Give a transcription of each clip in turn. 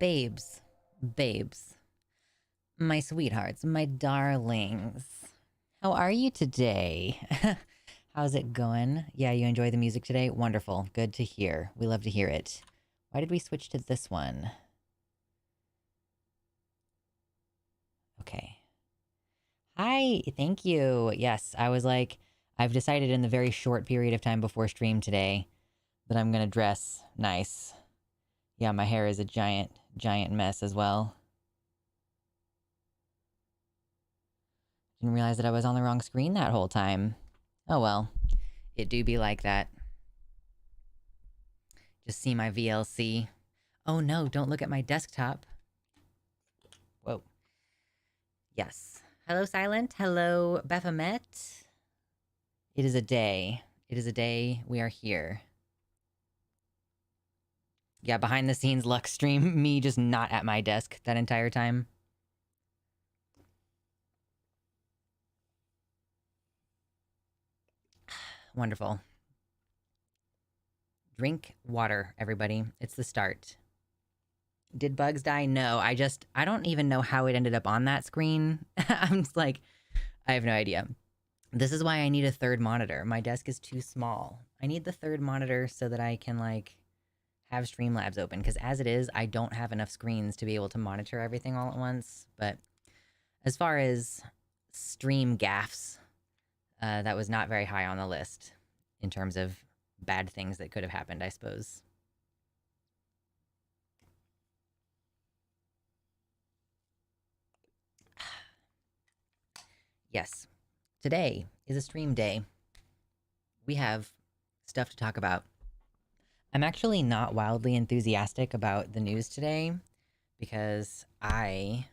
Babes, babes, my sweethearts, my darlings. How are you today? How's it going? Yeah, you enjoy the music today? Wonderful. Good to hear. We love to hear it. Why did we switch to this one? Okay. Hi, thank you. Yes, I was like, I've decided in the very short period of time before stream today that I'm gonna dress nice. Yeah, my hair is a giant, giant mess as well. Didn't realize that I was on the wrong screen that whole time. Oh well, it do be like that. Just see my VLC. Oh no, don't look at my desktop. Whoa. Yes. Hello, Silent. Hello, Baphomet. It is a day. It is a day. We are here. Yeah, behind the scenes Lux stream, me just not at my desk that entire time. Wonderful. Drink water, everybody. It's the start. Did bugs die? No, I don't even know how it ended up on that screen. I'm just like, I have no idea. This is why I need a third monitor. My desk is too small. I need the third monitor so that I can, like, have Streamlabs open. Because as it is, I don't have enough screens to be able to monitor everything all at once. But as far as stream gaffes, that was not very high on the list in terms of bad things that could have happened, I suppose. Yes, today is a stream day. We have stuff to talk about. I'm actually not wildly enthusiastic about the news today because I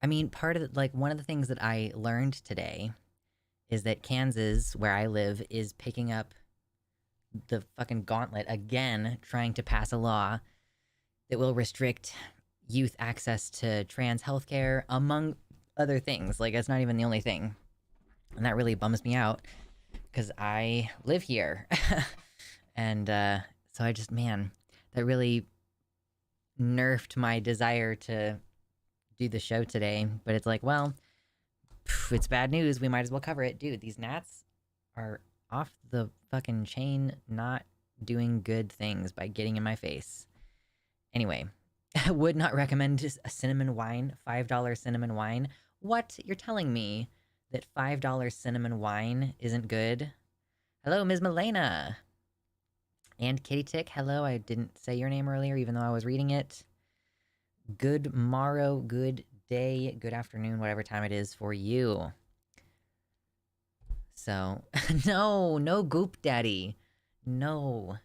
mean, part of the, like, one of the things that I learned today is that Kansas, where I live, is picking up the fucking gauntlet again, trying to pass a law that will restrict youth access to trans healthcare, among other things. Like, it's not even the only thing. And that really bums me out, because I live here. And so I just, man, that really nerfed my desire to do the show today. But it's like, well, it's bad news. We might as well cover it. Dude, these gnats are off the fucking chain, not doing good things by getting in my face. Anyway, I would not recommend a cinnamon wine, $5 cinnamon wine. What? You're telling me that $5 cinnamon wine isn't good? Hello, Ms. Milena. And Kitty Tick, hello. I didn't say your name earlier, even though I was reading it. Good morrow, good day, good afternoon, whatever time it is for you. So, no Goop Daddy. No.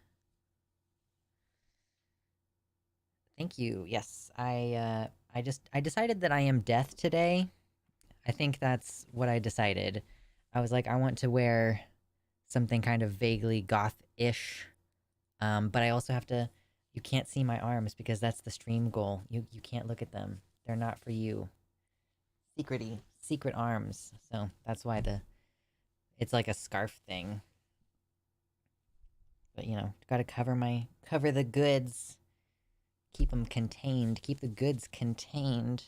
Thank you. Yes, I decided that I am death today. I think that's what I decided. I was like, I want to wear something kind of vaguely goth-ish. But I also have to, you can't see my arms because that's the stream goal. You can't look at them. They're not for you. Secret arms. So that's why it's like a scarf thing. But you know, gotta cover the goods. Keep them contained. Keep the goods contained.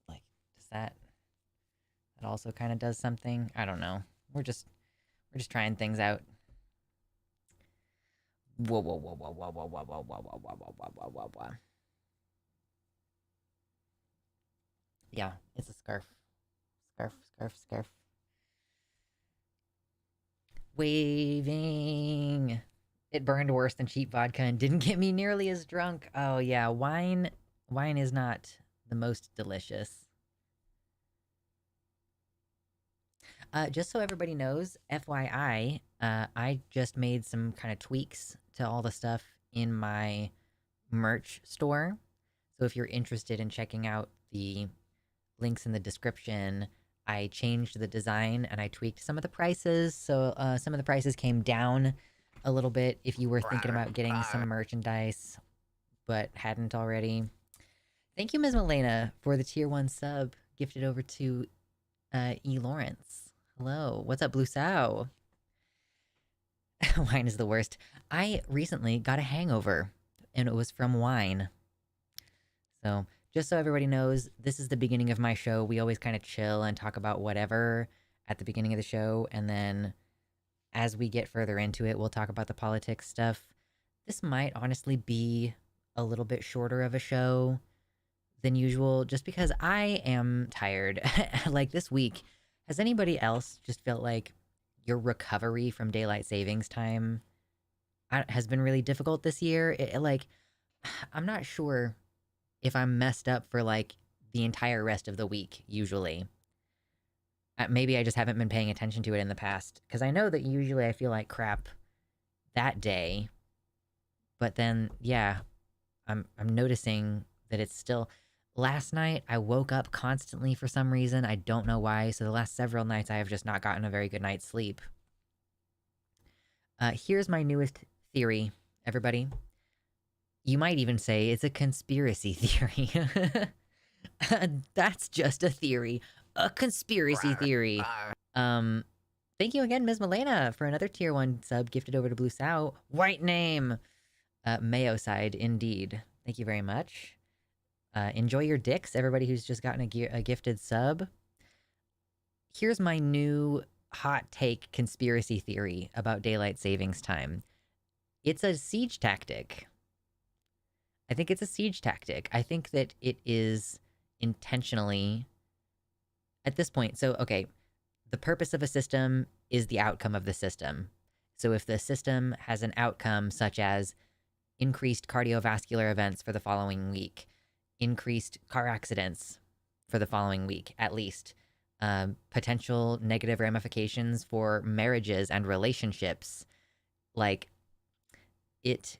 Like, does that also kind of does something? I don't know. We're just trying things out. Whoa, whoa, whoa, whoa, whoa, whoa, whoa, whoa, whoa, whoa, whoa, whoa, whoa, whoa, whoa, whoa. Yeah, it's a scarf. Scarf. Waving. It burned worse than cheap vodka and didn't get me nearly as drunk. Oh yeah, wine is not the most delicious. Just so everybody knows, FYI, I just made some kind of tweaks to all the stuff in my merch store. So if you're interested in checking out the links in the description, I changed the design and I tweaked some of the prices. So some of the prices came down a little bit if you were thinking about getting some merchandise but hadn't already. Thank you, Ms. Milena, for the tier 1 sub gifted over to E. Lawrence. Hello. What's up, Blue Sow? Wine is the worst. I recently got a hangover and it was from wine. So, just so everybody knows, this is the beginning of my show. We always kind of chill and talk about whatever at the beginning of the show, and then as we get further into it, we'll talk about the politics stuff. This might honestly be a little bit shorter of a show than usual, just because I am tired. Like this week, has anybody else just felt like your recovery from daylight savings time has been really difficult this year? Like, I'm not sure if I'm messed up for like the entire rest of the week, usually. Maybe I just haven't been paying attention to it in the past, because I know that usually I feel like crap that day, but then, yeah, I'm noticing that it's still. Last night, I woke up constantly for some reason. I don't know why. So the last several nights, I have just not gotten a very good night's sleep. Here's my newest theory, everybody. You might even say it's a conspiracy theory. That's just a theory. A conspiracy theory. Thank you again, Ms. Milena, for another tier 1 sub gifted over to Blue Sow. White name! Mayo side, indeed. Thank you very much. Enjoy your dicks, everybody who's just gotten a gifted sub. Here's my new hot take conspiracy theory about daylight savings time. It's a siege tactic. I think it's a siege tactic. I think that it is intentionally at this point. So, okay, the purpose of a system is the outcome of the system. So if the system has an outcome such as increased cardiovascular events for the following week, increased car accidents for the following week, at least, potential negative ramifications for marriages and relationships, like, it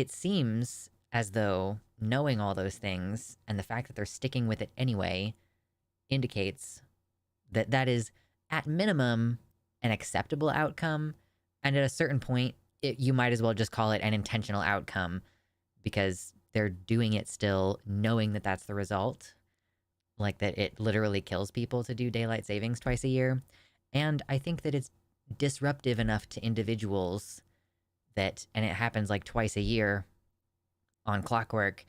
seems as though knowing all those things and the fact that they're sticking with it anyway indicates that that is, at minimum, an acceptable outcome, and at a certain point, you might as well just call it an intentional outcome, because they're doing it still knowing that that's the result, like that it literally kills people to do daylight savings twice a year. And I think that it's disruptive enough to individuals that, and it happens like twice a year on clockwork,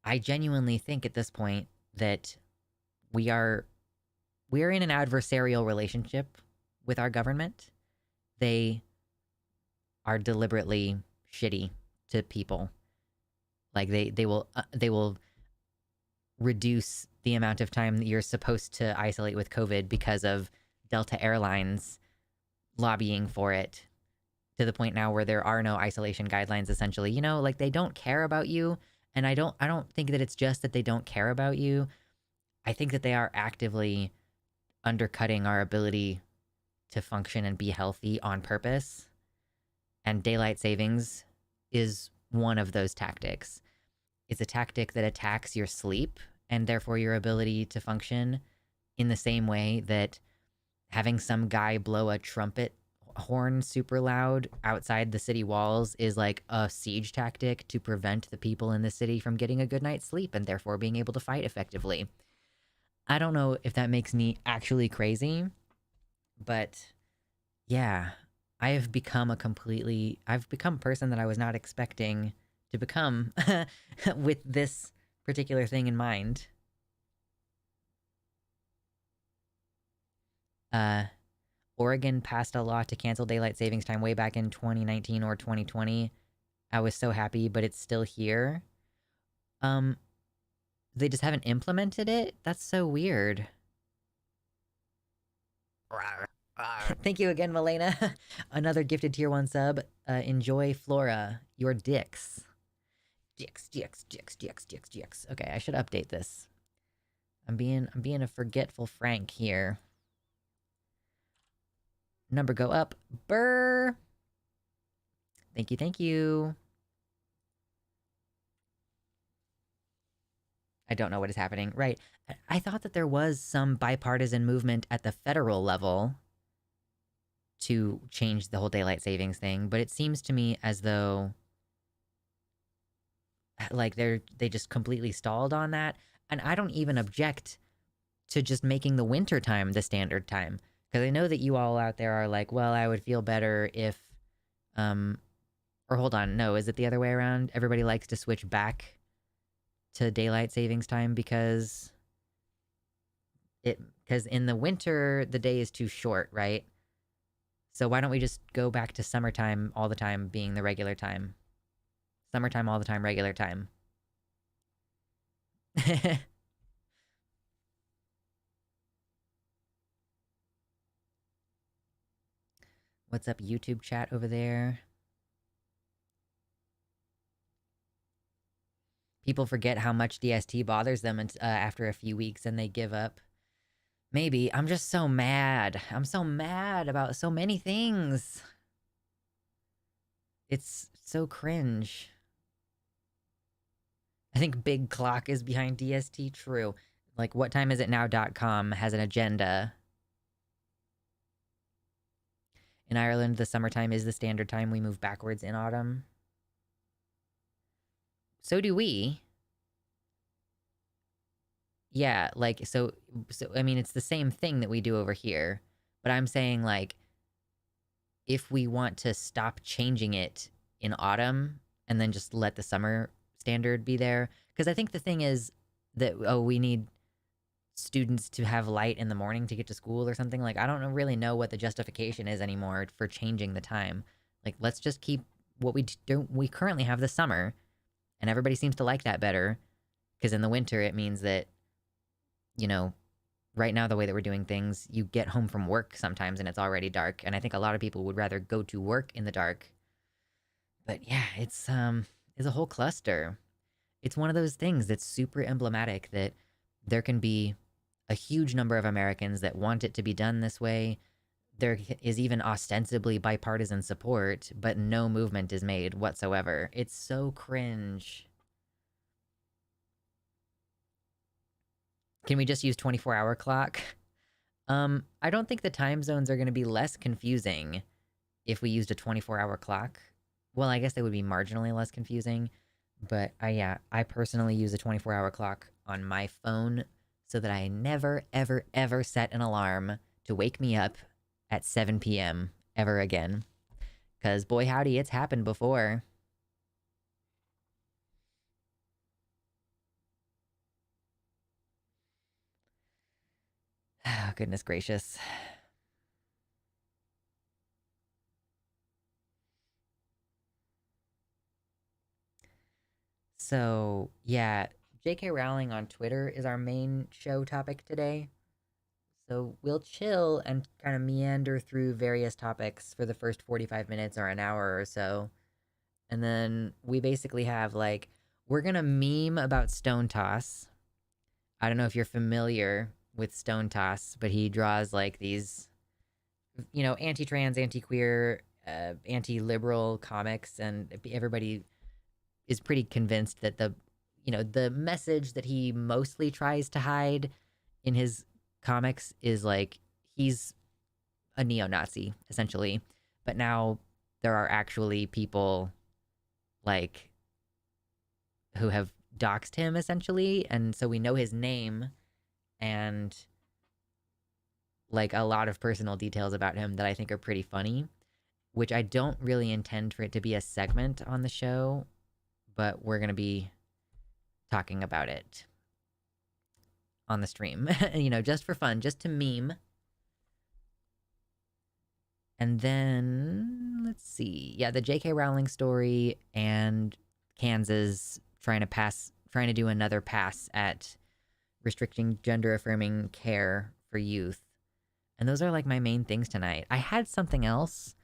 I genuinely think at this point that we're in an adversarial relationship with our government. They are deliberately shitty to people. Like they will reduce the amount of time that you're supposed to isolate with COVID because of Delta Airlines lobbying for it, to the point now where there are no isolation guidelines, essentially. You know, like, they don't care about you, and I don't think that it's just that they don't care about you. I think that they are actively undercutting our ability to function and be healthy on purpose. And daylight savings is one of those tactics. It's a tactic that attacks your sleep and therefore your ability to function, in the same way that having some guy blow a trumpet horn super loud outside the city walls is like a siege tactic to prevent the people in the city from getting a good night's sleep and therefore being able to fight effectively. I don't know if that makes me actually crazy, but yeah, I've become a person that I was not expecting to become with this particular thing in mind. Oregon passed a law to cancel daylight savings time way back in 2019 or 2020. I was so happy, but it's still here. They just haven't implemented it? That's so weird. Thank you again, Milena. Another gifted tier 1 sub. Enjoy Flora. Your dicks. Dicks. Okay, I should update this. I'm being a forgetful Frank here. Number go up. Burr. Thank you. I don't know what is happening. Right. I thought that there was some bipartisan movement at the federal level to change the whole daylight savings thing, but it seems to me as though like they just completely stalled on that. And I don't even object to just making the winter time the standard time, because I know that you all out there are like, well, I would feel better if Or hold on, no, is it the other way around? Everybody likes to switch back to daylight savings time because in the winter the day is too short, right? So why don't we just go back to summertime all the time being the regular time? Summertime all the time, regular time. What's up, YouTube chat over there? People forget how much DST bothers them after a few weeks and they give up. Maybe. I'm just so mad. I'm so mad about so many things. It's so cringe. I think Big Clock is behind DST. True. Like, whatimeisit.now.com has an agenda. In Ireland, the summertime is the standard time. We move backwards in autumn. So do we. Yeah, like, so I mean, it's the same thing that we do over here. But I'm saying, like, if we want to stop changing it in autumn and then just let the summer standard be there. Because I think the thing is that, oh, we need students to have light in the morning to get to school or something. Like, I don't really know what the justification is anymore for changing the time. Like, let's just keep what we do. We currently have the summer, and everybody seems to like that better. Because in the winter, it means that, you know, right now, the way that we're doing things, you get home from work sometimes and it's already dark. And I think a lot of people would rather go to work in the dark. But yeah, it's a whole cluster. It's one of those things that's super emblematic that there can be a huge number of Americans that want it to be done this way. There is even ostensibly bipartisan support, but no movement is made whatsoever. It's so cringe. Can we just use 24-hour clock? I don't think the time zones are going to be less confusing if we used a 24-hour clock. Well, I guess they would be marginally less confusing. But I personally use a 24-hour clock on my phone so that I never, ever, ever set an alarm to wake me up at 7 p.m. ever again. Because boy howdy, it's happened before. Oh, goodness gracious. So, yeah, J.K. Rowling on Twitter is our main show topic today. So we'll chill and kind of meander through various topics for the first 45 minutes or an hour or so. And then we basically have, like, we're going to meme about stonetoss. I don't know if you're familiar with stonetoss, but he draws, like, these, you know, anti-trans, anti-queer, anti-liberal comics, and everybody is pretty convinced that the message that he mostly tries to hide in his comics is, like, he's a neo-Nazi, essentially. But now there are actually people, like, who have doxed him, essentially, and so we know his name and, like, a lot of personal details about him that I think are pretty funny, which I don't really intend for it to be a segment on the show, but we're going to be talking about it on the stream, you know, just for fun, just to meme. And then, let's see. Yeah, the J.K. Rowling story and Kansas trying to do another pass at restricting gender-affirming care for youth. And those are, like, my main things tonight. I had something else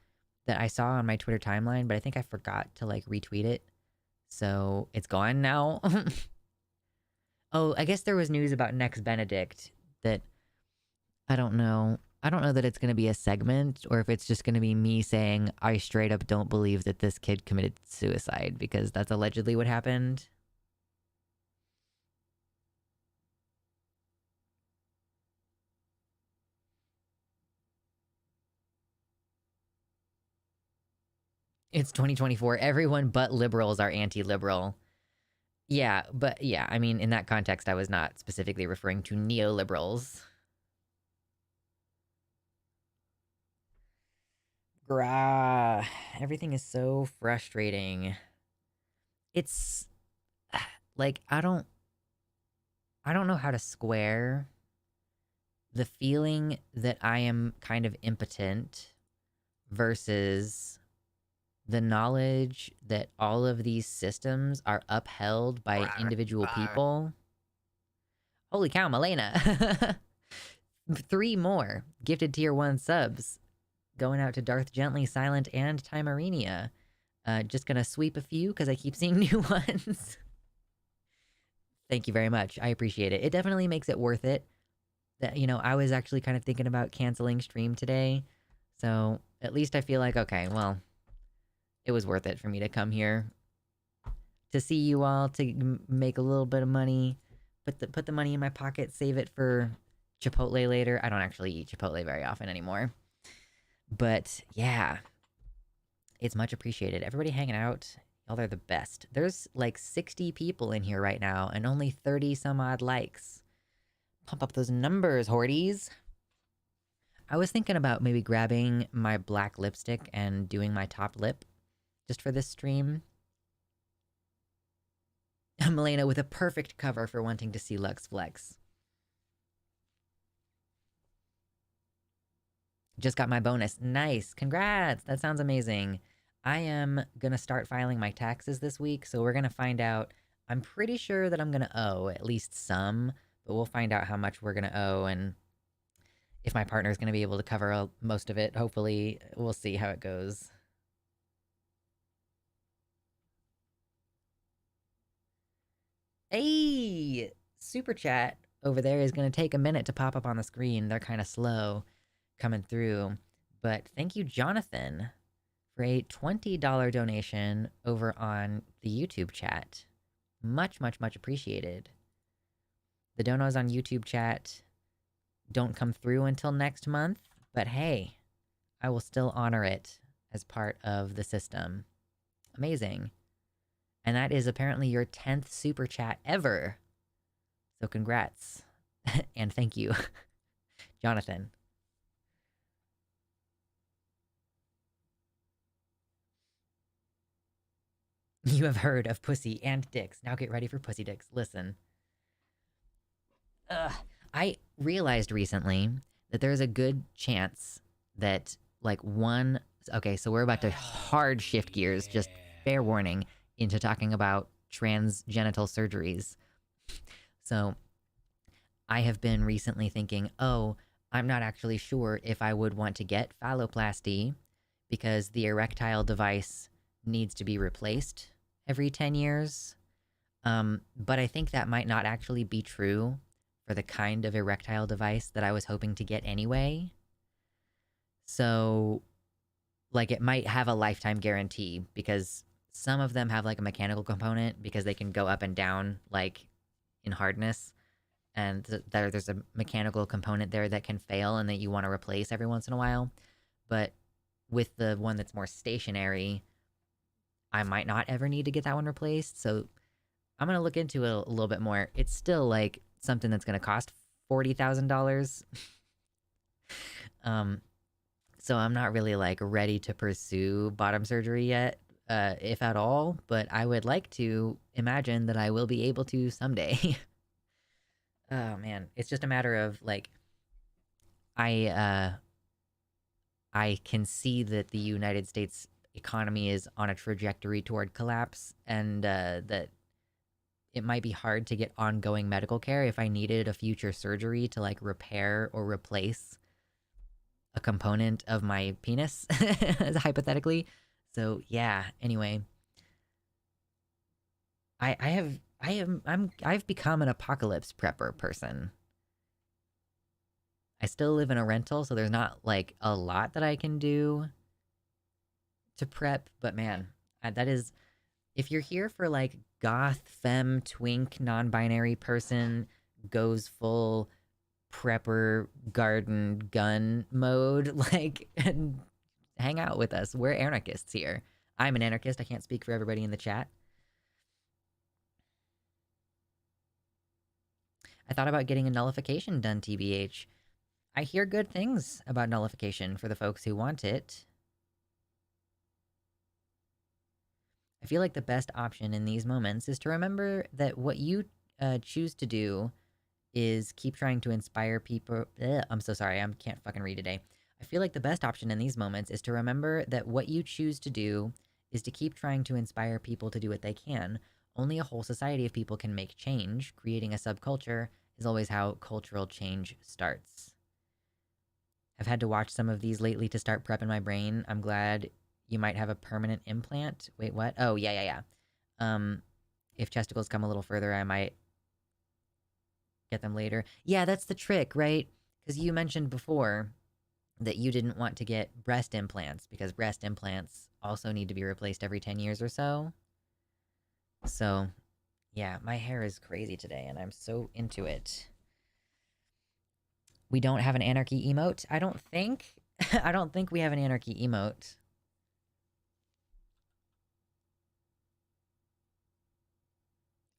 that I saw on my Twitter timeline, but I think I forgot to, like, retweet it. So it's gone now. Oh, I guess there was news about Next Benedict that I don't know. I don't know that it's going to be a segment or if it's just going to be me saying I straight up don't believe that this kid committed suicide, because that's allegedly what happened. It's 2024. Everyone but liberals are anti-liberal. Yeah, but yeah, I mean, in that context, I was not specifically referring to neoliberals. Grah. Everything is so frustrating. It's like I don't know how to square the feeling that I am kind of impotent versus the knowledge that all of these systems are upheld by individual people. Holy cow, Malena. 3 more gifted tier 1 subs going out to Darth Gently, Silent, and Timerinia. Just gonna sweep a few because I keep seeing new ones. Thank you very much. I appreciate it. It definitely makes it worth it. That, I was actually kind of thinking about canceling stream today. So at least I feel like, okay, well, it was worth it for me to come here to see you all, to make a little bit of money, put the money in my pocket, save it for Chipotle later. I don't actually eat Chipotle very often anymore. But yeah, it's much appreciated. Everybody hanging out, y'all are the best. There's like 60 people in here right now and only 30 some odd likes. Pump up those numbers, horties. I was thinking about maybe grabbing my black lipstick and doing my top lip just for this stream. Malena with a perfect cover for wanting to see Lux flex. Just got my bonus. Nice. Congrats. That sounds amazing. I am gonna start filing my taxes this week, so we're gonna find out. I'm pretty sure that I'm gonna owe at least some, but we'll find out how much we're gonna owe and if my partner's gonna be able to cover most of it. Hopefully, we'll see how it goes. Hey! Super chat over there is gonna take a minute to pop up on the screen. They're kind of slow coming through. But thank you, Jonathan, for a $20 donation over on the YouTube chat. Much, much, much appreciated. The donos on YouTube chat don't come through until next month, but hey, I will still honor it as part of the system. Amazing. And that is apparently your 10th super chat ever. So congrats. And thank you, Jonathan. You have heard of pussy and dicks. Now get ready for pussy dicks. Listen. I realized recently that there's a good chance that, like, one... Okay, so we're about to hard shift gears, just fair warning, into talking about transgenital surgeries. So, I have been recently thinking, oh, I'm not actually sure if I would want to get phalloplasty because the erectile device needs to be replaced every 10 years. But I think that might not actually be true for the kind of erectile device that I was hoping to get anyway. So, like, it might have a lifetime guarantee because some of them have, like, a mechanical component because they can go up and down, like, in hardness. And there's a mechanical component there that can fail and that you want to replace every once in a while. But with the one that's more stationary, I might not ever need to get that one replaced. So I'm going to look into it a little bit more. It's still, like, something that's going to cost $40,000. So I'm not really, like, ready to pursue bottom surgery yet, if at all. But I would like to imagine that I will be able to someday. Oh, man. It's just a matter of, like, I can see that the United States economy is on a trajectory toward collapse, and that it might be hard to get ongoing medical care if I needed a future surgery to, like, repair or replace a component of my penis, hypothetically. So, yeah, anyway. I've become an apocalypse prepper person. I still live in a rental, so there's not, like, a lot that I can do to prep, but man, that is... If you're here for, like, goth, femme, twink, non-binary person, goes full prepper, garden, gun mode, like, and hang out with us. We're anarchists here. I'm an anarchist. I can't speak for everybody in the chat. I thought about getting a nullification done, TBH. I hear good things about nullification for the folks who want it. I feel like the best option in these moments is to remember that what you choose to do is keep trying to inspire people. Ugh, I'm so sorry, I can't fucking read today. I feel like the best option in these moments is to remember that what you choose to do is to keep trying to inspire people to do what they can. Only a whole society of people can make change. Creating a subculture is always how cultural change starts. I've had to watch some of these lately to start prepping my brain. I'm glad you might have a permanent implant. Wait, what? Oh, yeah. If chesticles come a little further, I might get them later. Yeah, that's the trick, right? Because you mentioned before that you didn't want to get breast implants because breast implants also need to be replaced every 10 years or so. So, yeah, my hair is crazy today and I'm so into it. We don't have an anarchy emote, I don't think. I don't think we have an anarchy emote.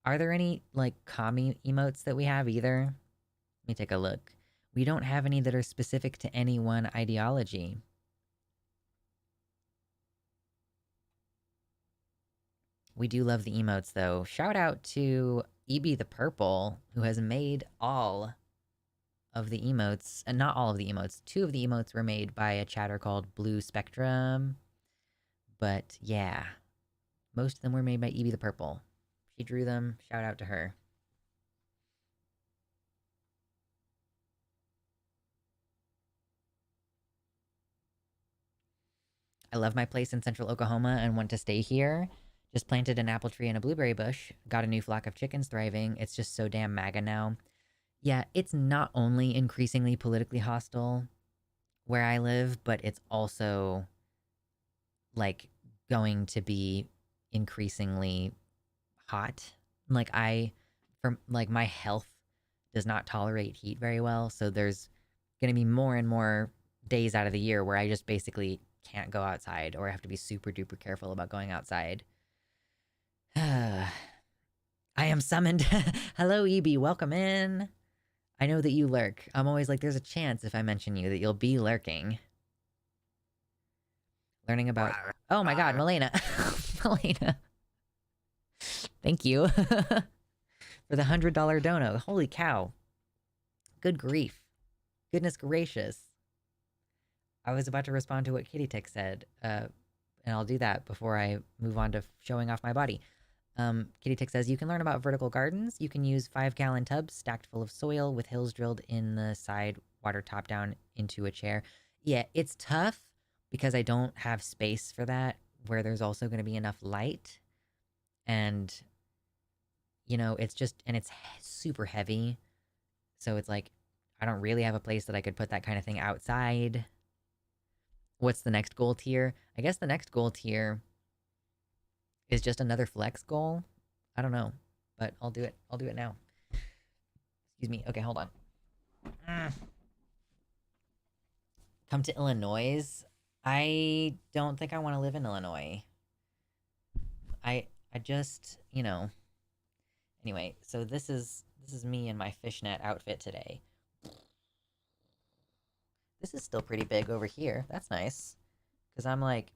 Are there any, like, commie emotes that we have either? Let me take a look. We don't have any that are specific to any one ideology. We do love the emotes, though. Shout out to EB the Purple, who has made all of the emotes. And not all of the emotes. 2 of the emotes were made by a chatter called Blue Spectrum. But, yeah. Most of them were made by EB the Purple. She drew them. Shout out to her. I love my place in central Oklahoma and want to stay here. Just planted an apple tree and a blueberry bush. Got a new flock of chickens thriving. It's just so damn MAGA now. Yeah, it's not only increasingly politically hostile where I live, but it's also, like, going to be increasingly hot. Like, my health does not tolerate heat very well, so there's gonna be more and more days out of the year where I just basically can't go outside or I have to be super duper careful about going outside. I am summoned. Hello, EB. Welcome in. I know that you lurk. I'm always like, there's a chance if I mention you that you'll be lurking. Learning about... Oh my god, Melena. Melena. Thank you. For the $100 dono. Holy cow. Good grief. Goodness gracious. I was about to respond to what Kitty Tick said, and I'll do that before I move on to showing off my body. Kitty Tick says, you can learn about vertical gardens. You can use 5-gallon tubs stacked full of soil with hills drilled in the side, water top down into a chair. Yeah, it's tough because I don't have space for that where there's also going to be enough light. And, you know, it's just, and it's super heavy. So it's like, I don't really have a place that I could put that kind of thing outside. What's the next goal tier? I guess the next goal tier is just another flex goal. I don't know, but I'll do it. I'll do it now. Excuse me. Okay, hold on. Come to Illinois? I don't think I want to live in Illinois. I just, you know. Anyway, so this is me in my fishnet outfit today. This is still pretty big over here. That's nice. Because I'm like,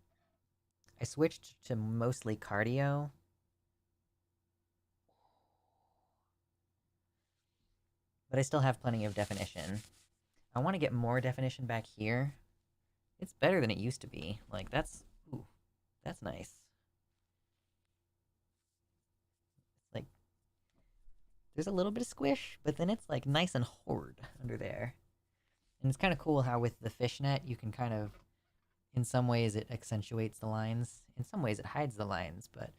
I switched to mostly cardio. But I still have plenty of definition. I want to get more definition back here. It's better than it used to be. Like, that's... Ooh, that's nice. It's like... There's a little bit of squish, but then it's, like, nice and hard under there. And it's kind of cool how with the fishnet, you can kind of... In some ways, it accentuates the lines. In some ways, it hides the lines, but...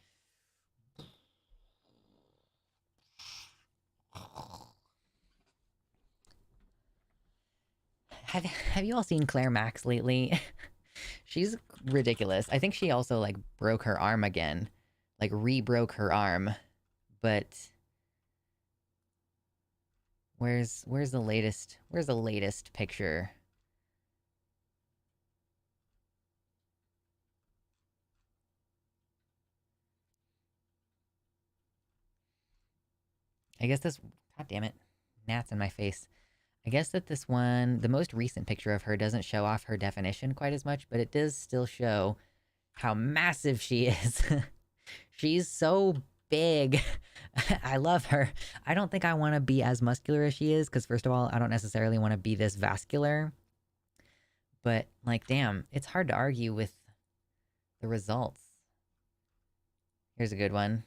Have you all seen Claire Max lately? She's ridiculous. I think she also, like, broke her arm again. Like, re-broke her arm. But... Where's the latest picture? I guess this... God damn it. Gnats in my face. I guess that this one... The most recent picture of her doesn't show off her definition quite as much, but it does still show how massive she is. She's so big. I love her. I don't think I want to be as muscular as she is because, first of all, I don't necessarily want to be this vascular. But, like, damn, it's hard to argue with the results. Here's a good one.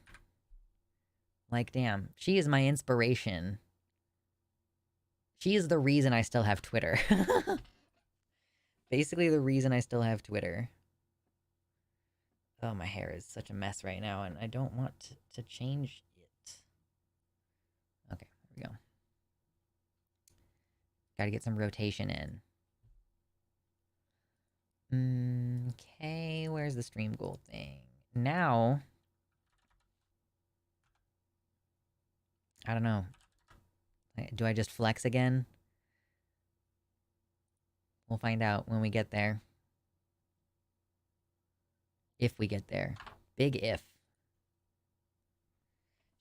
Like, damn, she is my inspiration. She is the reason I still have Twitter. Basically, the reason I still have Twitter. Oh, my hair is such a mess right now, and I don't want to change it. Okay, here we go. Gotta get some rotation in. Okay, where's the stream goal thing? Now, I don't know. Do I just flex again? We'll find out when we get there. If we get there. Big if.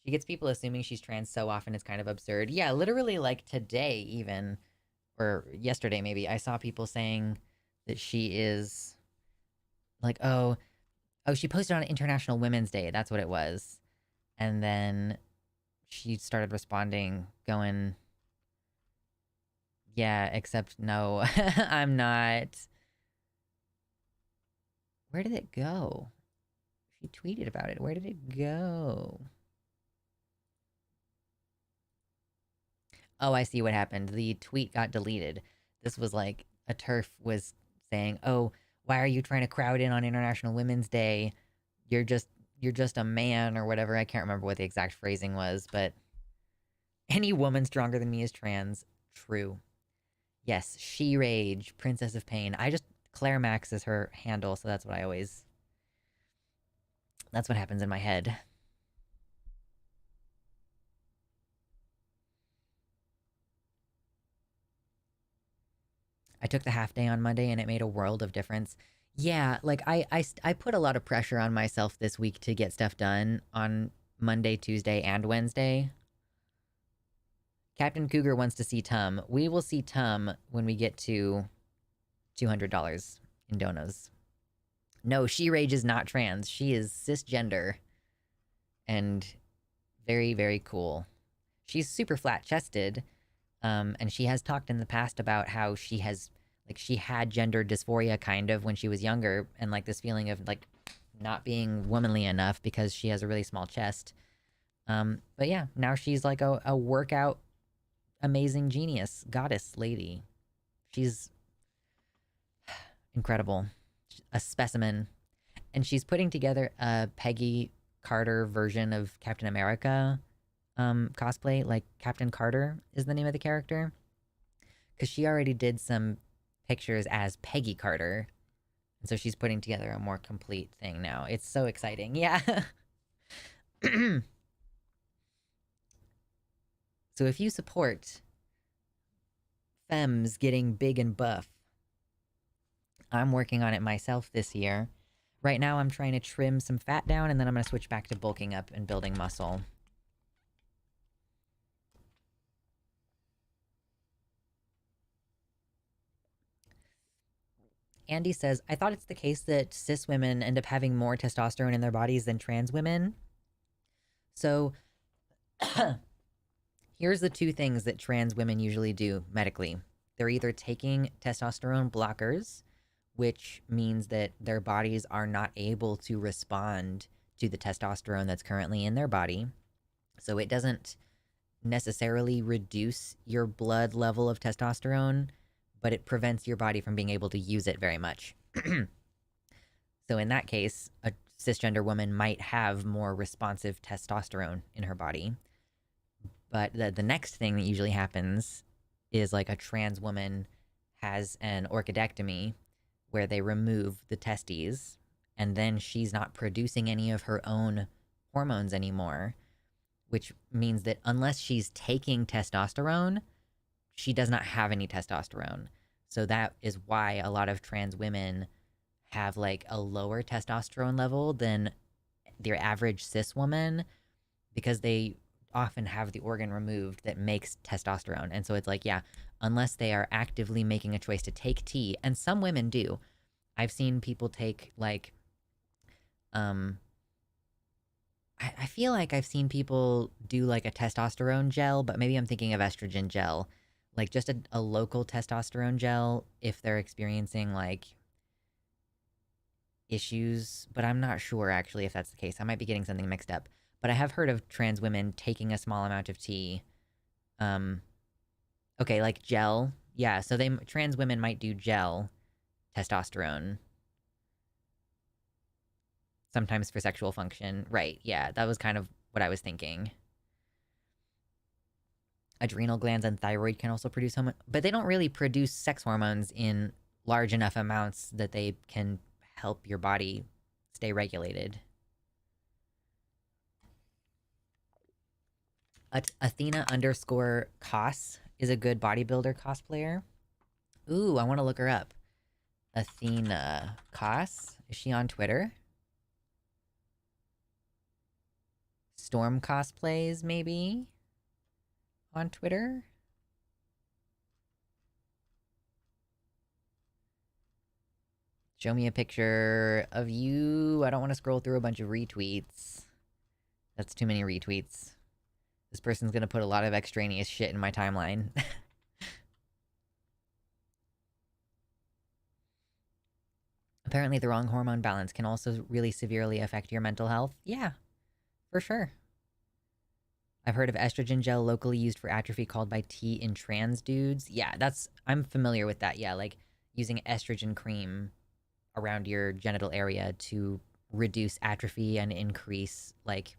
She gets people assuming she's trans so often it's kind of absurd. Yeah, literally, like, today even, or yesterday maybe, I saw people saying that she is, like, oh, she posted on International Women's Day. That's what it was. And then she started responding, going, yeah, except no, I'm not. Where did it go? She tweeted about it. Where did it go? Oh, I see what happened. The tweet got deleted. This was like a TERF was saying, "Oh, why are you trying to crowd in on International Women's Day? You're just a man," or whatever. I can't remember what the exact phrasing was, but any woman stronger than me is trans. True. Yes, She Rage, Princess of Pain. Claire Max is her handle, so that's what happens in my head. I took the half day on Monday and it made a world of difference. Yeah, like I put a lot of pressure on myself this week to get stuff done on Monday, Tuesday, and Wednesday. Captain Cougar wants to see Tum. We will see Tum when we get to $200 in donos. No, She Rage is not trans. She is cisgender. And very, very cool. She's super flat-chested. And she has talked in the past about how she had gender dysphoria kind of when she was younger, and like this feeling of like not being womanly enough because she has a really small chest. But yeah, now she's like a workout amazing genius goddess lady. She's incredible. A specimen. And she's putting together a Peggy Carter version of Captain America cosplay. Like, Captain Carter is the name of the character. Because she already did some pictures as Peggy Carter. And so she's putting together a more complete thing now. It's so exciting. Yeah. So if you support femmes getting big and buff, I'm working on it myself this year. Right now I'm trying to trim some fat down, and then I'm going to switch back to bulking up and building muscle. Andy says, I thought it's the case that cis women end up having more testosterone in their bodies than trans women. So here's the two things that trans women usually do medically. They're either taking testosterone blockers, which means that their bodies are not able to respond to the testosterone that's currently in their body. So it doesn't necessarily reduce your blood level of testosterone, but it prevents your body from being able to use it very much. So in that case, a cisgender woman might have more responsive testosterone in her body. But the next thing that usually happens is like a trans woman has an orchidectomy where they remove the testes, and then she's not producing any of her own hormones anymore, which means that unless she's taking testosterone, she does not have any testosterone. So that is why a lot of trans women have like a lower testosterone level than their average cis woman, because they often have the organ removed that makes testosterone. And so it's like, yeah, unless they are actively making a choice to take T, and some women do. I've seen people take like I feel like I've seen people do like a testosterone gel, but maybe I'm thinking of estrogen gel. Like just a local testosterone gel if they're experiencing like issues, but I'm not sure actually if that's the case. I might be getting something mixed up. But I have heard of trans women taking a small amount of tea. Um, okay, like gel. Yeah, so trans women might do gel testosterone sometimes for sexual function. Right. Yeah, that was kind of what I was thinking. Adrenal glands and thyroid can also produce hormone, but they don't really produce sex hormones in large enough amounts that they can help your body stay regulated. Athena underscore Cos is a good bodybuilder cosplayer. Ooh, I want to look her up. Athena Cos. Is she on Twitter? Storm cosplays, maybe? On Twitter? Show me a picture of you. I don't want to scroll through a bunch of retweets. That's too many retweets. This person's gonna put a lot of extraneous shit in my timeline. Apparently the wrong hormone balance can also really severely affect your mental health. Yeah, for sure. I've heard of estrogen gel locally used for atrophy called by tea in trans dudes. Yeah, I'm familiar with that. Yeah, like using estrogen cream around your genital area to reduce atrophy and increase like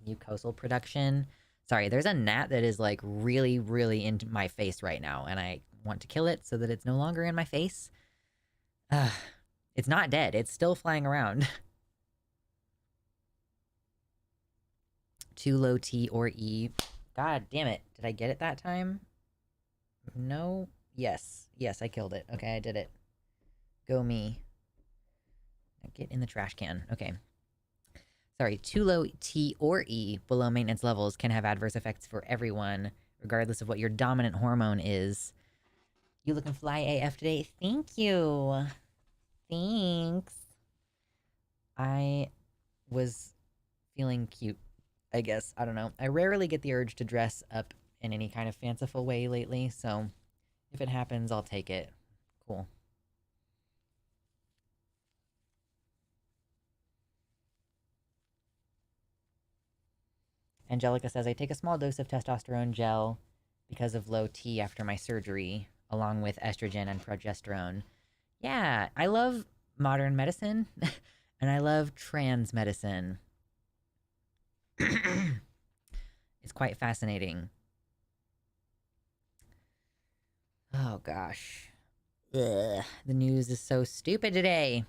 mucosal production. Sorry, there's a gnat that is like really, really into my face right now, and I want to kill it so that it's no longer in my face. It's not dead. It's still flying around. Too low T or E. God damn it. Did I get it that time? No? Yes. Yes, I killed it. Okay, I did it. Go me. Get in the trash can. Okay. Sorry, too low T or E below maintenance levels can have adverse effects for everyone, regardless of what your dominant hormone is. You looking fly AF today? Thank you. Thanks. I was feeling cute, I guess. I don't know. I rarely get the urge to dress up in any kind of fanciful way lately, so if it happens, I'll take it. Cool. Angelica says, I take a small dose of testosterone gel because of low T after my surgery, along with estrogen and progesterone. Yeah, I love modern medicine, and I love trans medicine. It's quite fascinating. Oh, gosh. Ugh, the news is so stupid today.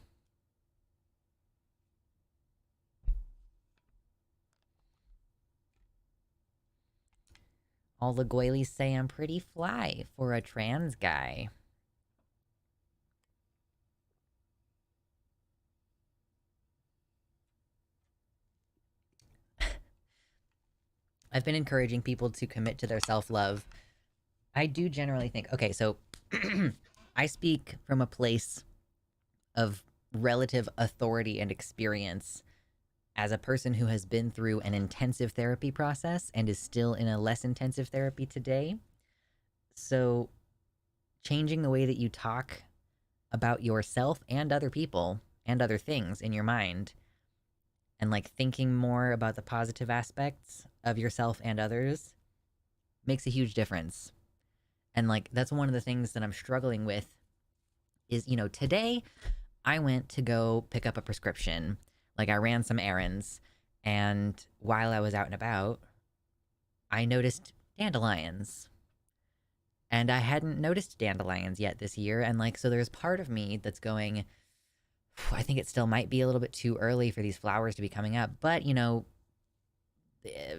All the goilies say I'm pretty fly for a trans guy. I've been encouraging people to commit to their self-love. I do generally think, okay, so I speak from a place of relative authority and experience as a person who has been through an intensive therapy process and is still in a less intensive therapy today. So changing the way that you talk about yourself and other people and other things in your mind and like thinking more about the positive aspects of yourself and others makes a huge difference. And like that's one of the things that I'm struggling with is, today I went to go pick up a prescription. Like I ran some errands, and while I was out and about, I noticed dandelions. And I hadn't noticed dandelions yet this year, and like so there's part of me that's going, I think it still might be a little bit too early for these flowers to be coming up, but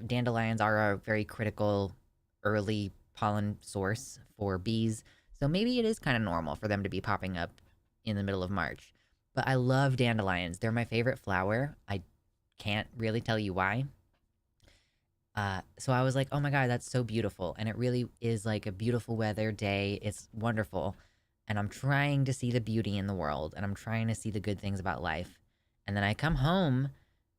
dandelions are a very critical early pollen source for bees. So maybe it is kind of normal for them to be popping up in the middle of March. But I love dandelions. They're my favorite flower. I can't really tell you why. So I was like, oh my God, that's so beautiful. And it really is like a beautiful weather day. It's wonderful. And I'm trying to see the beauty in the world. And I'm trying to see the good things about life. And then I come home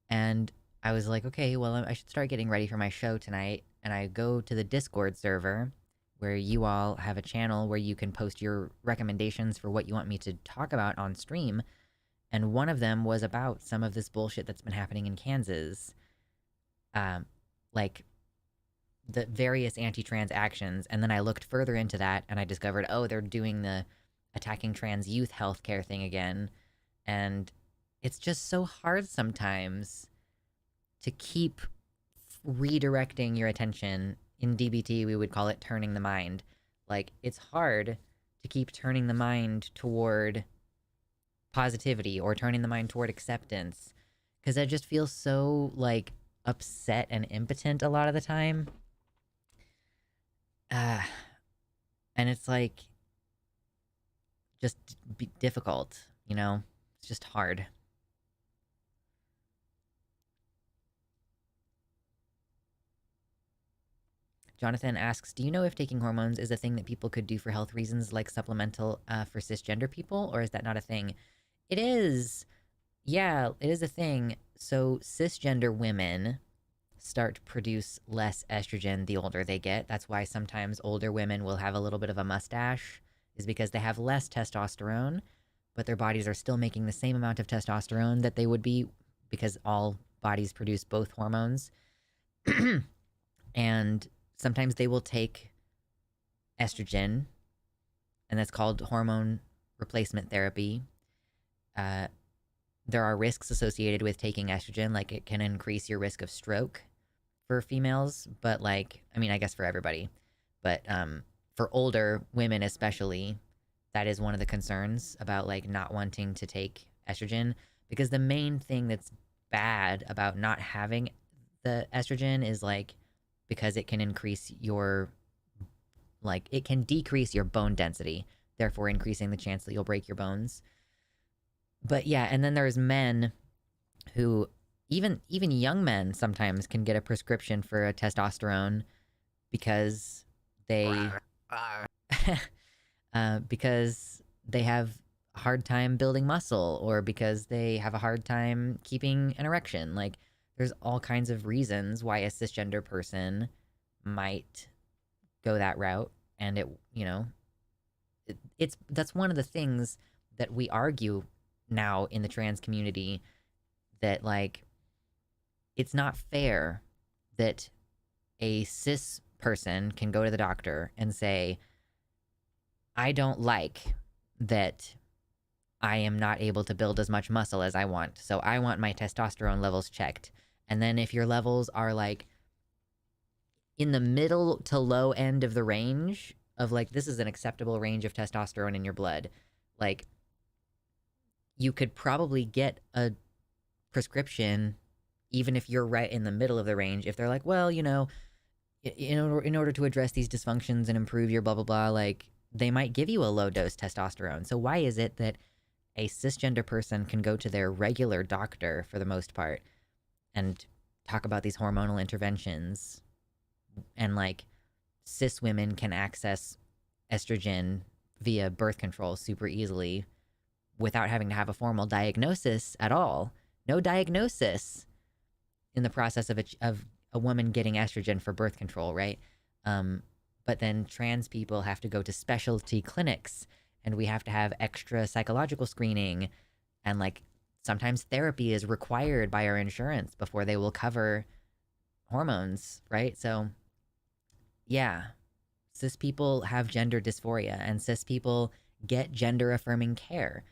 and I was like, okay, well, I should start getting ready for my show tonight. And I go to the Discord server where you all have a channel where you can post your recommendations for what you want me to talk about on stream. And one of them was about some of this bullshit that's been happening in Kansas. Um, like the various anti-trans actions. And then I looked further into that and I discovered, oh, they're doing the attacking trans youth healthcare thing again. And it's just so hard sometimes to keep redirecting your attention. In DBT, we would call it turning the mind. Like, it's hard to keep turning the mind toward positivity or turning the mind toward acceptance because I just feel so, like, upset and impotent a lot of the time. Uh, and it's, like, just difficult, you know? It's just hard. Jonathan asks, do you know if taking hormones is a thing that people could do for health reasons, like supplemental for cisgender people, or is that not a thing? It is. Yeah, it is a thing. So cisgender women start to produce less estrogen the older they get. That's why sometimes older women will have a little bit of a mustache, is because they have less testosterone, but their bodies are still making the same amount of testosterone that they would be because all bodies produce both hormones. And sometimes they will take estrogen, and that's called hormone replacement therapy. There are risks associated with taking estrogen, like it can increase your risk of stroke for females, but like, I mean, I guess for everybody, but for older women especially, that is one of the concerns about like not wanting to take estrogen, because the main thing that's bad about not having the estrogen is like because it can increase your like it can decrease your bone density, therefore increasing the chance that you'll break your bones. But yeah, and then there's men who even young men sometimes can get a prescription for a testosterone because they because they have a hard time building muscle or because they have a hard time keeping an erection. Like there's all kinds of reasons why a cisgender person might go that route, and it, you know, it's that's one of the things that we argue now in the trans community, that like it's not fair that a cis person can go to the doctor and say, I don't like that I am not able to build as much muscle as I want, so I want my testosterone levels checked. And then if your levels are like in the middle to low end of the range of like, this is an acceptable range of testosterone in your blood, like you could probably get a prescription even if you're right in the middle of the range. If they're like, well, you know, in order to address these dysfunctions and improve your blah blah blah, like they might give you a low dose testosterone. So why is it that a cisgender person can go to their regular doctor for the most part and talk about these hormonal interventions, and like cis women can access estrogen via birth control super easily without having to have a formal diagnosis at all? No diagnosis in the process of a woman getting estrogen for birth control, right? But then trans people have to go to specialty clinics, and we have to have extra psychological screening, and like sometimes therapy is required by our insurance before they will cover hormones, right? So yeah, cis people have gender dysphoria, and cis people get gender affirming care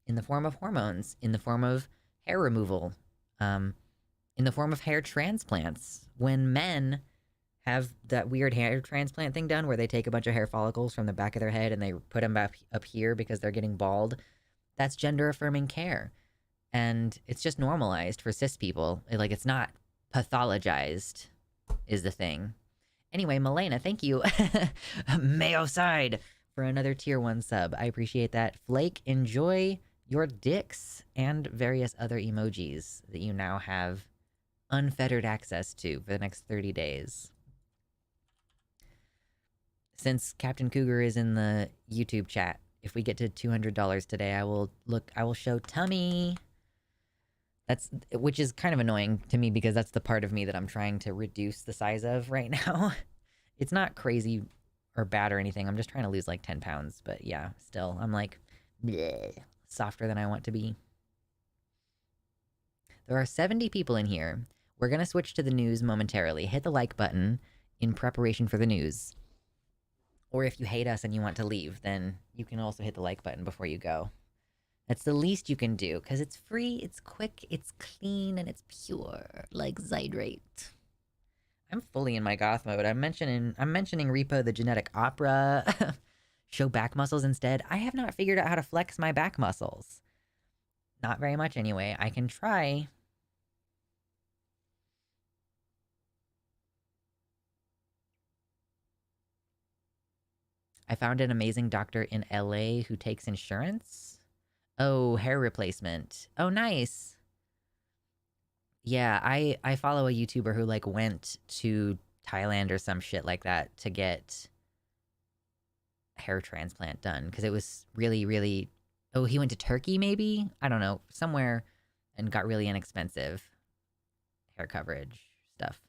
in the form of hormones, in the form of hair removal, in the form of hair transplants. When men have that weird hair transplant thing done where they take a bunch of hair follicles from the back of their head and they put them back up here because they're getting bald, that's gender affirming care. And it's just normalized for cis people. Like, it's not pathologized, is the thing. Anyway, Milena, thank you. Mayo side for another tier 1 sub. I appreciate that. Flake, enjoy your dicks and various other emojis that you now have unfettered access to for the next 30 days. Since Captain Cougar is in the YouTube chat, if we get to $200 today, I will show tummy. which is kind of annoying to me because that's the part of me that I'm trying to reduce the size of right now. It's not crazy or bad or anything. I'm just trying to lose like 10 pounds. But yeah, still, I'm like, bleh, softer than I want to be. There are 70 people in here. We're going to switch to the news momentarily. Hit the like button in preparation for the news. Or if you hate us and you want to leave, then you can also hit the like button before you go. That's the least you can do, because it's free, it's quick, it's clean, and it's pure, like Zydrate. I'm fully in my goth mode. I'm mentioning Repo the Genetic Opera. Show back muscles instead. I have not figured out how to flex my back muscles. Not very much anyway. I can try. I found an amazing doctor in LA who takes insurance. Oh, hair replacement. Oh, nice. Yeah, I follow a YouTuber who like went to Thailand or some shit like that to get hair transplant done because it was really, really. Oh, he went to Turkey maybe? I don't know, somewhere, and got really inexpensive hair coverage stuff.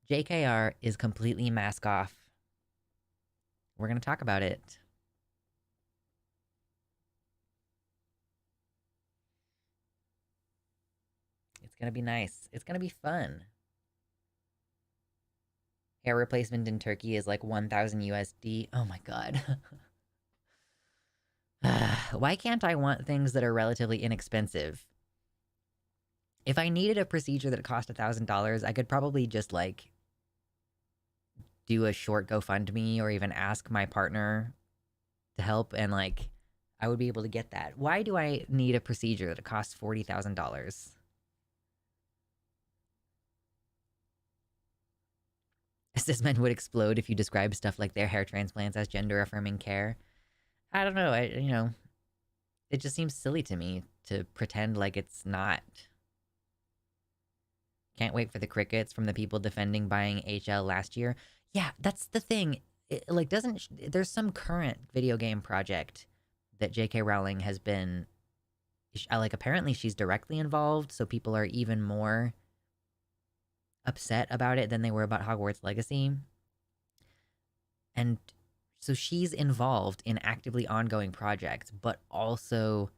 JKR is completely mask off. We're gonna talk about it. It's gonna be nice. It's gonna be fun. Hair replacement in Turkey is like 1,000 USD. Oh my god. Why can't I want things that are relatively inexpensive? If I needed a procedure that cost $1,000, I could probably just like do a short GoFundMe or even ask my partner to help, and like I would be able to get that. Why do I need a procedure that costs $40,000? Cis men would explode if you describe stuff like their hair transplants as gender affirming care. I don't know. It just seems silly to me to pretend like it's not. Can't wait for the crickets from the people defending buying HL last year. Yeah, that's the thing. Like, there's some current video game project that J.K. Rowling has been, like, apparently she's directly involved, so people are even more upset about it than they were about Hogwarts Legacy. And so she's involved in actively ongoing projects, but also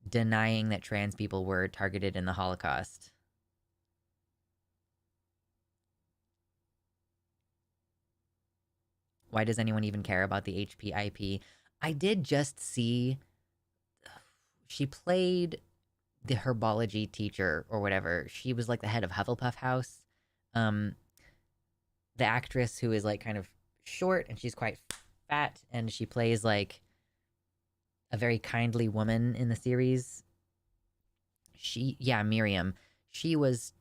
denying that trans people were targeted in the Holocaust. Why does anyone even care about the HPIP? I did just see she played the herbology teacher or whatever. She was like the head of Hufflepuff House. Um, the actress who is like kind of short and she's quite fat and she plays like a very kindly woman in the series. Miriam. She was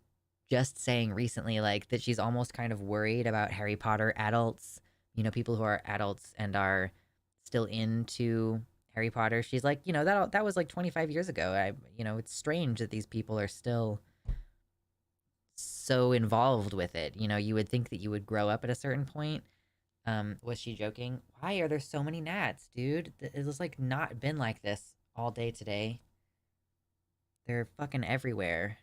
just saying recently like that she's almost kind of worried about Harry Potter adults, people who are adults and are still into Harry Potter. She's like, that was like 25 years ago. It's strange that these people are still so involved with it. You would think that you would grow up at a certain point. Was she joking? Why are there so many gnats, dude? It was like not been like this all day today. They're fucking everywhere.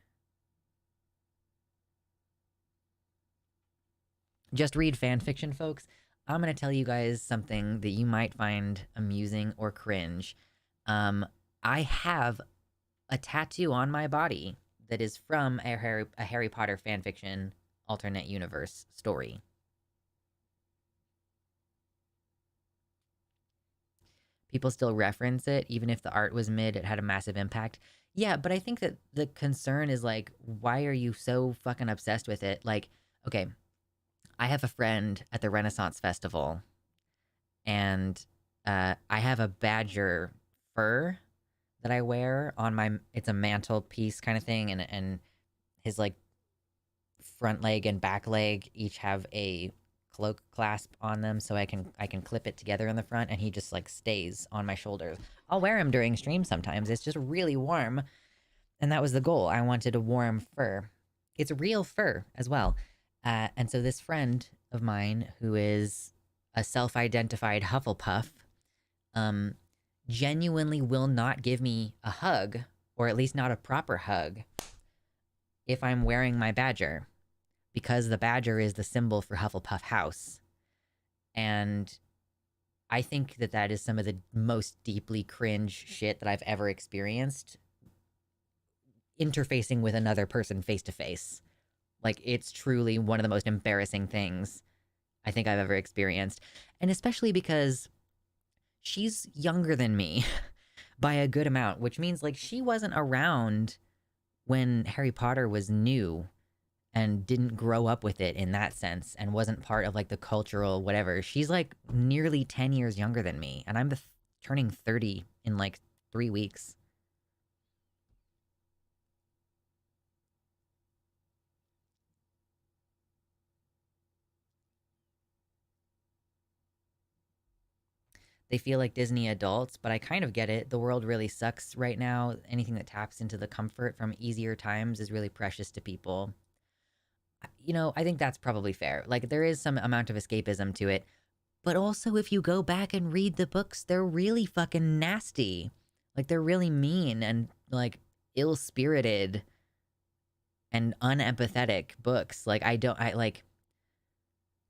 Just read fan fiction, folks. I'm gonna tell you guys something that you might find amusing or cringe. I have a tattoo on my body that is from a Harry Potter fanfiction alternate universe story. People still reference it, even if the art was mid, it had a massive impact. Yeah, but I think that the concern is like, why are you so fucking obsessed with it? Like, okay, I have a friend at the Renaissance Festival, and I have a badger fur that I wear on my. It's a mantle piece kind of thing, and his like front leg and back leg each have a cloak clasp on them, so I can clip it together in the front, and he just like stays on my shoulders. I'll wear him during stream sometimes. It's just really warm, and that was the goal. I wanted a warm fur. It's real fur as well. And so this friend of mine, who is a self-identified Hufflepuff, um, genuinely will not give me a hug, or at least not a proper hug, if I'm wearing my badger, because the badger is the symbol for Hufflepuff House. And I think that that is some of the most deeply cringe shit that I've ever experienced interfacing with another person face to face. Like, it's truly one of the most embarrassing things I think I've ever experienced. And especially because she's younger than me by a good amount, which means, like, she wasn't around when Harry Potter was new and didn't grow up with it in that sense and wasn't part of, like, the cultural whatever. She's, like, nearly 10 years younger than me, and I'm turning 30 in, like, 3 weeks. They feel like Disney adults, but I kind of get it. The world really sucks right now. Anything that taps into the comfort from easier times is really precious to people. You know, I think that's probably fair. Like, there is some amount of escapism to it. But also, if you go back and read the books, they're really fucking nasty. Like, they're really mean and, like, ill-spirited and unempathetic books. Like,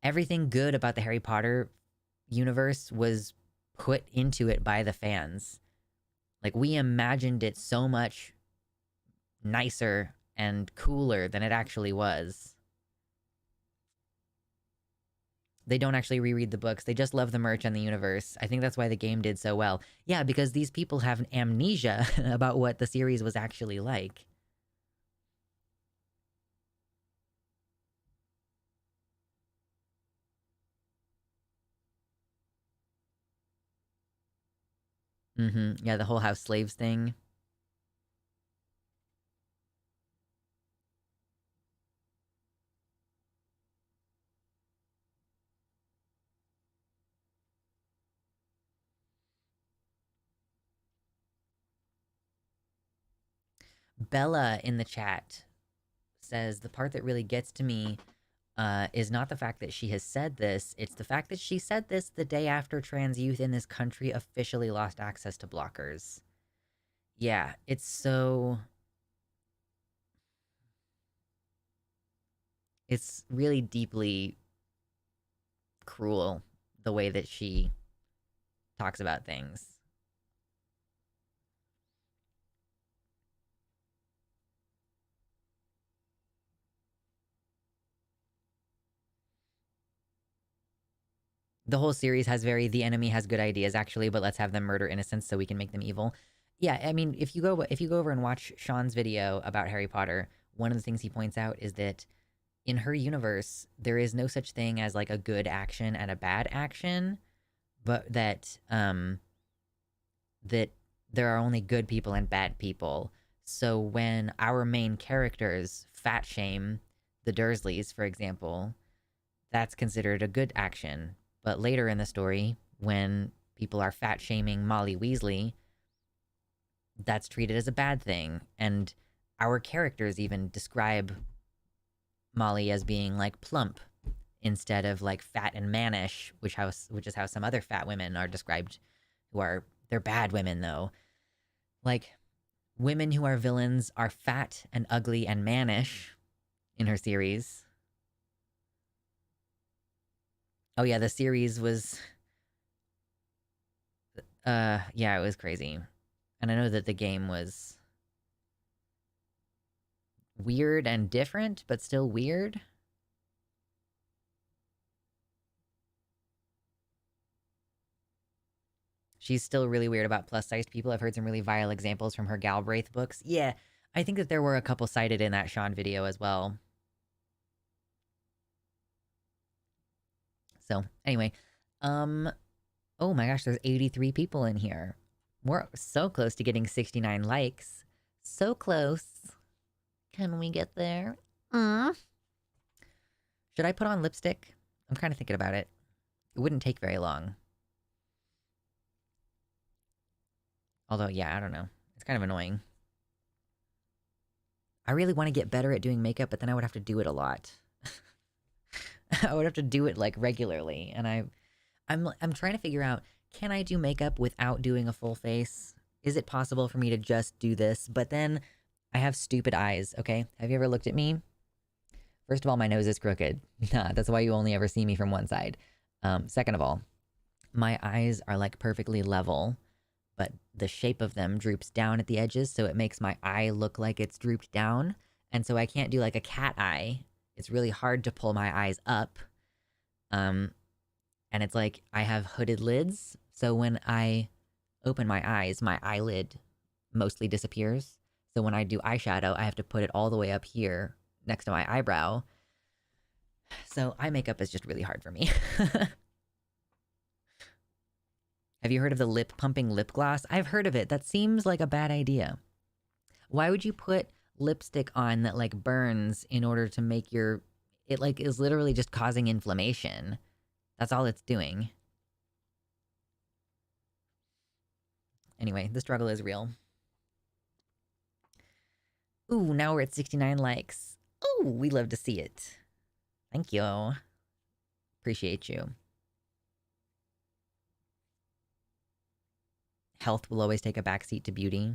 everything good about the Harry Potter universe was put into it by the fans. Like, we imagined it so much nicer and cooler than it actually was. They don't actually reread the books. They just love the merch and the universe. I think that's why the game did so well. Yeah, because these people have amnesia about what the series was actually like. Yeah, the whole house slaves thing. Bella in the chat says the part that really gets to me is not the fact that she has said this, it's the fact that she said this the day after trans youth in this country officially lost access to blockers. Yeah, it's so... It's really deeply cruel the way that she talks about things. The whole series has the enemy has good ideas actually, but let's have them murder innocents so we can make them evil. Yeah, I mean, if you go over and watch Sean's video about Harry Potter, one of the things he points out is that in her universe, there is no such thing as like a good action and a bad action, but that there are only good people and bad people. So when our main characters fat shame the Dursleys, for example, that's considered a good action. But later in the story, when people are fat shaming Molly Weasley, that's treated as a bad thing. And our characters even describe Molly as being like plump instead of like fat and mannish, which is how some other fat women are described, they're bad women though. Like, women who are villains are fat and ugly and mannish in her series. Oh yeah, the series was yeah, it was crazy. And I know that the game was weird and different, but still weird. She's still really weird about plus-sized people. I've heard some really vile examples from her Galbraith books. Yeah, I think that there were a couple cited in that Sean video as well. So, anyway. Oh my gosh, there's 83 people in here. We're so close to getting 69 likes. So close. Can we get there? Should I put on lipstick? I'm kind of thinking about it. It wouldn't take very long. Although, yeah, I don't know. It's kind of annoying. I really want to get better at doing makeup, but then I would have to do it a lot. I would have to do it, like, regularly. And I'm trying to figure out, can I do makeup without doing a full face? Is it possible for me to just do this? But then I have stupid eyes, okay? Have you ever looked at me? First of all, my nose is crooked. Nah, that's why you only ever see me from one side. Second of all, my eyes are like perfectly level, but the shape of them droops down at the edges, so it makes my eye look like it's drooped down. And so I can't do like a cat eye. It's really hard to pull my eyes up. And it's like I have hooded lids, so when I open my eyes, my eyelid mostly disappears. So when I do eyeshadow, I have to put it all the way up here next to my eyebrow. So eye makeup is just really hard for me. Have you heard of the lip pumping lip gloss? I've heard of it. That seems like a bad idea. Why would you put lipstick on that like burns in order to make your... It like is literally just causing inflammation. That's all it's doing. Anyway, the struggle is real. Ooh, now we're at 69 likes. Ooh, we love to see it. Thank you. Appreciate you. Health will always take a backseat to beauty.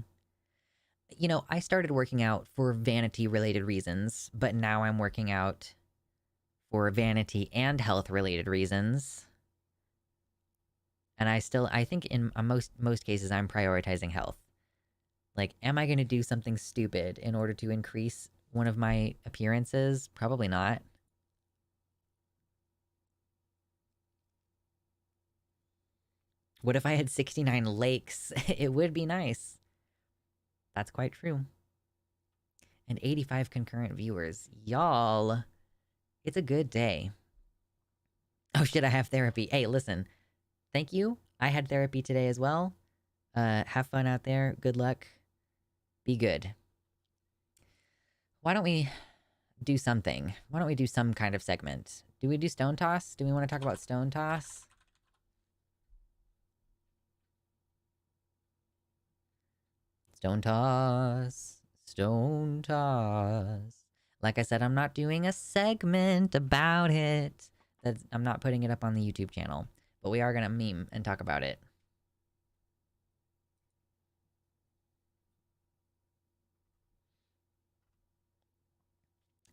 You know, I started working out for vanity-related reasons, but now I'm working out for vanity and health-related reasons. And I think in most cases, I'm prioritizing health. Like, am I going to do something stupid in order to increase one of my appearances? Probably not. What if I had 69 lakes? It would be nice. That's quite true. And 85 concurrent viewers. Y'all, it's a good day. Oh shit, I have therapy. Hey, listen. Thank you. I had therapy today as well. Have fun out there. Good luck. Be good. Why don't we do something? Why don't we do some kind of segment? Do we do stone toss? Do we want to talk about stone toss? Stone toss. Stone toss. Like I said, I'm not doing a segment about it. I'm not putting it up on the YouTube channel. But we are going to meme and talk about it.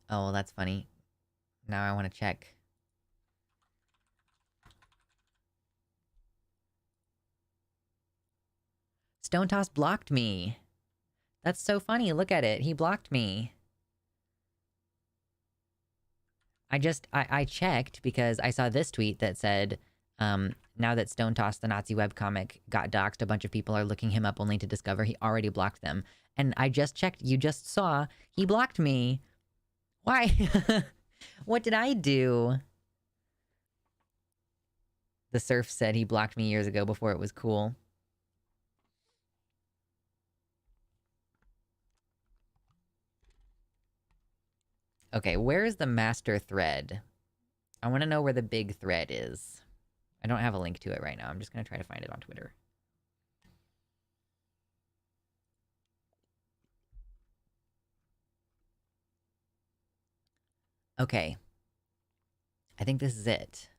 Oh, well, that's funny. Now I want to check. Stone Toss blocked me. That's so funny. Look at it. He blocked me. I checked because I saw this tweet that said, now that Stone Toss, the Nazi webcomic, got doxxed, a bunch of people are looking him up only to discover he already blocked them. And I just checked. You just saw he blocked me. Why? What did I do? The Surf said he blocked me years ago before it was cool. Okay, where is the master thread? I want to know where the big thread is. I don't have a link to it right now. I'm just going to try to find it on Twitter. Okay. I think this is it.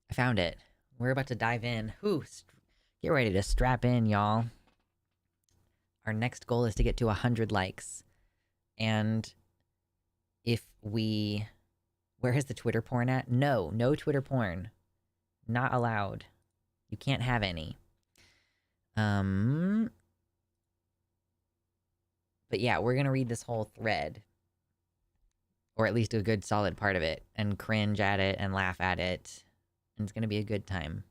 I found it. We're about to dive in. Whew, get ready to strap in, y'all. Our next goal is to get to 100 likes. And if we... Where is the Twitter porn at? No Twitter porn. Not allowed. You can't have any. But yeah, we're gonna read this whole thread. Or at least a good solid part of it. And cringe at it and laugh at it. And it's gonna be a good time.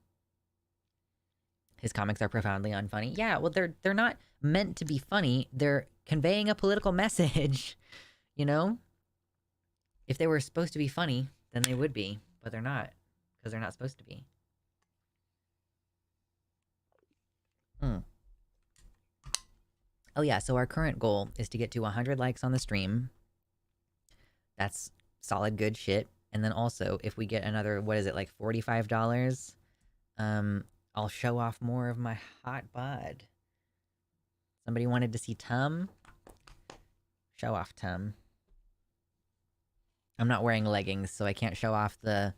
His comics are profoundly unfunny. Yeah, well, they're not meant to be funny. They're conveying a political message, you know? If they were supposed to be funny, then they would be. But they're not. Because they're not supposed to be. Oh yeah, so our current goal is to get to 100 likes on the stream. That's solid good shit. And then also, if we get another, what is it, like $45? I'll show off more of my hot bod. Somebody wanted to see Tum? Show off Tum. I'm not wearing leggings, so I can't show off the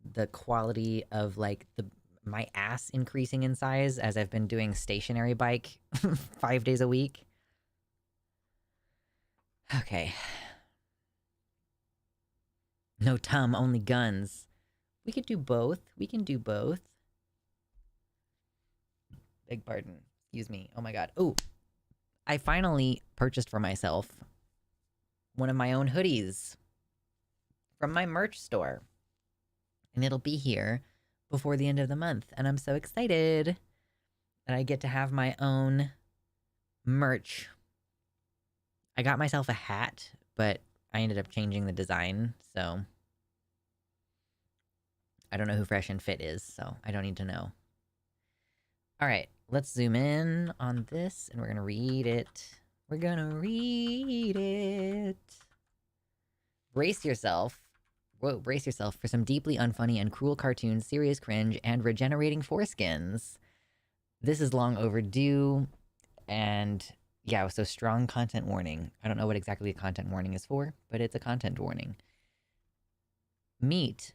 the quality of like my ass increasing in size as I've been doing stationary bike 5 days a week. Okay. No tum, only guns. We could do both. We can do both. Beg pardon. Excuse me. Oh my god. Oh, I finally purchased for myself one of my own hoodies from my merch store. And it'll be here before the end of the month. And I'm so excited that I get to have my own merch. I got myself a hat, but I ended up changing the design, so I don't know who Fresh and Fit is, so I don't need to know. All right, let's zoom in on this, and we're gonna read it. We're gonna read it. Brace yourself. Whoa, brace yourself for some deeply unfunny and cruel cartoons, serious cringe, and regenerating foreskins. This is long overdue, and yeah, so strong content warning. I don't know what exactly a content warning is for, but it's a content warning. Meet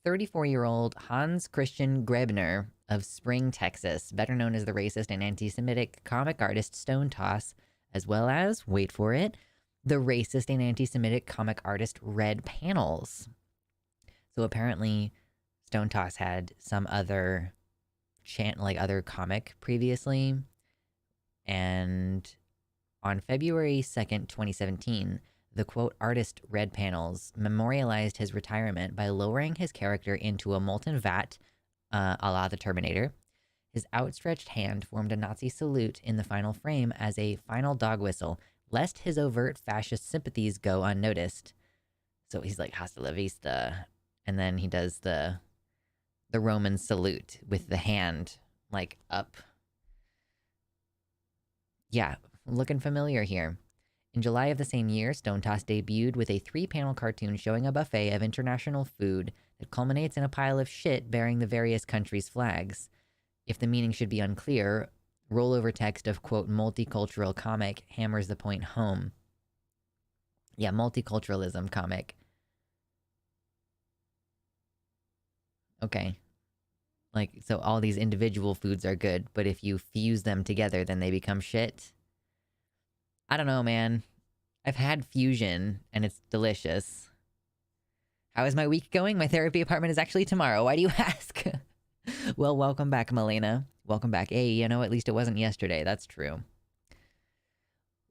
34-year-old Hans Christian Grebner of Spring, Texas, better known as the racist and anti-Semitic comic artist Stonetoss, as well as, wait for it, the racist and anti-Semitic comic artist Red Panels. So apparently, Stonetoss had some other other comic previously, and on February 2nd, 2017, the quote artist Red Panels memorialized his retirement by lowering his character into a molten vat, a la the Terminator. His outstretched hand formed a Nazi salute in the final frame as a final dog whistle, lest his overt fascist sympathies go unnoticed. So he's like, hasta la vista. And then he does the Roman salute with the hand, like, up. Yeah, looking familiar here. In July of the same year, Stonetoss debuted with a 3-panel cartoon showing a buffet of international food that culminates in a pile of shit bearing the various countries' flags. If the meaning should be unclear, rollover text of, quote, multicultural comic hammers the point home. Yeah, multiculturalism comic. Okay. Like, so all these individual foods are good, but if you fuse them together, then they become shit? I don't know, man. I've had fusion, and it's delicious. How is my week going? My therapy appointment is actually tomorrow. Why do you ask? Well, welcome back, Melena. Welcome back. Hey, you know, at least it wasn't yesterday. That's true.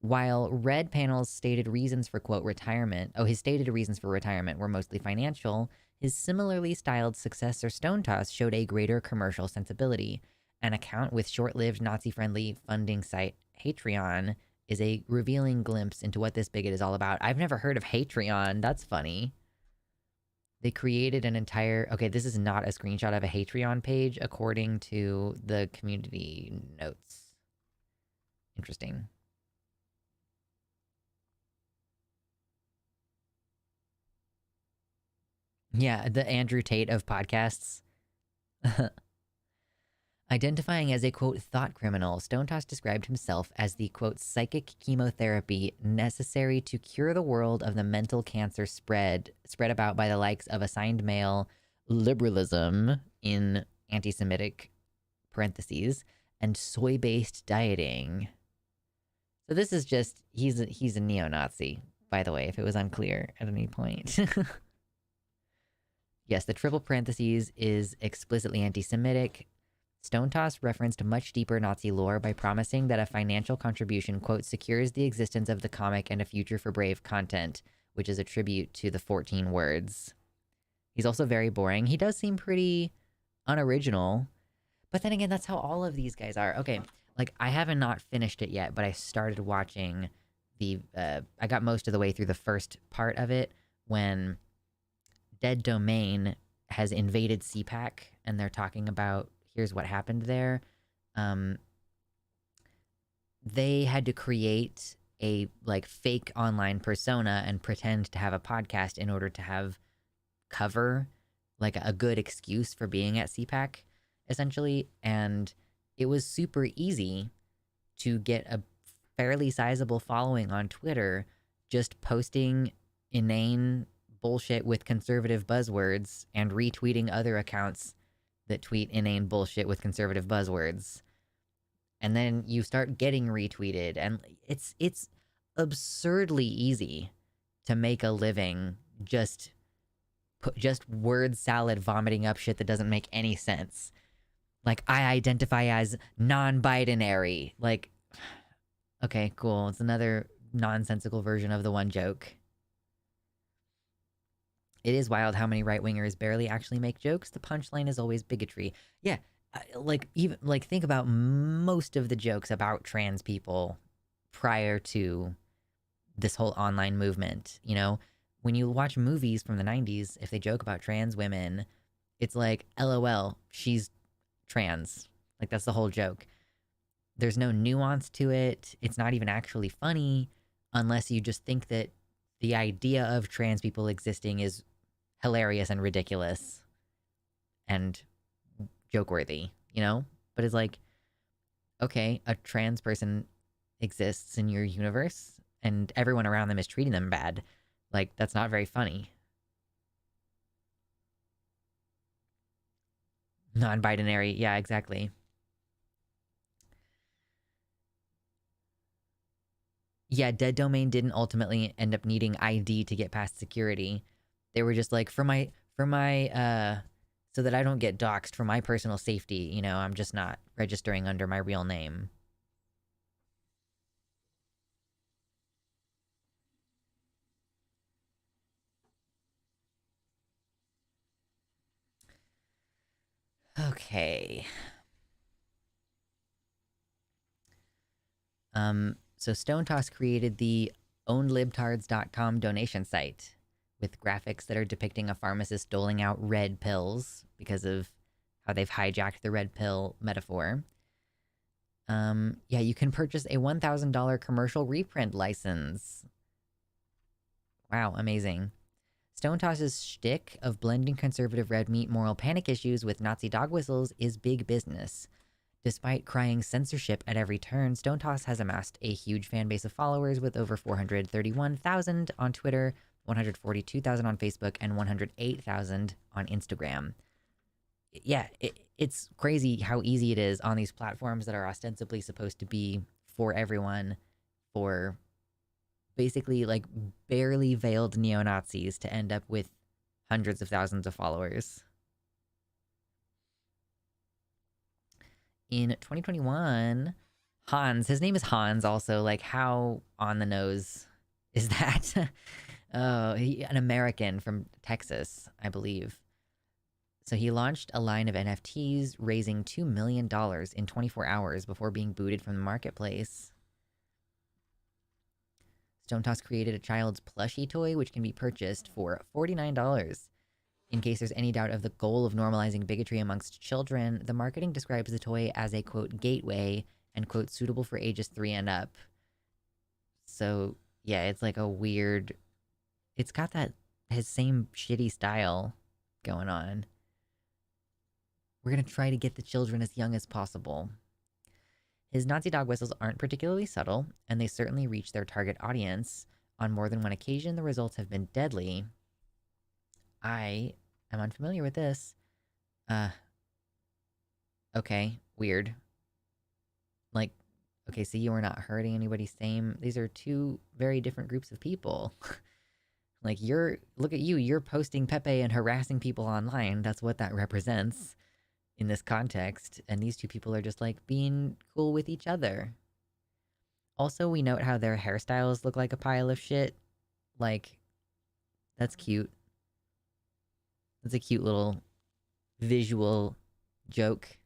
While Red Panel's stated reasons for, quote, retirement... Oh, his stated reasons for retirement were mostly financial, his similarly styled successor Stonetoss showed a greater commercial sensibility. An account with short-lived Nazi-friendly funding site Patreon is a revealing glimpse into what this bigot is all about. I've never heard of Patreon. That's funny. They created an entire... Okay, this is not a screenshot of a Patreon page, according to the community notes. Interesting. Yeah, the Andrew Tate of podcasts. Identifying as a, quote, thought criminal, Stonetoss described himself as the, quote, psychic chemotherapy necessary to cure the world of the mental cancer spread about by the likes of assigned male liberalism in anti-Semitic parentheses and soy-based dieting. So this is just, he's a neo-Nazi, by the way, if it was unclear at any point. Yes, the triple parentheses is explicitly anti-Semitic. Stonetoss referenced much deeper Nazi lore by promising that a financial contribution, quote, secures the existence of the comic and a future for brave content, which is a tribute to the 14 words. He's also very boring. He does seem pretty unoriginal, but then again, that's how all of these guys are. Okay, like, I haven't not finished it yet, but I started watching the, I got most of the way through the first part of it when Dead Domain has invaded CPAC, and they're talking about, here's what happened there. They had to create a, like, fake online persona and pretend to have a podcast in order to have cover, like, a good excuse for being at CPAC, essentially. And it was super easy to get a fairly sizable following on Twitter just posting inane bullshit with conservative buzzwords and retweeting other accounts that tweet inane bullshit with conservative buzzwords. And then you start getting retweeted, and it's absurdly easy to make a living just word salad vomiting up shit that doesn't make any sense. Like, I identify as non-binary. Like, okay, cool. It's another nonsensical version of the one joke. It is wild how many right-wingers barely actually make jokes. The punchline is always bigotry. Yeah, think about most of the jokes about trans people prior to this whole online movement. You know, when you watch movies from the 90s, if they joke about trans women, it's like, LOL, she's trans. Like, that's the whole joke. There's no nuance to it. It's not even actually funny unless you just think that the idea of trans people existing is hilarious and ridiculous and joke-worthy, you know? But it's like, okay, a trans person exists in your universe and everyone around them is treating them bad. Like, that's not very funny. Non-binary, yeah, exactly. Yeah, Dead Domain didn't ultimately end up needing ID to get past security. They were just like, for my so that I don't get doxxed for my personal safety, you know, I'm just not registering under my real name. Okay. So stonetoss created the ownlibtards.com donation site with graphics that are depicting a pharmacist doling out red pills because of how they've hijacked the red pill metaphor. Yeah, you can purchase a $1,000 commercial reprint license. Wow, amazing. Stonetoss's shtick of blending conservative red meat moral panic issues with Nazi dog whistles is big business. Despite crying censorship at every turn, Stonetoss has amassed a huge fan base of followers with over 431,000 on Twitter, 142,000 on Facebook, and 108,000 on Instagram. Yeah, it's crazy how easy it is on these platforms that are ostensibly supposed to be for everyone, for basically like barely veiled neo-Nazis to end up with hundreds of thousands of followers. In 2021, Hans, his name is Hans also, like, how on the nose is that? An American from Texas, I believe. So he launched a line of NFTs, raising $2 million in 24 hours before being booted from the marketplace. Stonetoss created a child's plushie toy, which can be purchased for $49. In case there's any doubt of the goal of normalizing bigotry amongst children, the marketing describes the toy as a, quote, gateway, and, quote, suitable for ages 3 and up. So, yeah, it's like a weird... It's got that... his same shitty style going on. We're gonna try to get the children as young as possible. His Nazi dog whistles aren't particularly subtle, and they certainly reach their target audience. On more than one occasion, the results have been deadly. I am unfamiliar with this. Okay, weird. Like, okay, so you are not hurting anybody, same. These are two very different groups of people. Like, look at you, you're posting Pepe and harassing people online. That's what that represents in this context. And these two people are just, like, being cool with each other. Also, we note how their hairstyles look like a pile of shit. Like, that's cute. That's a cute little visual joke.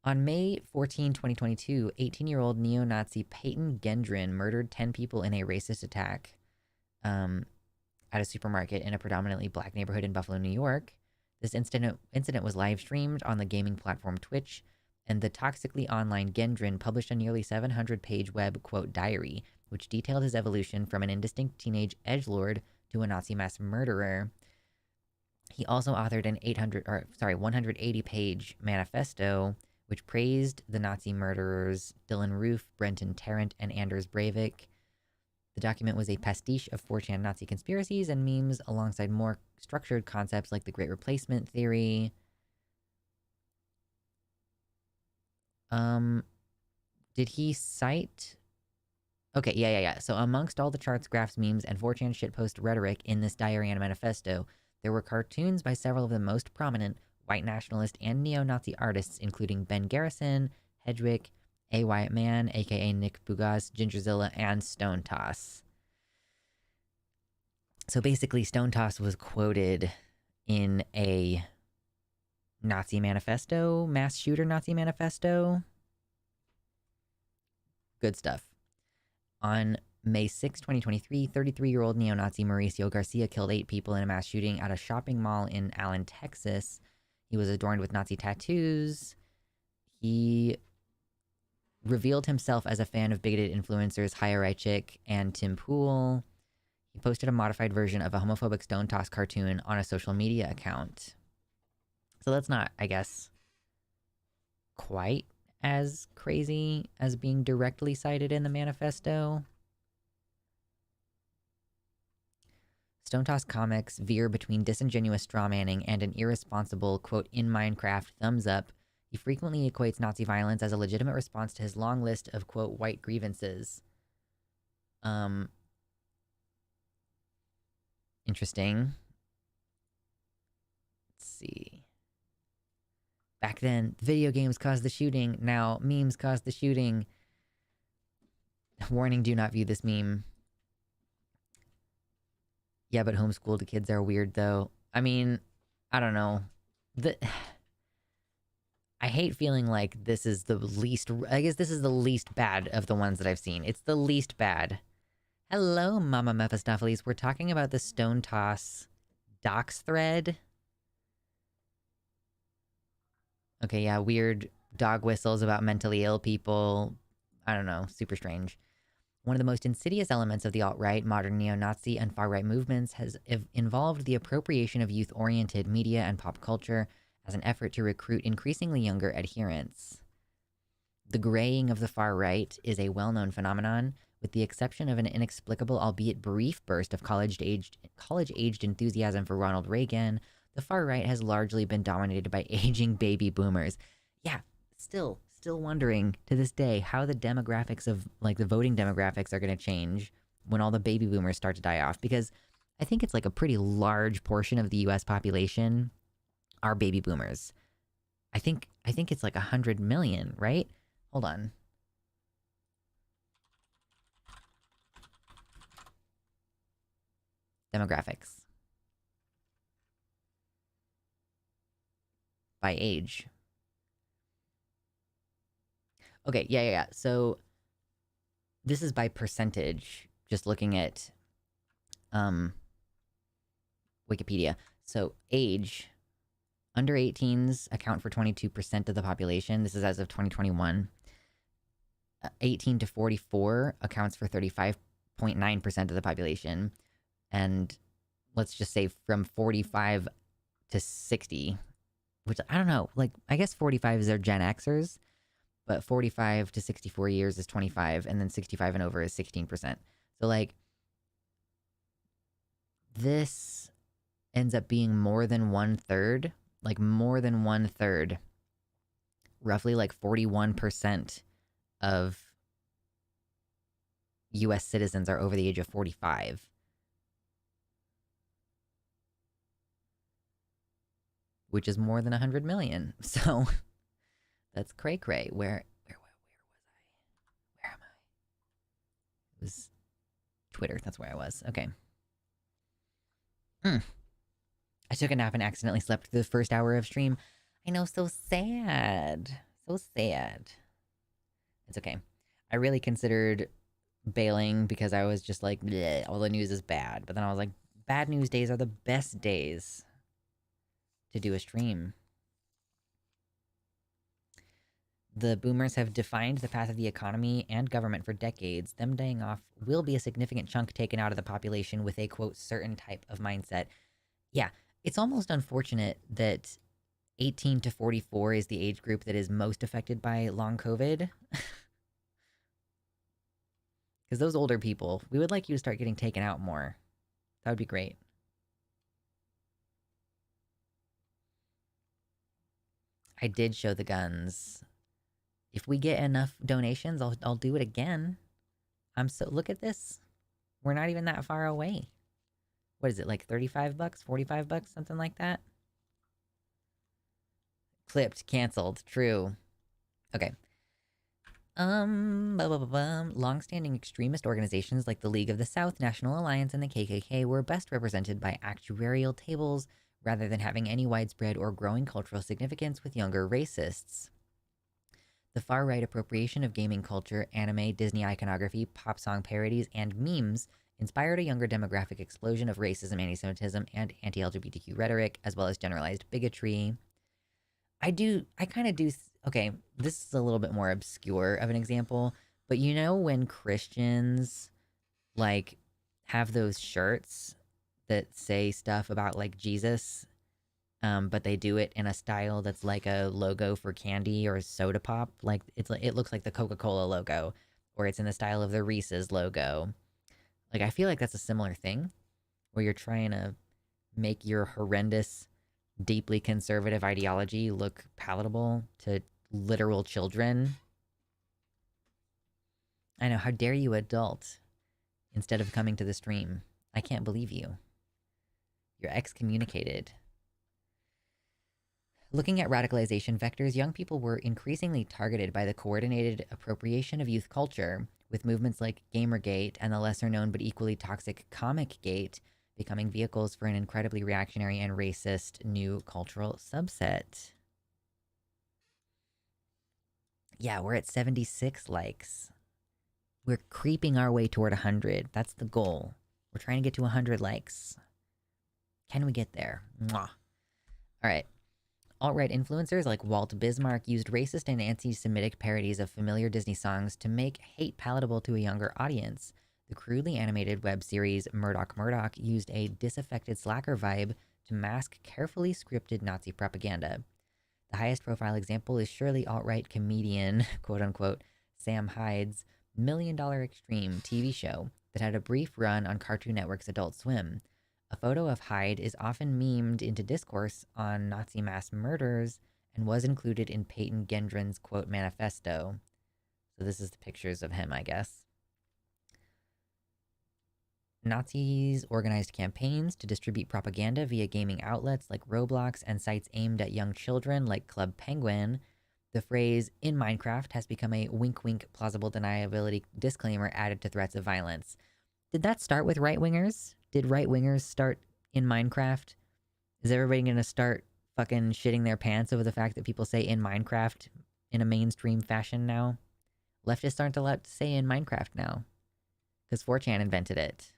On May 14, 2022, 18-year-old neo-Nazi Peyton Gendron murdered 10 people in a racist attack at a supermarket in a predominantly black neighborhood in Buffalo, New York. This incident was live-streamed on the gaming platform Twitch, and the toxically online Gendron published a nearly 700-page web, quote, diary, which detailed his evolution from an indistinct teenage edgelord to a Nazi mass murderer. He also authored an 180-page manifesto, which praised the Nazi murderers Dylan Roof, Brenton Tarrant, and Anders Breivik. The The document was a pastiche of 4chan Nazi conspiracies and memes alongside more structured concepts like the Great Replacement theory. Did he cite... Okay, yeah. So amongst all the charts, graphs, memes, and 4chan shitpost rhetoric in this diary and manifesto, there were cartoons by several of the most prominent white nationalist and neo-Nazi artists, including Ben Garrison, Hedwig, A. Wyatt Mann, aka Nick Bugaz, Gingerzilla, and stonetoss. So basically, stonetoss was quoted in a Nazi manifesto, mass shooter Nazi manifesto. Good stuff. On May 6, 2023, 33-year-old neo-Nazi Mauricio Garcia killed 8 people in a mass shooting at a shopping mall in Allen, Texas. He was adorned with Nazi tattoos. He revealed himself as a fan of bigoted influencers High-Chick and Tim Pool. He posted a modified version of a homophobic stonetoss cartoon on a social media account. So that's not, I guess, quite as crazy as being directly cited in the manifesto. Stonetoss comics veer between disingenuous strawmanning and an irresponsible, quote, in Minecraft thumbs up. He frequently equates Nazi violence as a legitimate response to his long list of, quote, white grievances. Interesting. Let's see. Back then, video games caused the shooting. Now, memes caused the shooting. Warning, do not view this meme. Yeah, but homeschooled kids are weird, though. I mean, I don't know. I hate feeling like this is the least... I guess this is the least bad of the ones that I've seen. It's the least bad. Hello, Mama Mephistopheles. We're talking about the stonetoss doxx thread. Okay, yeah, weird dog whistles about mentally ill people. I don't know, super strange. One of the most insidious elements of the alt-right, modern neo-Nazi, and far-right movements has involved the appropriation of youth-oriented media and pop culture as an effort to recruit increasingly younger adherents. The graying of the far-right is a well-known phenomenon, with the exception of an inexplicable, albeit brief, burst of college-aged enthusiasm for Ronald Reagan. The far right has largely been dominated by aging baby boomers. Yeah, still wondering to this day how the demographics of, like, the voting demographics are going to change when all the baby boomers start to die off. Because I think it's like a pretty large portion of the U.S. population are baby boomers. I think it's like 100 million, right? Hold on. Demographics. By age. Okay, yeah. So this is by percentage, just looking at Wikipedia. So age, under 18s account for 22% of the population. This is as of 2021. 18 to 44 accounts for 35.9% of the population. And let's just say from 45 to 60, which I don't know, like, I guess 45 is their Gen Xers, but 45 to 64 years is 25, and then 65 and over is 16%. So, like, this ends up being more than 1/3, like, more than 1/3, roughly like 41% of US citizens are over the age of 45. Which is more than 100 million. So that's cray-cray. Where was I? Where am I? It was Twitter. That's where I was. Okay. I took a nap and accidentally slept through the first hour of stream. I know, so sad. So sad. It's okay. I really considered bailing because I was just like, bleh, all the news is bad. But then I was like, bad news days are the best days to do a stream. The boomers have defined the path of the economy and government for decades. Them dying off will be a significant chunk taken out of the population with a, quote, certain type of mindset. Yeah, it's almost unfortunate that 18 to 44 is the age group that is most affected by long COVID. Because Because those older people, we would like you to start getting taken out more. That would be great. I did show the guns. If we get enough donations, I'll do it again. Look at this. We're not even that far away. What is it, like 35 bucks, 45 bucks, something like that? Clipped, canceled, true. Okay. Long-standing extremist organizations like the League of the South, National Alliance, and the KKK were best represented by actuarial tables rather than having any widespread or growing cultural significance with younger racists. The far-right appropriation of gaming culture, anime, Disney iconography, pop song parodies, and memes inspired a younger demographic explosion of racism, anti-Semitism, and anti-LGBTQ rhetoric, as well as generalized bigotry. Okay, this is a little bit more obscure of an example, but you know when Christians, like, have those shirts that say stuff about, like, Jesus, but they do it in a style that's like a logo for candy or soda pop? Like, it looks like the Coca-Cola logo, or it's in the style of the Reese's logo. Like, I feel like that's a similar thing, where you're trying to make your horrendous, deeply conservative ideology look palatable to literal children. I know, how dare you, adult, instead of coming to the stream. I can't believe you. You're excommunicated. Looking at radicalization vectors, young people were increasingly targeted by the coordinated appropriation of youth culture, with movements like Gamergate and the lesser-known but equally toxic Comicgate becoming vehicles for an incredibly reactionary and racist new cultural subset. Yeah, we're at 76 likes. We're creeping our way toward 100. That's the goal. We're trying to get to 100 likes. Can we get there? Mwah. All right. Alt-right influencers like Walt Bismarck used racist and anti-Semitic parodies of familiar Disney songs to make hate palatable to a younger audience. The crudely animated web series Murdoch Murdoch used a disaffected slacker vibe to mask carefully scripted Nazi propaganda. The highest profile example is surely alt-right comedian, quote-unquote, Sam Hyde's $1 Million Extreme TV show that had a brief run on Cartoon Network's Adult Swim. A photo of Hyde is often memed into discourse on Nazi mass murders and was included in Peyton Gendron's, quote, manifesto. So this is the pictures of him, I guess. Nazis organized campaigns to distribute propaganda via gaming outlets like Roblox and sites aimed at young children like Club Penguin. The phrase, in Minecraft, has become a wink-wink plausible deniability disclaimer added to threats of violence. Did that start with right-wingers? Did right-wingers start in Minecraft? Is everybody gonna start fucking shitting their pants over the fact that people say in Minecraft in a mainstream fashion now? Leftists aren't allowed to say in Minecraft now, because 4chan invented it.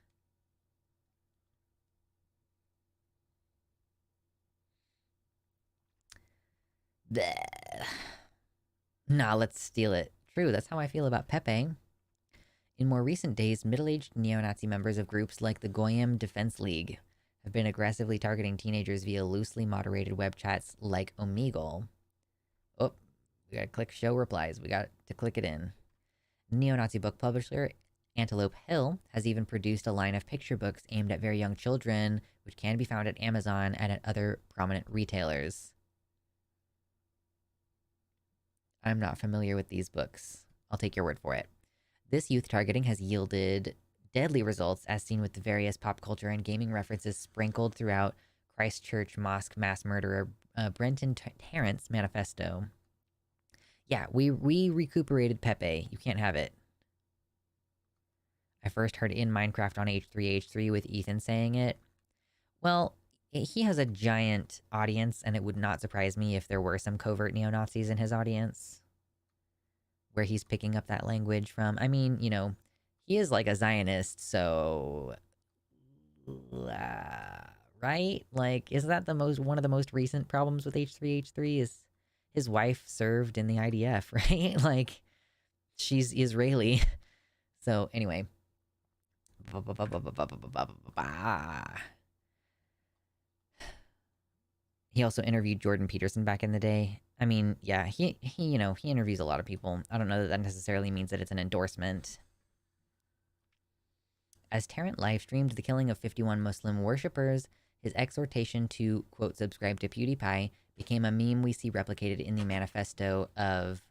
Bleh. Nah, let's steal it. True, that's how I feel about Pepe. In more recent days, middle-aged neo-Nazi members of groups like the Goyim Defense League have been aggressively targeting teenagers via loosely moderated web chats like Omegle. Oh, we gotta click show replies. We got to click it in. Neo-Nazi book publisher Antelope Hill has even produced a line of picture books aimed at very young children, which can be found at Amazon and at other prominent retailers. I'm not familiar with these books. I'll take your word for it. This youth targeting has yielded deadly results, as seen with the various pop culture and gaming references sprinkled throughout Christchurch Mosque mass murderer Brenton Tarrant's manifesto. Yeah, we recuperated Pepe. You can't have it. I first heard in Minecraft on H3H3 with Ethan saying it. Well, he has a giant audience, and it would not surprise me if there were some covert neo-Nazis in his audience where he's picking up that language from. I mean, you know, he is like a Zionist, so... right? Like, is that one of the most recent problems with H3H3 is his wife served in the IDF, right? Like, she's Israeli. So, anyway. He also interviewed Jordan Peterson back in the day. I mean, yeah, he interviews a lot of people. I don't know that necessarily means that it's an endorsement. As Tarrant live-streamed the killing of 51 Muslim worshippers, his exhortation to, quote, subscribe to PewDiePie became a meme we see replicated in the manifesto of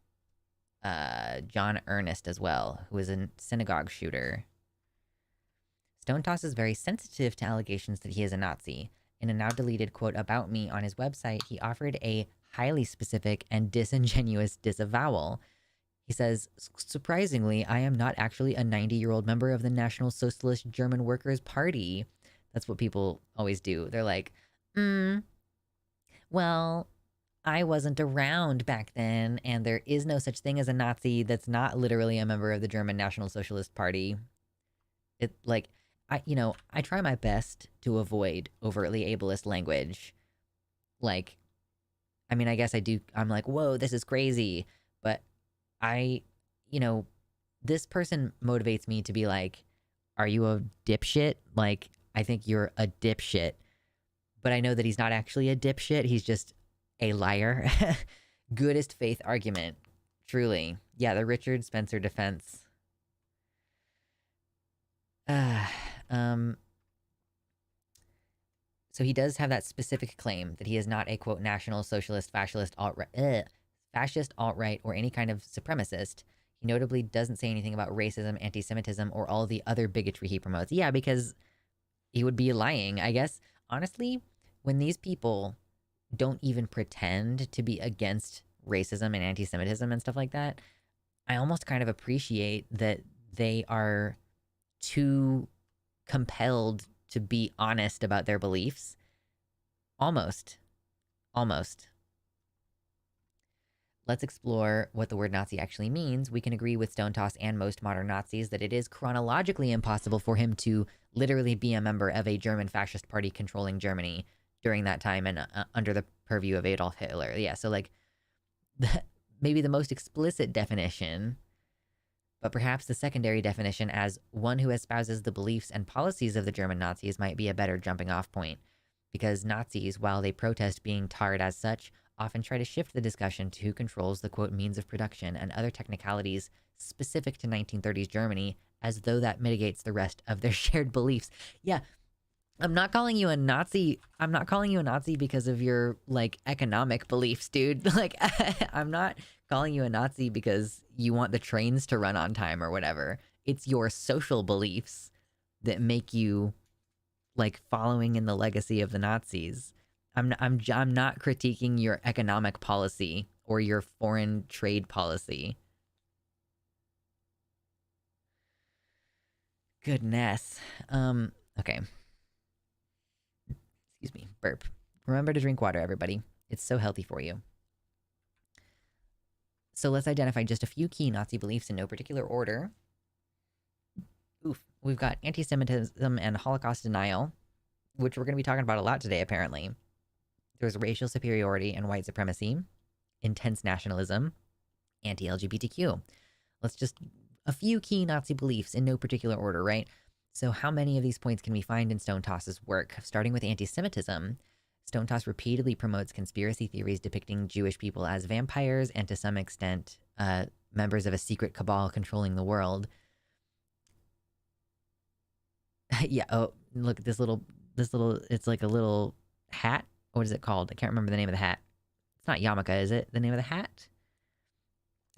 John Earnest as well, who is a synagogue shooter. Stonetoss is very sensitive to allegations that he is a Nazi. In a now-deleted quote about me on his website, he offered a highly specific and disingenuous disavowal. He says, surprisingly, I am not actually a 90-year-old member of the National Socialist German Workers' Party. That's what people always do. They're like, well, I wasn't around back then, and there is no such thing as a Nazi that's not literally a member of the German National Socialist Party. It, like, I try my best to avoid overtly ableist language. Like, I mean, I guess I do. I'm like, whoa, this is crazy. But this person motivates me to be like, are you a dipshit? Like, I think you're a dipshit. But I know that he's not actually a dipshit. He's just a liar. Goodest faith argument. Truly. Yeah, the Richard Spencer defense. So he does have that specific claim that he is not a, quote, national socialist, fascist alt-right, or any kind of supremacist. He notably doesn't say anything about racism, anti-Semitism, or all the other bigotry he promotes. Yeah, because he would be lying, I guess. Honestly, when these people don't even pretend to be against racism and anti-Semitism and stuff like that, I almost kind of appreciate that they are too compelled to be honest about their beliefs. Almost. Let's explore what the word Nazi actually means. We can agree with Stonetoss and most modern Nazis that it is chronologically impossible for him to literally be a member of a German fascist party controlling Germany during that time and under the purview of Adolf Hitler. Yeah, so like, maybe the most explicit definition, but perhaps the secondary definition as one who espouses the beliefs and policies of the German Nazis might be a better jumping-off point, because Nazis, while they protest being tarred as such, often try to shift the discussion to who controls the, quote, means of production and other technicalities specific to 1930s Germany, as though that mitigates the rest of their shared beliefs. Yeah, I'm not calling you a Nazi. I'm not calling you a Nazi because of your, like, economic beliefs, dude. Like, I'm not calling you a Nazi because you want the trains to run on time or whatever. It's your social beliefs that make you, like, following in the legacy of the Nazis. I'm not critiquing your economic policy or your foreign trade policy. Goodness. Okay. Excuse me, burp. Remember to drink water, everybody. It's so healthy for you. So let's identify just a few key Nazi beliefs in no particular order. We've got anti-Semitism and Holocaust denial, which we're going to be talking about a lot today, apparently. There's racial superiority and white supremacy, intense nationalism, anti-LGBTQ. Let's just... a few key Nazi beliefs in no particular order, right? So how many of these points can we find in Stonetoss's work? Starting with anti-Semitism, Stonetoss repeatedly promotes conspiracy theories depicting Jewish people as vampires and, to some extent, members of a secret cabal controlling the world. Yeah, oh, look at this little, it's like a little hat. What is it called? I can't remember the name of the hat. It's not yarmulke, is it? The name of the hat?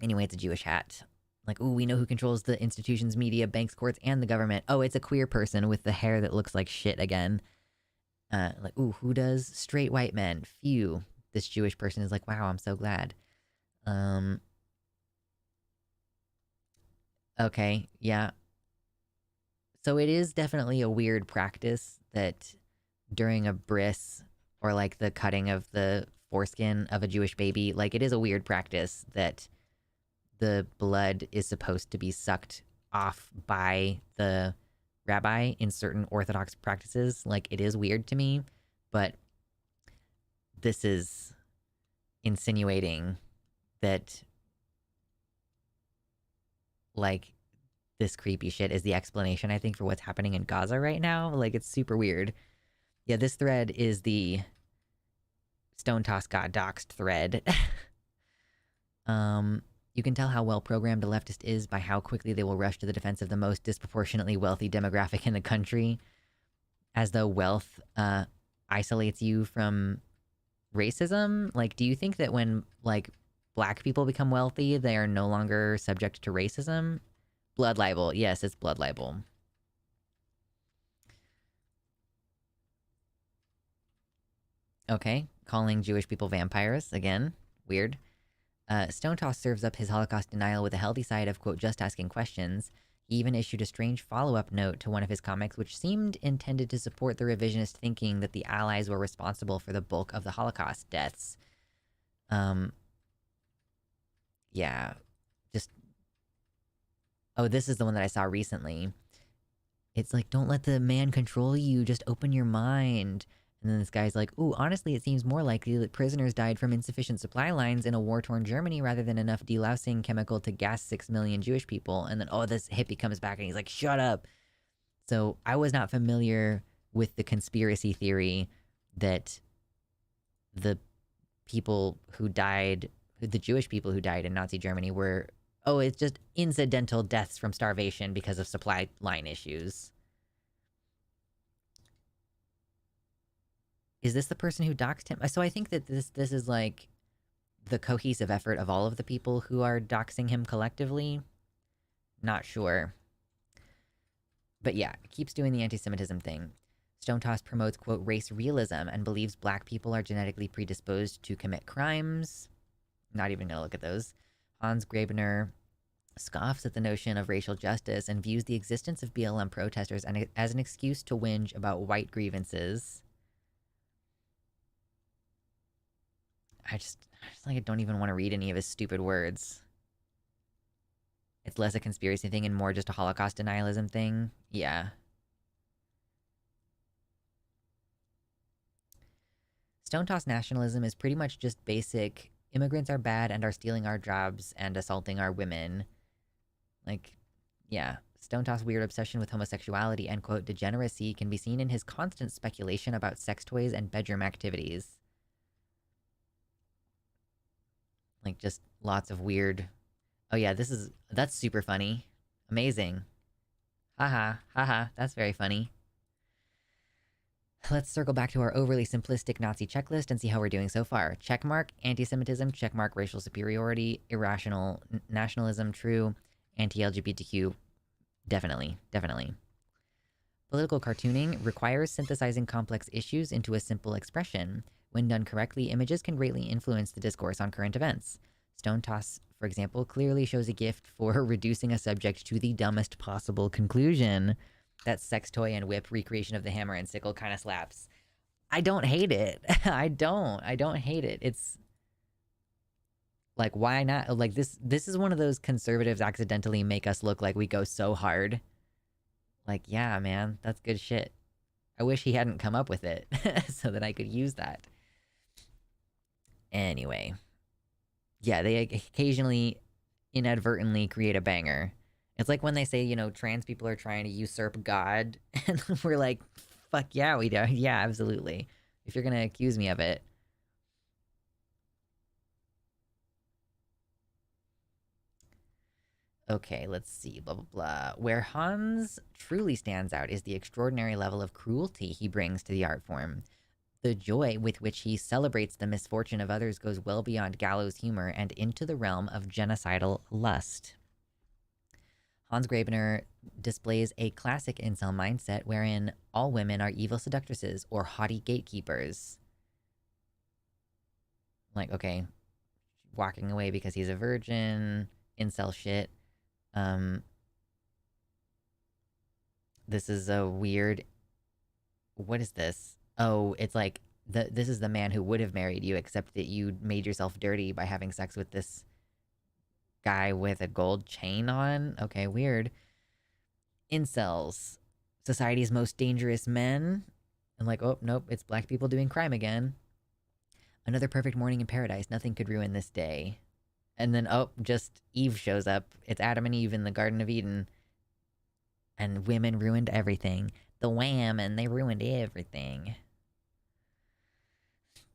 Anyway, it's a Jewish hat. Like, ooh, we know who controls the institutions, media, banks, courts, and the government. Oh, it's a queer person with the hair that looks like shit again. Like, ooh, who does? Straight white men. Phew. This Jewish person is like, wow, I'm so glad. Okay, yeah. So it is definitely a weird practice that during a bris, or like the cutting of the foreskin of a Jewish baby, like, it is a weird practice that the blood is supposed to be sucked off by the rabbi in certain Orthodox practices. Like, it is weird to me, but this is insinuating that, like, this creepy shit is the explanation, I think, for what's happening in Gaza right now. Like, it's super weird. Yeah, this thread is the Stonetoss got doxxed thread. You can tell how well programmed a leftist is by how quickly they will rush to the defense of the most disproportionately wealthy demographic in the country, as though wealth isolates you from racism. Like, do you think that when, like, black people become wealthy, they are no longer subject to racism? Blood libel. Yes, it's blood libel. Okay, calling Jewish people vampires. Again, weird. Stonetoss serves up his Holocaust denial with a healthy side of, quote, just asking questions. He even issued a strange follow-up note to one of his comics, which seemed intended to support the revisionist thinking that the Allies were responsible for the bulk of the Holocaust deaths. Yeah, just... Oh, this is the one that I saw recently. It's like, don't let the man control you, just open your mind. And then this guy's like, ooh, honestly, it seems more likely that prisoners died from insufficient supply lines in a war-torn Germany rather than enough delousing chemical to gas 6 million Jewish people. And then, oh, this hippie comes back and he's like, shut up. So I was not familiar with the conspiracy theory that the people who died, the Jewish people who died in Nazi Germany were, oh, it's just incidental deaths from starvation because of supply line issues. Is this the person who doxed him? So I think that this is like the cohesive effort of all of the people who are doxing him collectively. Not sure. But yeah, keeps doing the anti-Semitism thing. Stonetoss promotes, quote, race realism and believes black people are genetically predisposed to commit crimes. Not even gonna look at those. Hans Graebner scoffs at the notion of racial justice and views the existence of BLM protesters as an excuse to whinge about white grievances. I just like, I don't even want to read any of his stupid words. It's less a conspiracy thing and more just a Holocaust denialism thing. Yeah. Stonetoss nationalism is pretty much just basic, immigrants are bad and are stealing our jobs and assaulting our women. Like, yeah. Stonetoss' weird obsession with homosexuality and, quote, degeneracy can be seen in his constant speculation about sex toys and bedroom activities. Like, just lots of weird... Oh yeah, that's super funny. Amazing. Haha, haha, that's very funny. Let's circle back to our overly simplistic Nazi checklist and see how we're doing so far. Checkmark, anti-Semitism, checkmark, racial superiority, irrational nationalism, true, anti-LGBTQ, definitely, definitely. Political cartooning requires synthesizing complex issues into a simple expression. When done correctly, images can greatly influence the discourse on current events. Stonetoss, for example, clearly shows a gift for reducing a subject to the dumbest possible conclusion. That sex toy and whip recreation of the hammer and sickle kind of slaps. I don't hate it. I don't hate it. It's like, why not? Like, this is one of those conservatives accidentally make us look like we go so hard. Like, yeah, man, that's good shit. I wish he hadn't come up with it so that I could use that. Anyway. Yeah, they occasionally inadvertently create a banger. It's like when they say, you know, trans people are trying to usurp God, and we're like, fuck yeah, we do. Yeah, absolutely. If you're gonna accuse me of it. Okay, let's see, blah, blah, blah. Where Hans truly stands out is the extraordinary level of cruelty he brings to the art form. The joy with which he celebrates the misfortune of others goes well beyond gallows humor and into the realm of genocidal lust. Hans Graebner displays a classic incel mindset wherein all women are evil seductresses or haughty gatekeepers. Like, okay, walking away because he's a virgin, incel shit. This is a weird... What is this? Oh, it's like, this is the man who would have married you, except that you made yourself dirty by having sex with this guy with a gold chain on? Okay, weird. Incels. Society's most dangerous men. And like, oh, nope, it's black people doing crime again. Another perfect morning in paradise. Nothing could ruin this day. And then, oh, just Eve shows up. It's Adam and Eve in the Garden of Eden. And women ruined everything. The wham, and they ruined everything.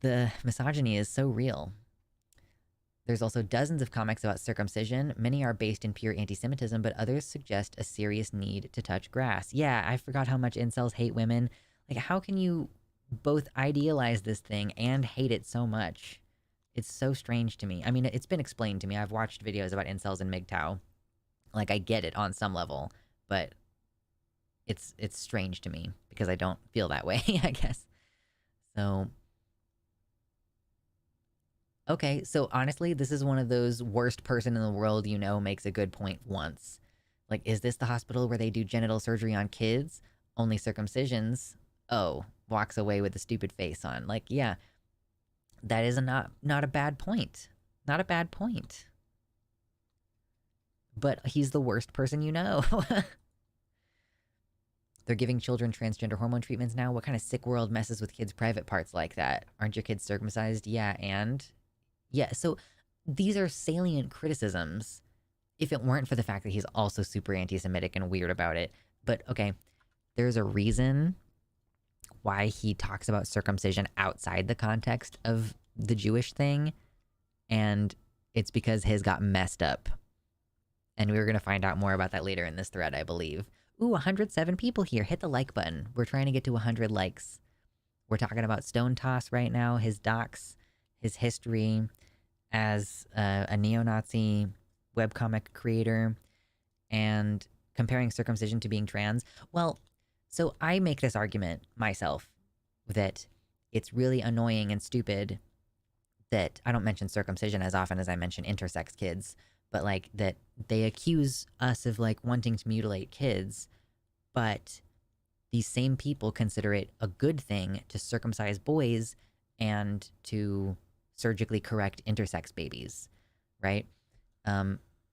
The misogyny is so real. There's also dozens of comics about circumcision. Many are based in pure anti-Semitism, but others suggest a serious need to touch grass. Yeah, I forgot how much incels hate women. Like, how can you both idealize this thing and hate it so much? It's so strange to me. I mean, it's been explained to me. I've watched videos about incels and MGTOW. Like, I get it on some level, but it's strange to me because I don't feel that way, I guess. So, okay, so honestly, this is one of those worst person in the world you know makes a good point once. Like, is this the hospital where they do genital surgery on kids? Only circumcisions? Oh, walks away with a stupid face on. Like, yeah, that is not a bad point. Not a bad point. But he's the worst person you know. They're giving children transgender hormone treatments now. What kind of sick world messes with kids' private parts like that? Aren't your kids circumcised? Yeah, and? Yeah, so these are salient criticisms if it weren't for the fact that he's also super anti-Semitic and weird about it. But okay, there's a reason why he talks about circumcision outside the context of the Jewish thing, and it's because his got messed up. And we were going to find out more about that later in this thread, I believe. Ooh, 107 people here. Hit the like button. We're trying to get to 100 likes. We're talking about Stonetoss right now, his docs, his history as a neo-Nazi webcomic creator, and comparing circumcision to being trans. Well, so I make this argument myself that it's really annoying and stupid that I don't mention circumcision as often as I mention intersex kids, but like that they accuse us of like wanting to mutilate kids, but these same people consider it a good thing to circumcise boys and to surgically correct intersex babies, right?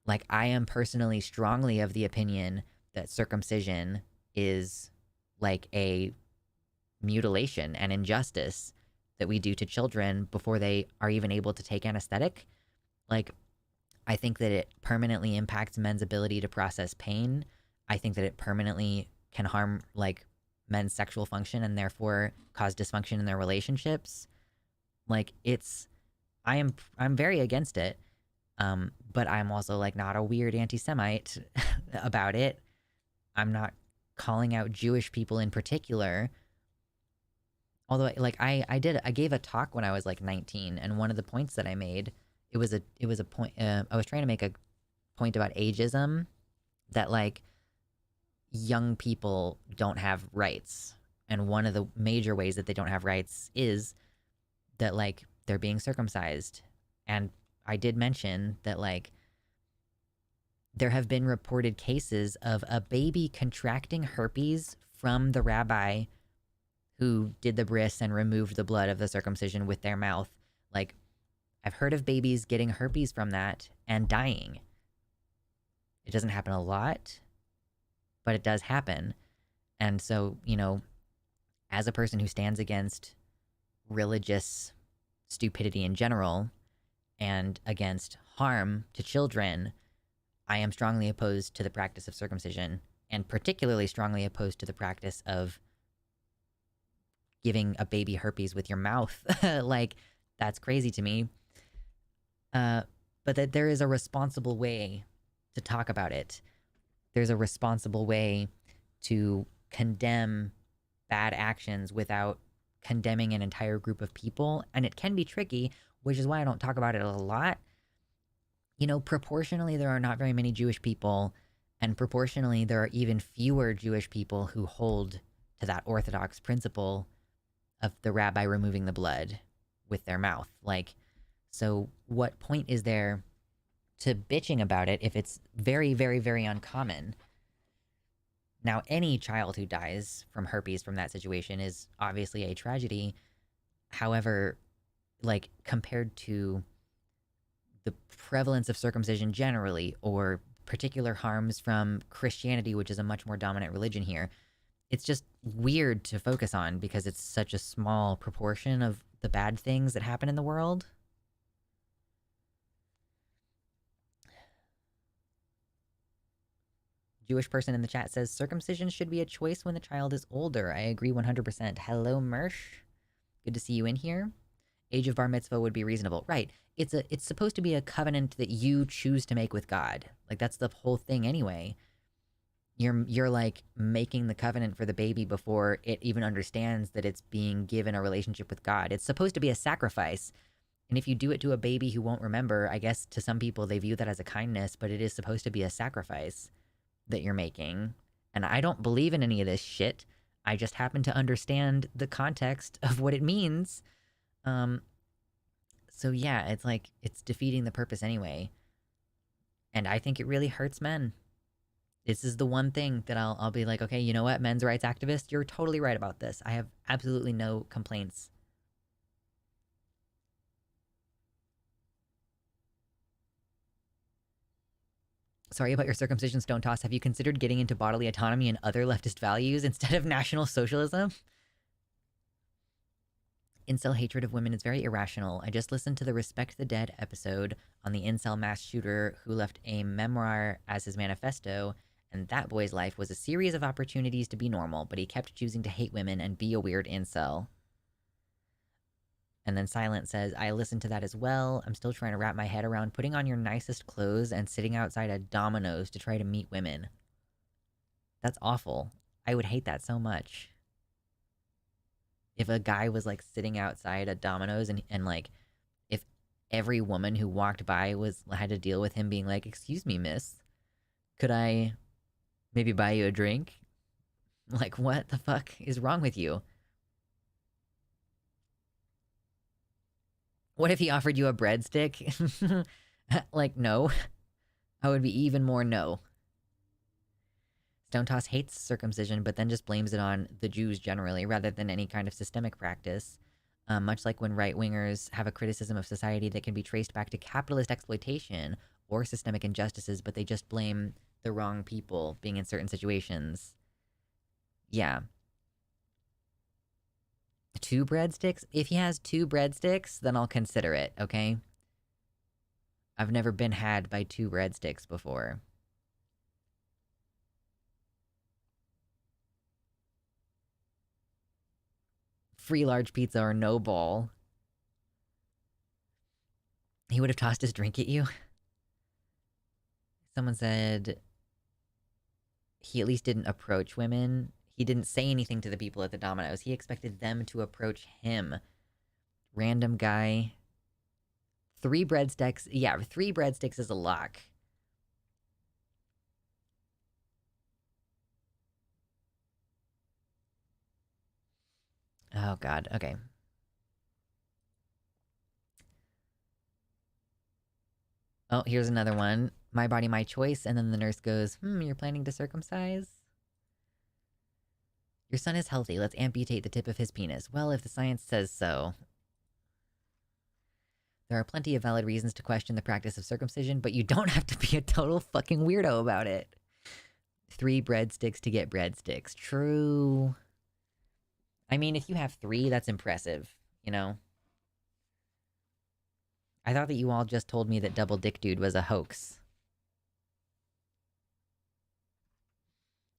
Like, I am personally strongly of the opinion that circumcision is like a mutilation and injustice that we do to children before they are even able to take anesthetic. Like, I think that it permanently impacts men's ability to process pain. I think that it permanently can harm, like, men's sexual function and therefore cause dysfunction in their relationships. Like, I'm very against it. But I'm also like not a weird anti-Semite about it. I'm not calling out Jewish people in particular. Although like I gave a talk when I was like 19, and one of the points that I made, it was a point, I was trying to make a point about ageism, that like young people don't have rights. And one of the major ways that they don't have rights is that like they're being circumcised. And I did mention that like there have been reported cases of a baby contracting herpes from the rabbi who did the bris and removed the blood of the circumcision with their mouth. Like, I've heard of babies getting herpes from that and dying. It doesn't happen a lot, but it does happen. And so, you know, as a person who stands against religious stupidity in general and against harm to children, I am strongly opposed to the practice of circumcision, and particularly strongly opposed to the practice of giving a baby herpes with your mouth. Like, that's crazy to me. But that there is a responsible way to talk about it. There's a responsible way to condemn bad actions without condemning an entire group of people. And it can be tricky, which is why I don't talk about it a lot. You know, proportionally, there are not very many Jewish people, and proportionally, there are even fewer Jewish people who hold to that orthodox principle of the rabbi removing the blood with their mouth. Like, so what point is there to bitching about it if it's very, very, very uncommon? Now, any child who dies from herpes from that situation is obviously a tragedy. However, like, compared to the prevalence of circumcision generally, or particular harms from Christianity, which is a much more dominant religion here, it's just weird to focus on because it's such a small proportion of the bad things that happen in the world. Jewish person in the chat says circumcision should be a choice when the child is older. I agree 100%. Hello, Mersh. Good to see you in here. age of bar mitzvah would be reasonable. Right. It's supposed to be a covenant that you choose to make with God. Like, that's the whole thing anyway. You're like making the covenant for the baby before it even understands that it's being given a relationship with God. It's supposed to be a sacrifice. And if you do it to a baby who won't remember, I guess to some people they view that as a kindness, but it is supposed to be a sacrifice that you're making. And I don't believe in any of this shit. I just happen to understand the context of what it means. So yeah, it's like, it's defeating the purpose anyway. And I think it really hurts men. This is the one thing that I'll be like, okay, you know what, men's rights activists, you're totally right about this. I have absolutely no complaints. Sorry about your circumcision, Stonetoss. Have you considered getting into bodily autonomy and other leftist values instead of National Socialism? Incel hatred of women is very irrational. I just listened to the Respect the Dead episode on the incel mass shooter who left a memoir as his manifesto, and that boy's life was a series of opportunities to be normal, but he kept choosing to hate women and be a weird incel. And then Silent says, I listened to that as well. I'm still trying to wrap my head around putting on your nicest clothes and sitting outside a Domino's to try to meet women. That's awful. I would hate that so much. If a guy was like sitting outside a Domino's and like, if every woman who walked by had to deal with him being like, excuse me, miss, could I maybe buy you a drink? Like, what the fuck is wrong with you? What if he offered you a breadstick? Like, no. I would be even more no. Stonetoss hates circumcision, but then just blames it on the Jews generally, rather than any kind of systemic practice. Much like when right-wingers have a criticism of society that can be traced back to capitalist exploitation or systemic injustices, but they just blame the wrong people being in certain situations. Yeah. 2 breadsticks? If he has 2 breadsticks, then I'll consider it, okay? I've never been had by 2 breadsticks before. Free large pizza or no ball. He would have tossed his drink at you. Someone said he at least didn't approach women. He didn't say anything to the people at the Domino's. He expected them to approach him. Random guy. 3 breadsticks. Yeah, 3 breadsticks is a lock. Oh, God. Okay. Oh, here's another one. My body, my choice. And then the nurse goes, you're planning to circumcise? Your son is healthy. Let's amputate the tip of his penis. Well, if the science says so. There are plenty of valid reasons to question the practice of circumcision, but you don't have to be a total fucking weirdo about it. 3 breadsticks to get breadsticks. True. I mean, if you have 3, that's impressive, you know? I thought that you all just told me that Double Dick Dude was a hoax.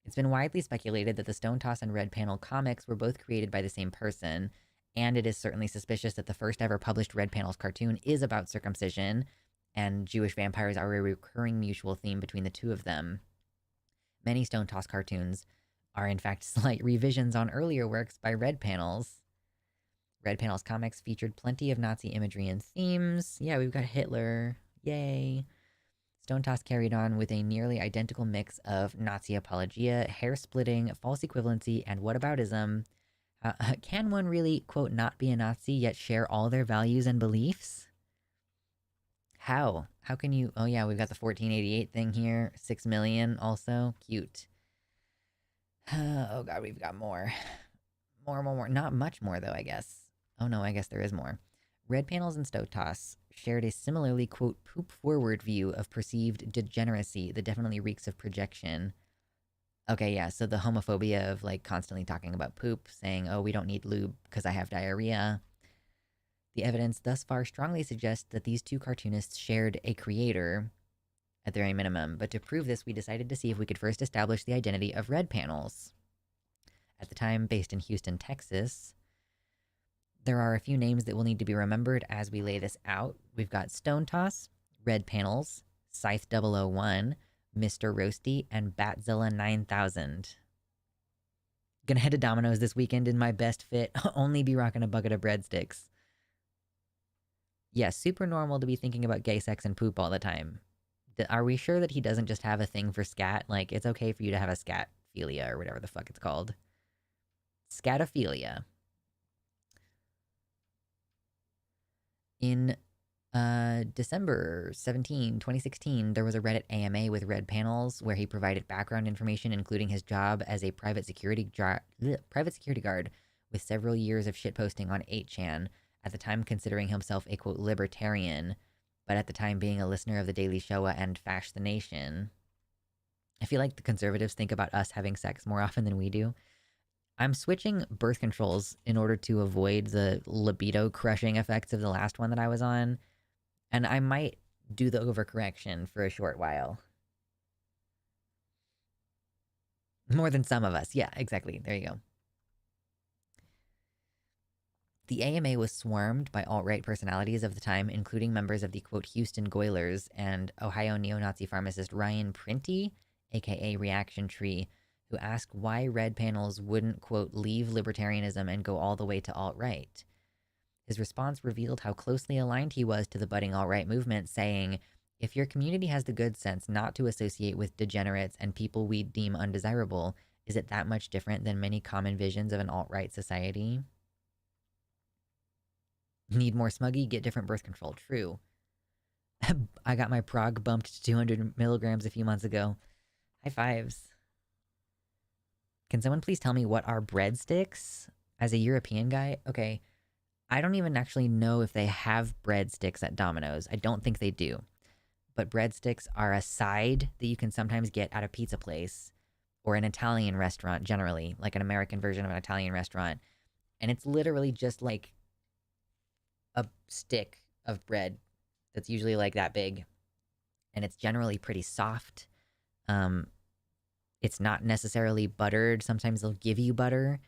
It's been widely speculated that the Stonetoss and Red Panel comics were both created by the same person, and it is certainly suspicious that the first ever published Red Panels cartoon is about circumcision, and Jewish vampires are a recurring mutual theme between the two of them. Many Stonetoss cartoons are in fact slight revisions on earlier works by Red Panels. Red Panels comics featured plenty of Nazi imagery and themes. Yeah, we've got Hitler. Yay. Stonetoss carried on with a nearly identical mix of Nazi apologia, hair-splitting, false equivalency, and whataboutism. Can one really, quote, not be a Nazi yet share all their values and beliefs? How? How can you... Oh yeah, we've got the 1488 thing here. 6 million also. Cute. Oh god, we've got more. More. Not much more, though, I guess. Oh no, I guess there is more. Red Panels and Stonetoss shared a similarly, quote, poop-forward view of perceived degeneracy that definitely reeks of projection. Okay, yeah, so the homophobia of, like, constantly talking about poop, saying, oh, we don't need lube because I have diarrhea. The evidence thus far strongly suggests that these 2 cartoonists shared a creator, at the very minimum, but to prove this, we decided to see if we could first establish the identity of Red Panels. At the time, based in Houston, Texas, There are a few names that will need to be remembered as we lay this out. We've got Stonetoss, Red Panels, Scythe001, Mr. Roasty, and Batzilla 9000. Gonna head to Domino's this weekend in my best fit, only be rocking a bucket of breadsticks. Yeah, super normal to be thinking about gay sex and poop all the time. Are we sure that he doesn't just have a thing for scat? Like, it's okay for you to have a scatphilia or whatever the fuck it's called. Scatophilia. In December 17, 2016, there was a Reddit AMA with Red Panels where he provided background information, including his job as a private security guard with several years of shitposting on 8chan, at the time considering himself a, quote, libertarian, but at the time being a listener of The Daily Show and Fash the Nation. I feel like the conservatives think about us having sex more often than we do. I'm switching birth controls in order to avoid the libido-crushing effects of the last one that I was on, and I might do the overcorrection for a short while. More than some of us. Yeah, exactly. There you go. The AMA was swarmed by alt-right personalities of the time, including members of the, quote, Houston Goilers and Ohio neo-Nazi pharmacist Ryan Printy, aka Reaction Tree, who asked why Red Panels wouldn't, quote, leave libertarianism and go all the way to alt-right. His response revealed how closely aligned he was to the budding alt-right movement, saying, if your community has the good sense not to associate with degenerates and people we deem undesirable, is it that much different than many common visions of an alt-right society? Need more smuggy? Get different birth control. True. I got my prog bumped to 200 milligrams a few months ago. High fives. Can someone please tell me what are breadsticks? As a European guy, okay, I don't even actually know if they have breadsticks at Domino's. I don't think they do. But breadsticks are a side that you can sometimes get at a pizza place or an Italian restaurant generally, like an American version of an Italian restaurant. And it's literally just like a stick of bread that's usually like that big. And it's generally pretty soft. It's not necessarily buttered. Sometimes they'll give you butter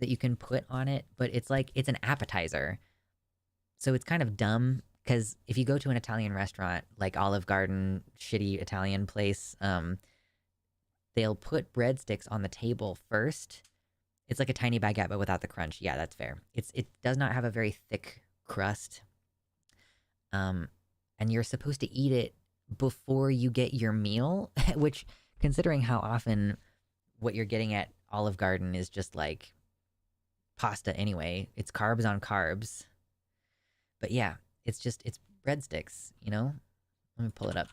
that you can put on it, but it's like, it's an appetizer. So it's kind of dumb, because if you go to an Italian restaurant, like Olive Garden, shitty Italian place, they'll put breadsticks on the table first. It's like a tiny baguette, but without the crunch. Yeah, that's fair. It does not have a very thick crust. And you're supposed to eat it before you get your meal, which, considering how often what you're getting at Olive Garden is just like pasta anyway, it's carbs on carbs. But yeah, it's breadsticks, you know? Let me pull it up.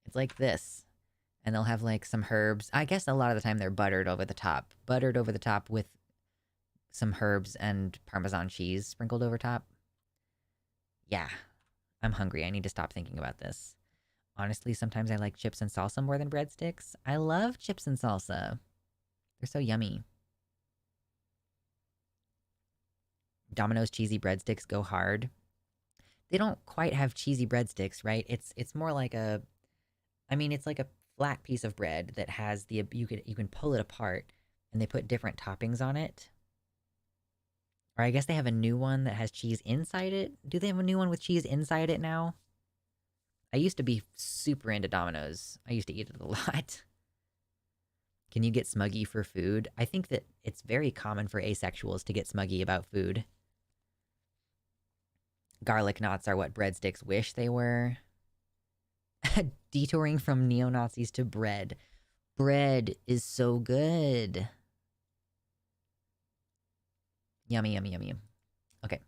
It's like this. And they'll have like some herbs. I guess a lot of the time they're buttered over the top. Buttered over the top with some herbs and Parmesan cheese sprinkled over top. Yeah, I'm hungry. I need to stop thinking about this. Honestly, sometimes I like chips and salsa more than breadsticks. I love chips and salsa. They're so yummy. Domino's cheesy breadsticks go hard. They don't quite have cheesy breadsticks, right? It's more like a, I mean, it's like a flat piece of bread that has the, you can pull it apart, and they put different toppings on it. Or I guess they have a new one that has cheese inside it. Do they have a new one with cheese inside it now? I used to be super into Domino's. I used to eat it a lot. Can you get smuggy for food? I think that it's very common for asexuals to get smuggy about food. Garlic knots are what breadsticks wish they were. Detouring from neo-Nazis to bread. Bread is so good. Yummy, yummy, yummy. Okay.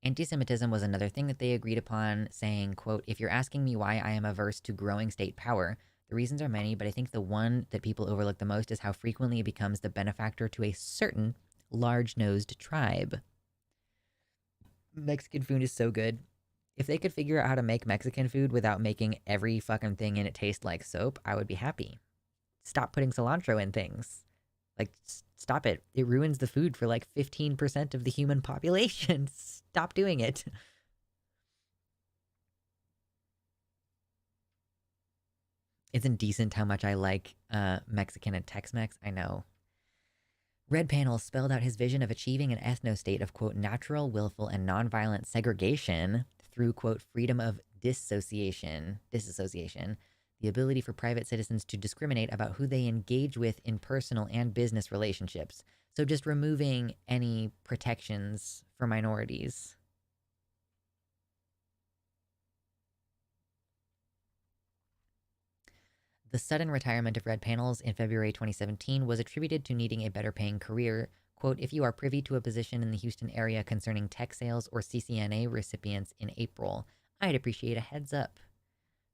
Anti-Semitism was another thing that they agreed upon, saying, quote, if you're asking me why I am averse to growing state power, the reasons are many, but I think the one that people overlook the most is how frequently it becomes the benefactor to a certain large-nosed tribe. Mexican food is so good. If they could figure out how to make Mexican food without making every fucking thing in it taste like soap, I would be happy. Stop putting cilantro in things. Like, stop it. It ruins the food for like 15% of the human population. Stop doing it. It's indecent how much I like Mexican and Tex-Mex. I know. Red Panel spelled out his vision of achieving an ethno-state of, quote, natural, willful, and nonviolent segregation through, quote, freedom of disassociation, the ability for private citizens to discriminate about who they engage with in personal and business relationships. So just removing any protections for minorities. The sudden retirement of Red Panels in February 2017 was attributed to needing a better paying career. Quote, if you are privy to a position in the Houston area concerning tech sales or CCNA recipients in April, I'd appreciate a heads up.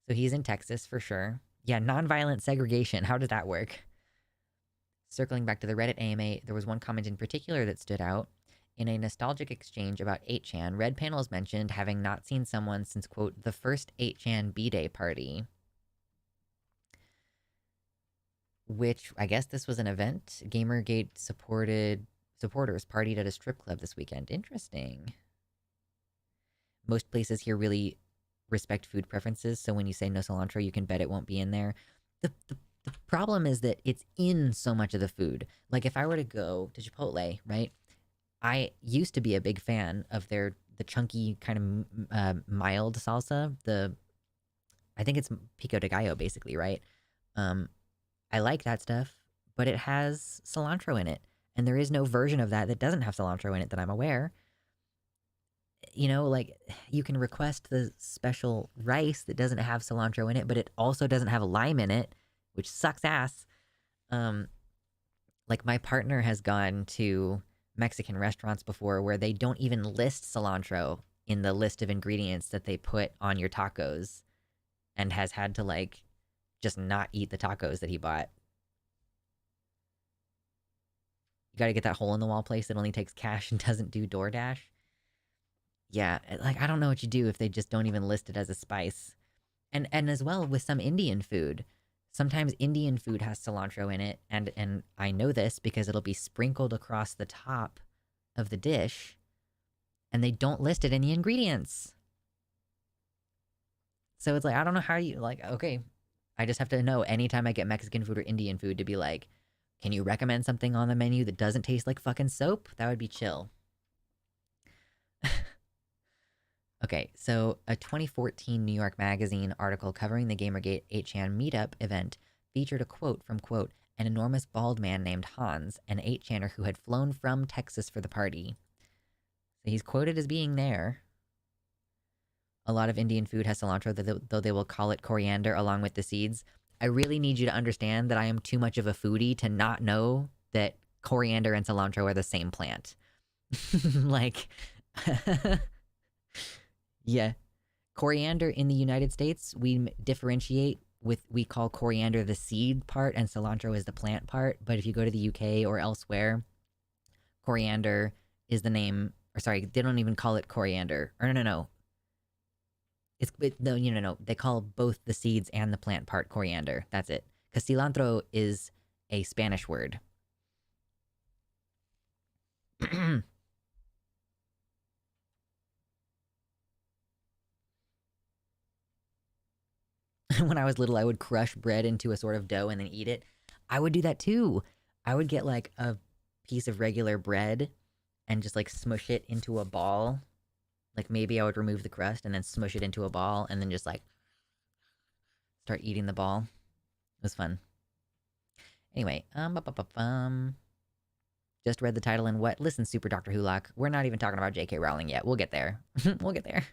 So he's in Texas for sure. Yeah, nonviolent segregation. How did that work? Circling back to the Reddit AMA, there was one comment in particular that stood out. In a nostalgic exchange about 8chan, Red Panels mentioned having not seen someone since, quote, the first 8chan B-Day party. Which, I guess this was an event. Gamergate supporters partied at a strip club this weekend. Interesting. Most places here really respect food preferences, so when you say no cilantro, you can bet it won't be in there. The problem is that it's in so much of the food. Like, if I were to go to Chipotle, right? I used to be a big fan of the chunky kind of mild salsa. I think it's pico de gallo, basically, right? I like that stuff, but it has cilantro in it. And there is no version of that doesn't have cilantro in it that I'm aware. You know, like, you can request the special rice that doesn't have cilantro in it, but it also doesn't have lime in it, which sucks ass. Like, my partner has gone to Mexican restaurants before where they don't even list cilantro in the list of ingredients that they put on your tacos, and has had to, like, just not eat the tacos that he bought. You gotta get that hole-in-the-wall place that only takes cash and doesn't do DoorDash. Yeah, like, I don't know what you do if they just don't even list it as a spice. And as well with some Indian food. Sometimes Indian food has cilantro in it, and I know this because it'll be sprinkled across the top of the dish, and they don't list it in the ingredients. So it's like, I don't know how you, like, okay, I just have to know anytime I get Mexican food or Indian food to be like, can you recommend something on the menu that doesn't taste like fucking soap? That would be chill. Okay, so a 2014 New York Magazine article covering the Gamergate 8chan meetup event featured a quote from, quote, an enormous bald man named Hans, an 8channer who had flown from Texas for the party. So he's quoted as being there. A lot of Indian food has cilantro, though they will call it coriander along with the seeds. I really need you to understand that I am too much of a foodie to not know that coriander and cilantro are the same plant. Like, yeah. Coriander in the United States, we differentiate with, we call coriander the seed part and cilantro is the plant part. But if you go to the UK or elsewhere, coriander is the name, or sorry, they don't even call it coriander. Or no. No. They call both the seeds and the plant part coriander. That's it. Because cilantro is a Spanish word. When I was little, I would crush bread into a sort of dough and then eat it. I would do that too. I would get like a piece of regular bread and just like smush it into a ball. Like, maybe I would remove the crust and then smush it into a ball and then just like start eating the ball. It was fun. Anyway, just read the title and what? Listen, Super Dr. Hulock, we're not even talking about J.K. Rowling yet. We'll get there. We'll get there.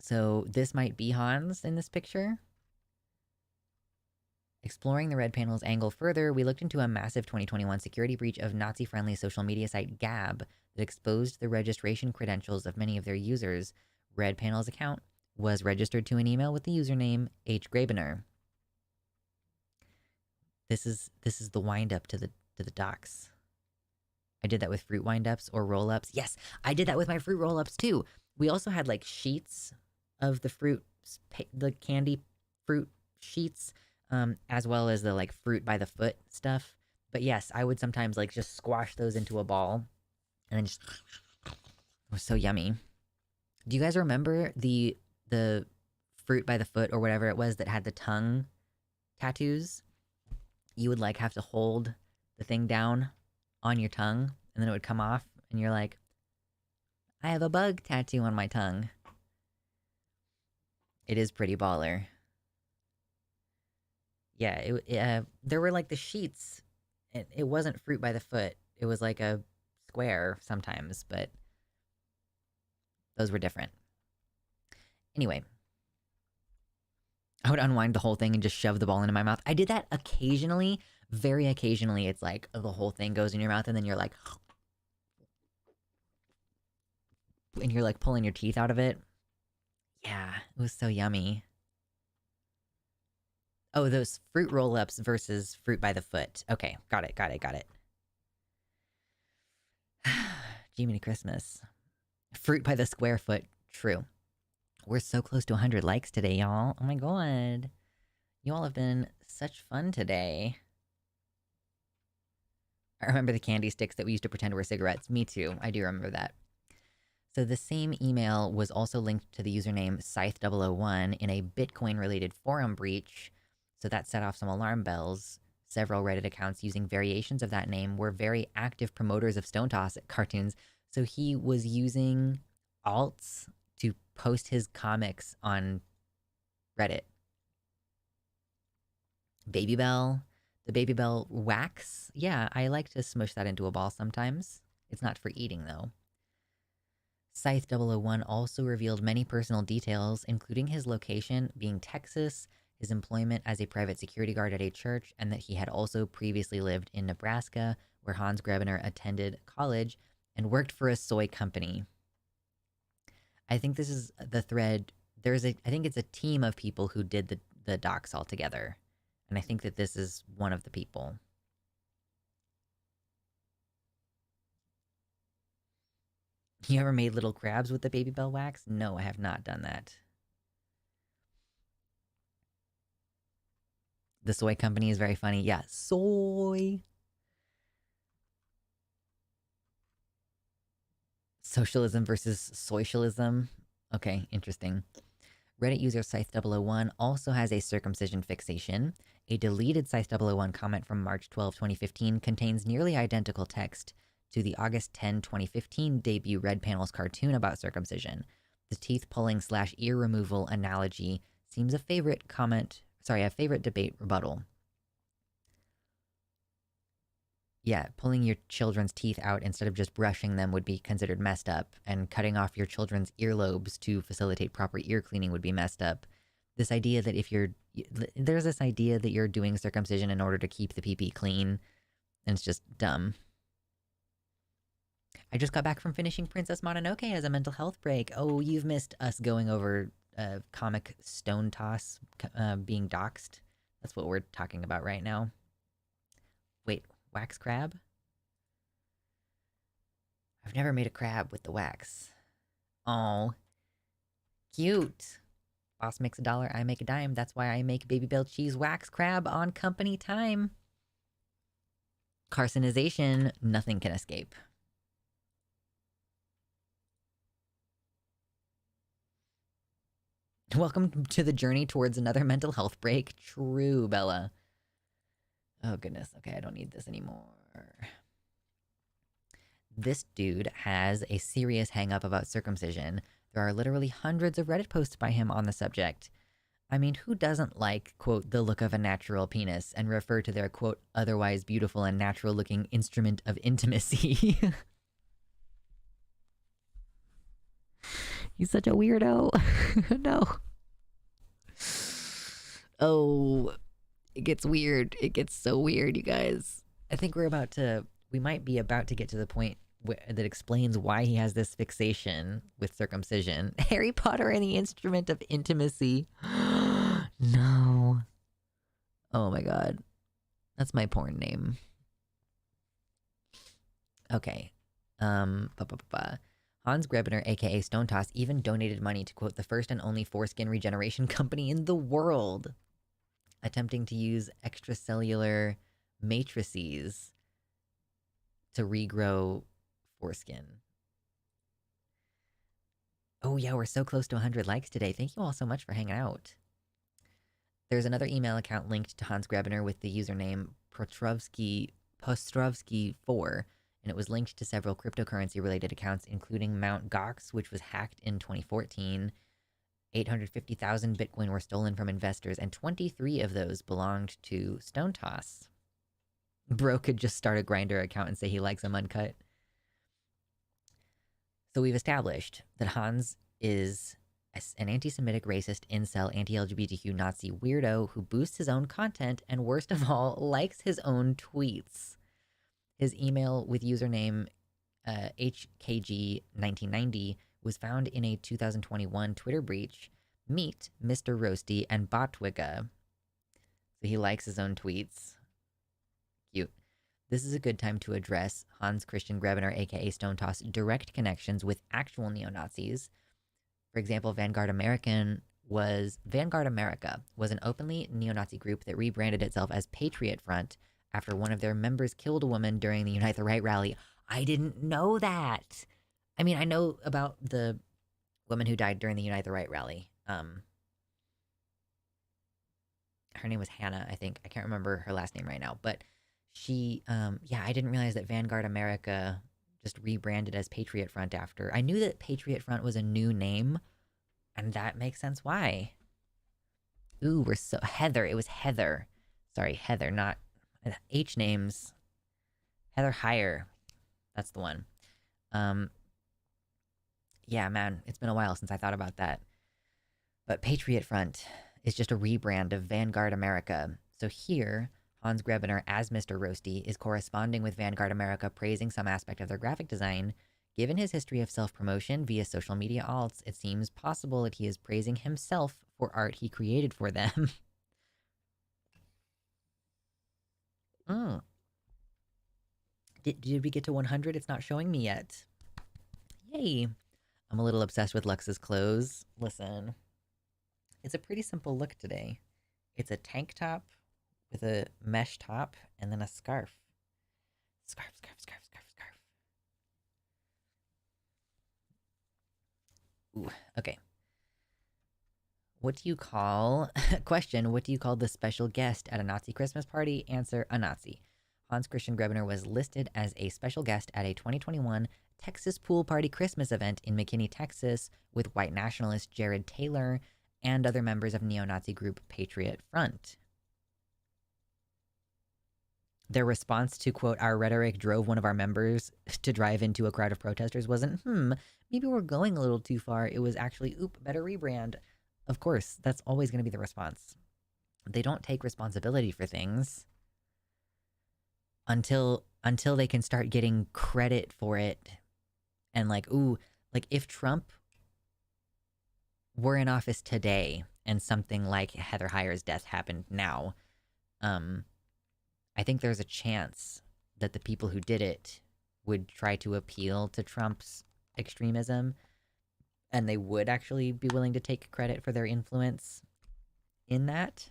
So this might be Hans in this picture. Exploring the Red Panel's angle further, we looked into a massive 2021 security breach of Nazi-friendly social media site Gab that exposed the registration credentials of many of their users. Red Panel's account was registered to an email with the username H. Grabener. This is the wind-up to the doxx. I did that with fruit wind-ups or roll-ups. Yes, I did that with my fruit roll-ups too. We also had like sheets of the fruit, the candy fruit sheets, as well as the like fruit by the foot stuff. But yes, I would sometimes like just squash those into a ball and then just, it was so yummy. Do you guys remember the Fruit by the Foot or whatever it was that had the tongue tattoos, you would like have to hold the thing down on your tongue and then it would come off and you're like, I have a bug tattoo on my tongue. It is pretty baller. Yeah, there were like the sheets. It wasn't Fruit by the Foot. It was like a square sometimes, but those were different. Anyway, I would unwind the whole thing and just shove the ball into my mouth. I did that occasionally, very occasionally. It's like the whole thing goes in your mouth and then you're like, and you're like pulling your teeth out of it. Yeah, it was so yummy. Oh, those fruit roll-ups versus Fruit by the Foot. Okay, got it. Jiminy Christmas. Fruit by the square foot. True. We're so close to 100 likes today, y'all. Oh my god. You all have been such fun today. I remember the candy sticks that we used to pretend were cigarettes. Me too. I do remember that. So the same email was also linked to the username Scythe001 in a Bitcoin-related forum breach, so that set off some alarm bells. Several Reddit accounts using variations of that name were very active promoters of stonetoss cartoons, so he was using alts to post his comics on Reddit. Babybel, the Babybel wax. Yeah, I like to smush that into a ball sometimes. It's not for eating, though. Scythe001 also revealed many personal details, including his location being Texas, his employment as a private security guard at a church, and that he had also previously lived in Nebraska, where Hans Grebner attended college and worked for a soy company. I think this is the thread. I think it's a team of people who did the docs all together. And I think that this is one of the people. You ever made little crabs with the Babybel wax? No, I have not done that. The soy company is very funny. Yeah, soy. Socialism versus socialism. Okay, interesting. Reddit user Scythe001 also has a circumcision fixation. A deleted Scythe001 comment from March 12, 2015 contains nearly identical text to the August 10, 2015 debut Red Panels cartoon about circumcision. The teeth pulling / ear removal analogy seems a favorite debate rebuttal. Yeah, pulling your children's teeth out instead of just brushing them would be considered messed up, and cutting off your children's earlobes to facilitate proper ear cleaning would be messed up. This idea that there's this idea that you're doing circumcision in order to keep the pee-pee clean, and it's just dumb. I just got back from finishing Princess Mononoke as a mental health break. Oh, you've missed us going over comic stonetoss being doxxed. That's what we're talking about right now. Wait, wax crab? I've never made a crab with the wax. Oh, cute. Boss makes $1, I make a dime. That's why I make Babybel cheese wax crab on company time. Carcinization, nothing can escape. Welcome to the journey towards another mental health break. True, Bella. Oh, goodness. Okay, I don't need this anymore. This dude has a serious hang-up about circumcision. There are literally hundreds of Reddit posts by him on the subject. I mean, who doesn't like, quote, the look of a natural penis and refer to their, quote, otherwise beautiful and natural-looking instrument of intimacy? He's such a weirdo. No. Oh, it gets weird. It gets so weird, you guys. I think we might be about to get to the point that explains why he has this fixation with circumcision. Harry Potter and the Instrument of Intimacy. No. Oh my god. That's my porn name. Okay. Hans Grebner, aka Stonetoss, even donated money to, quote, the first and only foreskin regeneration company in the world, attempting to use extracellular matrices to regrow foreskin. Oh yeah, we're so close to 100 likes today. Thank you all so much for hanging out. There's another email account linked to Hans Grebner with the username Postrovsky4, and it was linked to several cryptocurrency-related accounts, including Mt. Gox, which was hacked in 2014. 850,000 Bitcoin were stolen from investors, and 23 of those belonged to stonetoss. Bro could just start a Grindr account and say he likes them uncut. So we've established that Hans is an anti-Semitic, racist, incel, anti-LGBTQ Nazi weirdo who boosts his own content and, worst of all, likes his own tweets. His email with username HKG1990 was found in a 2021 Twitter breach. Meet Mr. Roasty and Botwicca. So he likes his own tweets. Cute. This is a good time to address Hans Christian Grebner, aka stonetoss, direct connections with actual neo-Nazis. For example, Vanguard America was an openly neo-Nazi group that rebranded itself as Patriot Front after one of their members killed a woman during the Unite the Right rally. I didn't know that. I mean, I know about the woman who died during the Unite the Right rally. Her name was Hannah, I think. I can't remember her last name right now, but she, yeah, I didn't realize that Vanguard America just rebranded as Patriot Front after. I knew that Patriot Front was a new name, and that makes sense why. Ooh, we're so... Heather. It was Heather. Sorry, Heather, not... H names. Heather Heyer. That's the one. Yeah, man, it's been a while since I thought about that. But Patriot Front is just a rebrand of Vanguard America. So here, Hans Grebner, as Mr. Roasty, is corresponding with Vanguard America, praising some aspect of their graphic design. Given his history of self-promotion via social media alts, it seems possible that he is praising himself for art he created for them. Did we get to 100? It's not showing me yet. Yay. I'm a little obsessed with Lux's clothes. Listen. It's a pretty simple look today. It's a tank top with a mesh top and then a scarf. Scarf. Ooh, okay. What do you call... Question, what do you call the special guest at a Nazi Christmas party? Answer, a Nazi. Hans Christian Grebner was listed as a special guest at a 2021 Texas Pool Party Christmas event in McKinney, Texas, with white nationalist Jared Taylor and other members of neo-Nazi group Patriot Front. Their response to, quote, our rhetoric drove one of our members to drive into a crowd of protesters wasn't, maybe we're going a little too far. It was actually, better rebrand. Of course, that's always going to be the response. They don't take responsibility for things until they can start getting credit for it. And like, if Trump were in office today and something like Heather Heyer's death happened now, I think there's a chance that the people who did it would try to appeal to Trump's extremism, and they would actually be willing to take credit for their influence in that.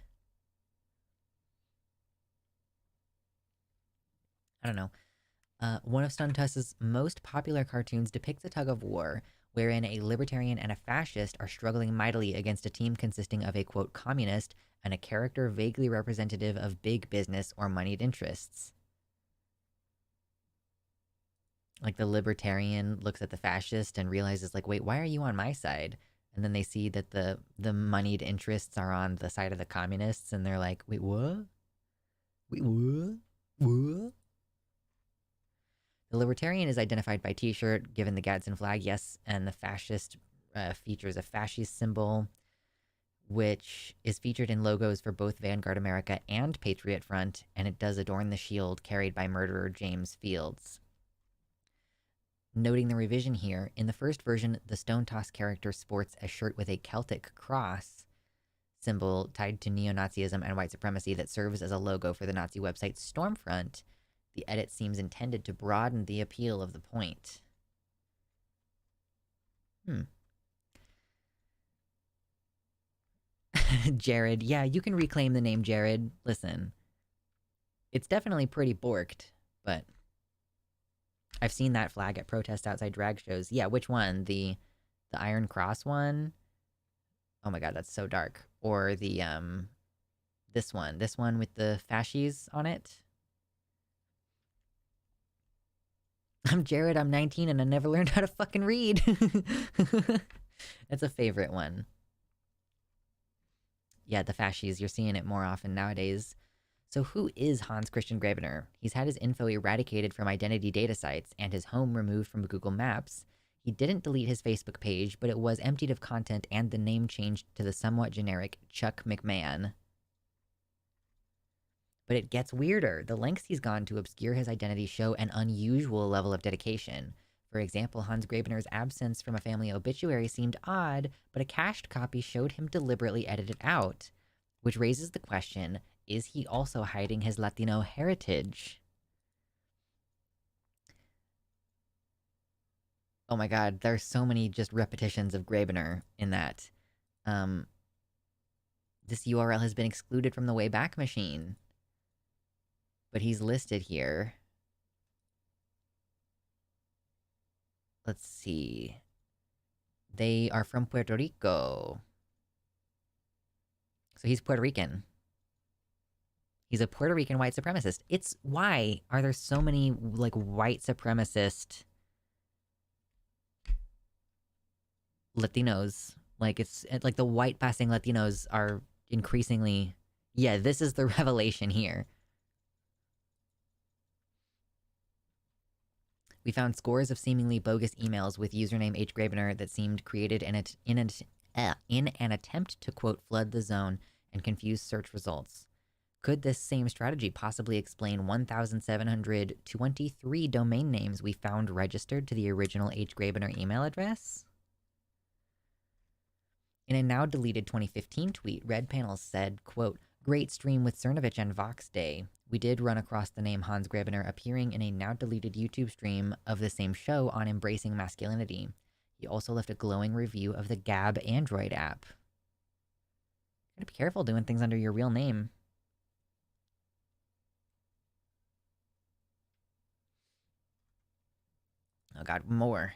I don't know. One of Stuntus's most popular cartoons depicts a tug of war wherein a libertarian and a fascist are struggling mightily against a team consisting of a, quote, communist and a character vaguely representative of big business or moneyed interests. Like, the libertarian looks at the fascist and realizes, like, wait, why are you on my side? And then they see that the moneyed interests are on the side of the communists, and they're like, wait, what? Wait, what? What? The libertarian is identified by t-shirt, given the Gadsden flag, yes, and the fascist features a fascist symbol, which is featured in logos for both Vanguard America and Patriot Front, and it does adorn the shield carried by murderer James Fields. Noting the revision here, in the first version, the Stonetoss character sports a shirt with a Celtic cross symbol tied to neo-Nazism and white supremacy that serves as a logo for the Nazi website Stormfront. The edit seems intended to broaden the appeal of the point. Jared. Yeah, you can reclaim the name Jared. Listen. It's definitely pretty borked, but I've seen that flag at protests outside drag shows. Yeah, which one? The The Iron Cross one. Oh my god, that's so dark. Or the this one with the fascies on it. I'm Jared, I'm 19, and I never learned how to fucking read. That's a favorite one. Yeah, the fascies, you're seeing it more often nowadays. So who is Hans Christian Graebener? He's had his info eradicated from identity data sites and his home removed from Google Maps. He didn't delete his Facebook page, but it was emptied of content and the name changed to the somewhat generic Chuck McMahon. But it gets weirder. The lengths he's gone to obscure his identity show an unusual level of dedication. For example, Hans Graebener's absence from a family obituary seemed odd, but a cached copy showed him deliberately edited out. Which raises the question, is he also hiding his Latino heritage? Oh my god, there's so many just repetitions of Graebener in that. This URL has been excluded from the Wayback Machine. But he's listed here. Let's see. They are from Puerto Rico. So he's Puerto Rican. He's a Puerto Rican white supremacist. Why are there so many, like, white supremacist Latinos? Like, it's like the white passing Latinos are increasingly... Yeah, this is the revelation here. We found scores of seemingly bogus emails with username H. Graebener that seemed created in an attempt to, quote, flood the zone and confuse search results. Could this same strategy possibly explain 1,723 domain names we found registered to the original H. Graebener email address? In a now deleted 2015 tweet, Red Panels said, quote, "Great stream with Cernovich and Vox Day. We did run across the name Hans Graebener appearing in a now deleted YouTube stream of the same show on embracing masculinity. He also left a glowing review of the Gab Android app." Gotta be careful doing things under your real name. Oh god, more.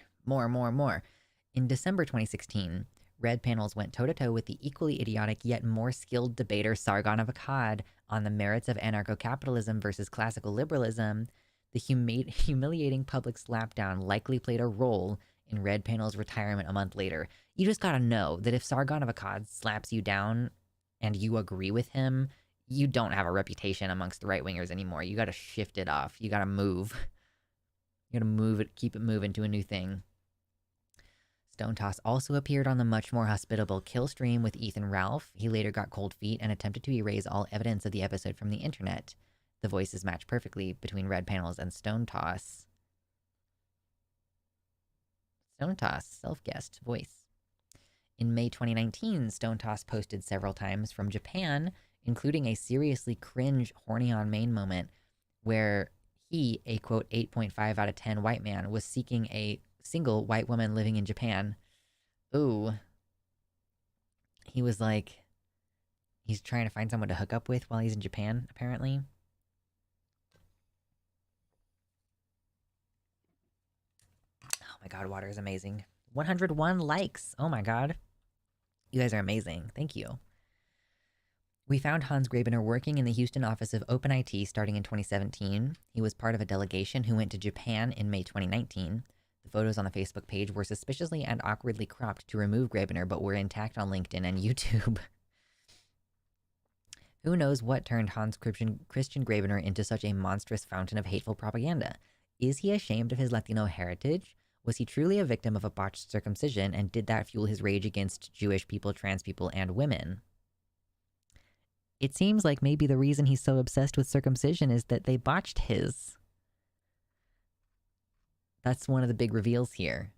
In December 2016, Red Panels went toe-to-toe with the equally idiotic yet more skilled debater Sargon of Akkad on the merits of anarcho-capitalism versus classical liberalism. The humiliating public slapdown likely played a role in Red Panel's retirement a month later. You just gotta know that if Sargon of Akkad slaps you down and you agree with him, you don't have a reputation amongst the right-wingers anymore. You gotta shift it off. You gotta move. You gotta move it, keep it moving to a new thing. Stonetoss also appeared on the much more hospitable Kill stream with Ethan Ralph. He later got cold feet and attempted to erase all evidence of the episode from the internet. The voices match perfectly between Red Panels and Stonetoss. Stonetoss, self-guessed voice. In May 2019, Stonetoss posted several times from Japan, including a seriously cringe horny on main moment where he, a quote 8.5 out of 10 white man, was seeking a single white woman living in Japan. Ooh. He was like... He's trying to find someone to hook up with while he's in Japan, apparently. Oh my god, water is amazing. 101 likes! Oh my god. You guys are amazing. Thank you. We found Hans Graebener working in the Houston office of OpenIT starting in 2017. He was part of a delegation who went to Japan in May 2019. The photos on the Facebook page were suspiciously and awkwardly cropped to remove Graebener, but were intact on LinkedIn and YouTube. Who knows what turned Hans Christian Graebener into such a monstrous fountain of hateful propaganda? Is he ashamed of his Latino heritage? Was he truly a victim of a botched circumcision, and did that fuel his rage against Jewish people, trans people, and women? It seems like maybe the reason he's so obsessed with circumcision is that they botched his. That's one of the big reveals here.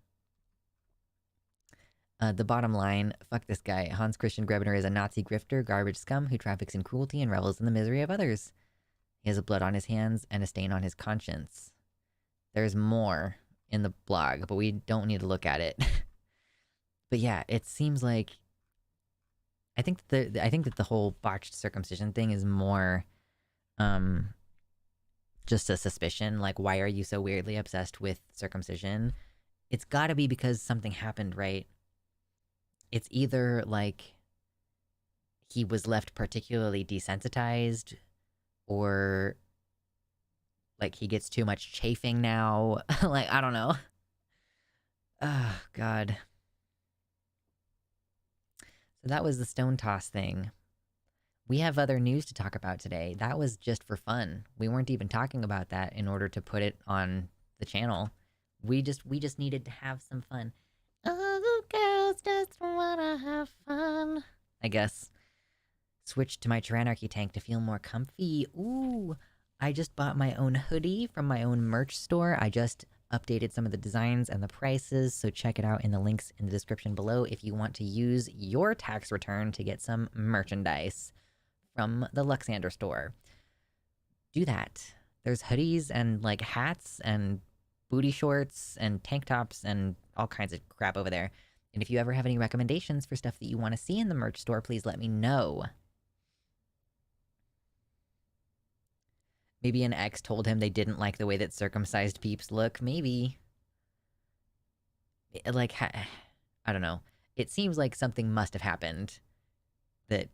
The bottom line, fuck this guy. Hans Christian Graebener is a Nazi grifter, garbage scum who traffics in cruelty and revels in the misery of others. He has a blood on his hands and a stain on his conscience. There's more in the blog, but we don't need to look at it. But yeah, it seems like... I think that the whole botched circumcision thing is more... just a suspicion. Like, why are you so weirdly obsessed with circumcision? It's gotta be because something happened, right? it's either like he was left particularly desensitized, or like he gets too much chafing now. Like, I don't know. Oh, God. So that was the stone toss thing. We have other news to talk about today. That was just for fun. We weren't even talking about that in order to put it on the channel. We just needed to have some fun. Oh, girls just wanna have fun. I guess. Switched to my Tyranarchy tank to feel more comfy. Ooh, I just bought my own hoodie from my own merch store. I just updated some of the designs and the prices, so check it out in the links in the description below if you want to use your tax return to get some merchandise from the Luxander store. Do that. There's hoodies and like hats and booty shorts and tank tops and all kinds of crap over there. And if you ever have any recommendations for stuff that you want to see in the merch store, please let me know. Maybe an ex told him they didn't like the way that circumcised peeps look. Maybe. Like, I don't know. It seems like something must have happened that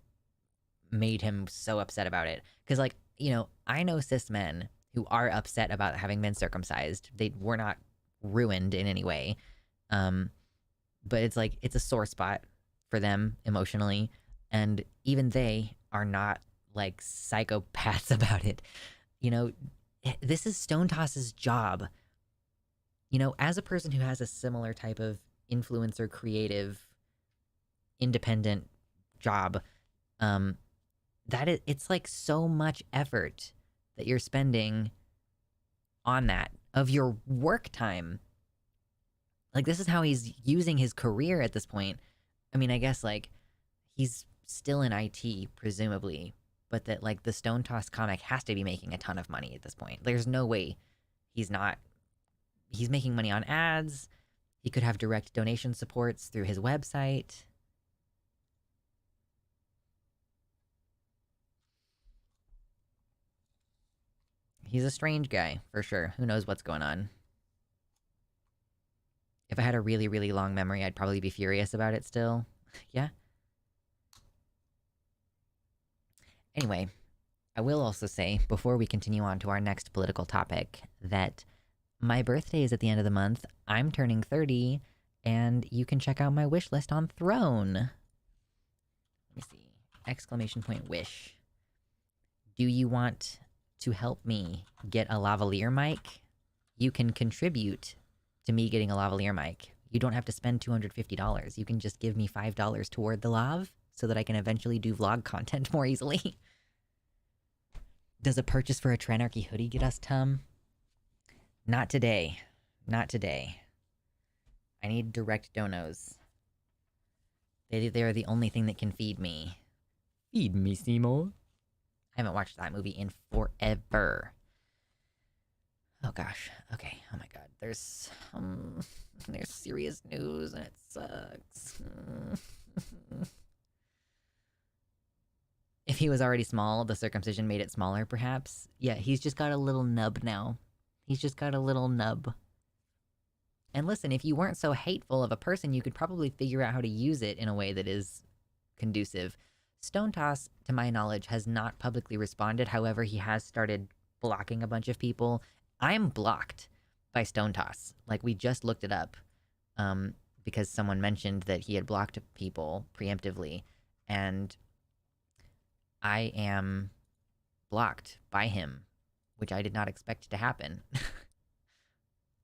made him so upset about it. Because, like, you know, I know cis men who are upset about having been circumcised. They were not ruined in any way. But it's like, it's a sore spot for them emotionally. And even they are not, like, psychopaths about it. You know, this is Stonetoss's job. You know, as a person who has a similar type of influencer, creative, independent job, it's like so much effort that you're spending on that of your work time. Like, this is how he's using his career at this point. I mean, I guess, like, he's still in IT, presumably, but that, like, the Stone Toss comic has to be making a ton of money at this point. There's no way he's not. He's making money on ads. He could have direct donation supports through his website. He's a strange guy, for sure. Who knows what's going on? If I had a really, really long memory, I'd probably be furious about it still. Yeah? Anyway, I will also say, before we continue on to our next political topic, that my birthday is at the end of the month. I'm turning 30, and you can check out my wish list on Throne. Let me see. Exclamation point wish. Do you want to help me get a lavalier mic? You can contribute to me getting a lavalier mic. You don't have to spend $250. You can just give me $5 toward the lav so that I can eventually do vlog content more easily. Does a purchase for a Tranarchy hoodie get us Tum? Not today. Not today. I need direct donos. They're the only thing that can feed me. Feed me, Seymour. I haven't watched that movie in forever. Oh gosh. Okay. Oh my god. There's serious news and it sucks. If he was already small, the circumcision made it smaller, perhaps? Yeah, he's just got a little nub now. He's just got a little nub. And listen, if you weren't so hateful of a person, you could probably figure out how to use it in a way that is conducive. Stonetoss, to my knowledge, has not publicly responded. However, he has started blocking a bunch of people. I'm blocked by Stonetoss. Like, we just looked it up because someone mentioned that he had blocked people preemptively. And I am blocked by him, which I did not expect to happen.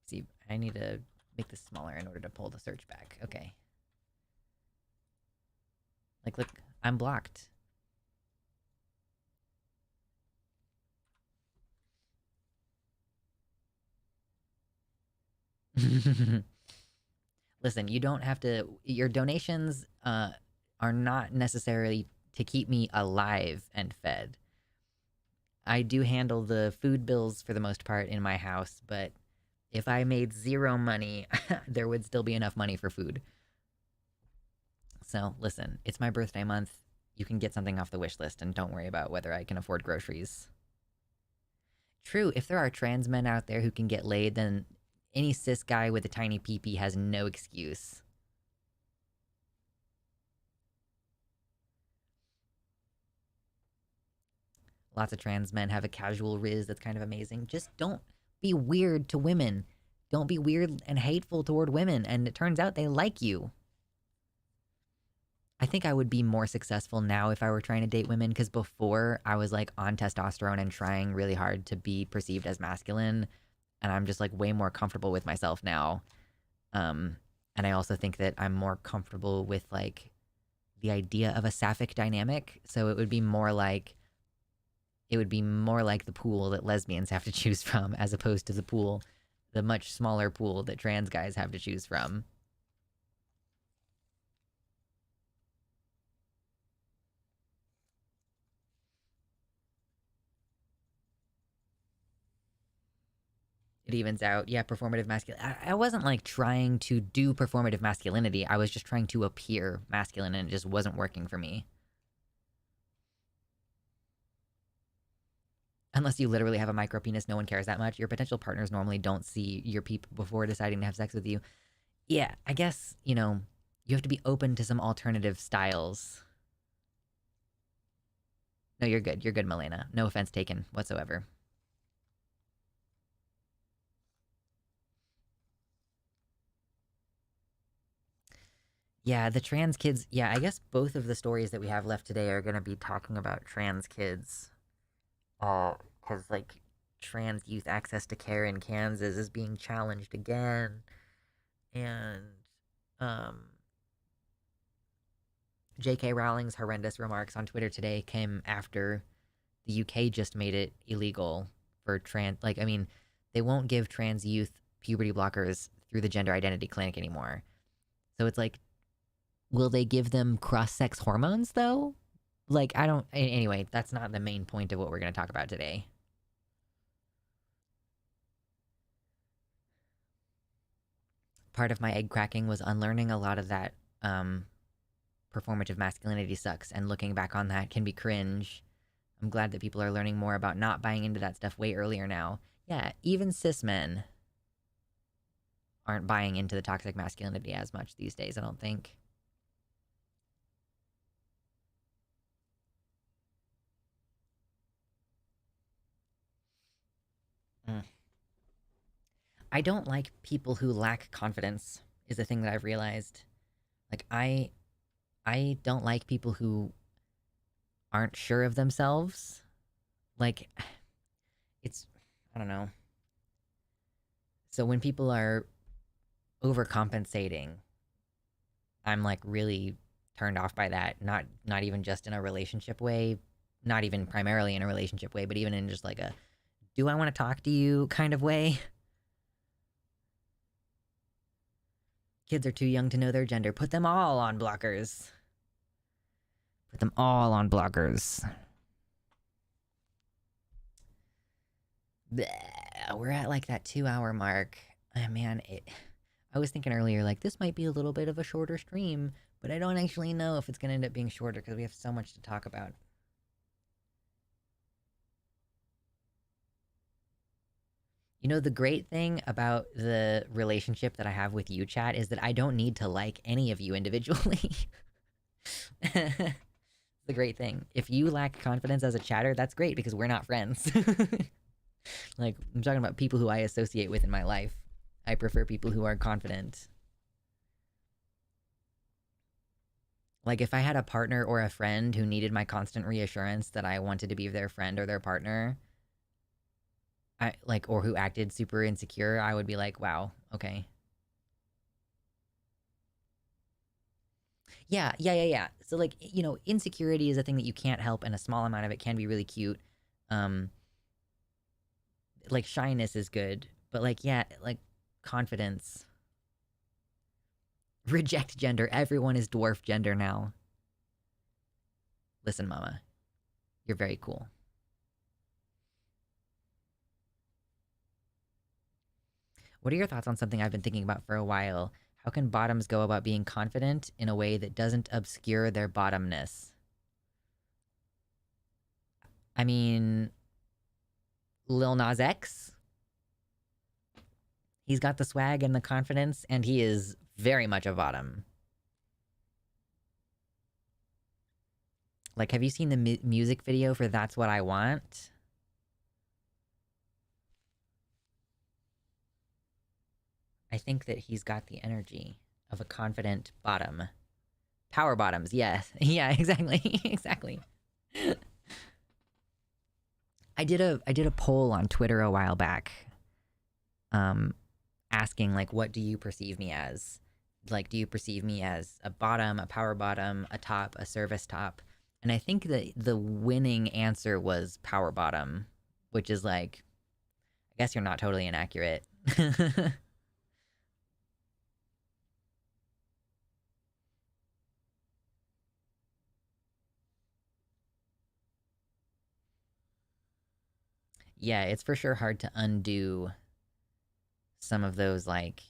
See, I need to make this smaller in order to pull the search back. Okay. Like, look, I'm blocked. Listen, you don't have to... Your donations are not necessarily to keep me alive and fed. I do handle the food bills for the most part in my house, but if I made zero money, there would still be enough money for food. So, listen, it's my birthday month. You can get something off the wish list, and don't worry about whether I can afford groceries. True, if there are trans men out there who can get laid, then any cis guy with a tiny peepee has no excuse. Lots of trans men have a casual riz that's kind of amazing. Just don't be weird to women. Don't be weird and hateful toward women, and it turns out they like you. I think I would be more successful now if I were trying to date women, because before I was like on testosterone and trying really hard to be perceived as masculine, and I'm just like way more comfortable with myself now. And I also think that I'm more comfortable with like the idea of a sapphic dynamic. So it would be more like the pool that lesbians have to choose from, as opposed to the much smaller pool that trans guys have to choose from. It evens out. Yeah, performative masculinity. I wasn't like trying to do performative masculinity. I was just trying to appear masculine, and it just wasn't working for me. Unless you literally have a micro penis, no one cares that much. Your potential partners normally don't see your peep before deciding to have sex with you. Yeah, I guess, you have to be open to some alternative styles. No, you're good. You're good, Milena. No offense taken whatsoever. Yeah, the trans kids. Yeah, I guess both of the stories that we have left today are going to be talking about trans kids. Because, like, trans youth access to care in Kansas is being challenged again. And, um, J.K. Rowling's horrendous remarks on Twitter today came after the UK just made it illegal for trans. Like, I mean, they won't give trans youth puberty blockers through the gender identity clinic anymore. So it's like, will they give them cross-sex hormones though? Like, I don't. Anyway, that's not the main point of what we're going to talk about today. Part of my egg cracking was unlearning a lot of that performative masculinity sucks, and looking back on that can be cringe. I'm glad that people are learning more about not buying into that stuff way earlier now. Yeah, even cis men aren't buying into the toxic masculinity as much these days, I don't think. Mm. I don't like people who lack confidence, is the thing that I've realized. Like, I don't like people who aren't sure of themselves. Like, it's, I don't know. So when people are overcompensating, I'm like really turned off by that. Not even just in a relationship way, not even primarily in a relationship way, but even in just like a do I want to talk to you kind of way. Kids are too young to know their gender. Put them all on blockers. Put them all on blockers. Bleh, we're at like that 2 hour mark. Oh, man, I was thinking earlier, like, this might be a little bit of a shorter stream, but I don't actually know if it's going to end up being shorter because we have so much to talk about. You know, the great thing about the relationship that I have with you, chat, is that I don't need to like any of you individually. The great thing. If you lack confidence as a chatter, that's great because we're not friends. Like, I'm talking about people who I associate with in my life. I prefer people who are confident. Like, if I had a partner or a friend who needed my constant reassurance that I wanted to be their friend or their partner, or who acted super insecure, I would be like, wow, okay. Yeah. So, like, insecurity is a thing that you can't help, and a small amount of it can be really cute. Um, like, shyness is good, but, like, yeah, like, confidence. Reject gender. Everyone is dwarf gender now. Listen, mama, you're very cool. What are your thoughts on something I've been thinking about for a while? How can bottoms go about being confident in a way that doesn't obscure their bottomness? I mean, Lil Nas X, he's got the swag and the confidence, and he is very much a bottom. Like, have you seen the music video for That's What I Want? I think that he's got the energy of a confident bottom. Power bottoms, yes. Yeah, exactly. Exactly. I did a poll on Twitter a while back, asking like, what do you perceive me as? Like, do you perceive me as a bottom, a power bottom, a top, a service top? And I think that the winning answer was power bottom, which is like, I guess you're not totally inaccurate. Yeah, it's for sure hard to undo some of those like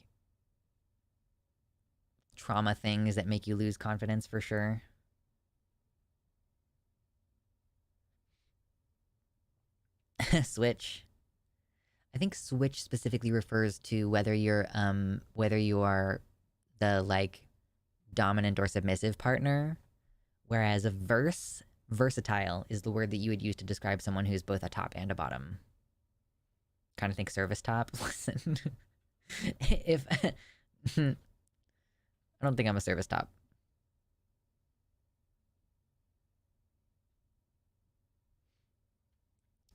trauma things that make you lose confidence for sure. Switch. I think switch specifically refers to whether you are the like dominant or submissive partner, whereas a versatile is the word that you would use to describe someone who's both a top and a bottom. Kind of think service top. Listen, if I don't think I'm a service top.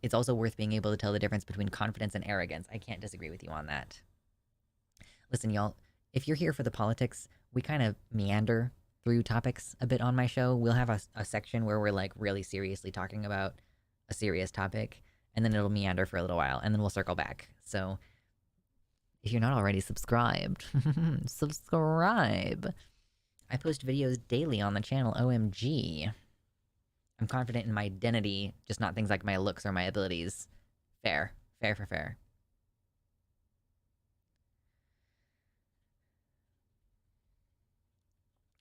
It's also worth being able to tell the difference between confidence and arrogance. I can't disagree with you on that. Listen, y'all, if you're here for the politics, we kind of meander through topics a bit on my show. We'll have a section where we're like really seriously talking about a serious topic, and then it'll meander for a little while, and then we'll circle back. So if you're not already subscribed, subscribe. I post videos daily on the channel, OMG. I'm confident in my identity, just not things like my looks or my abilities. Fair. Fair for fair.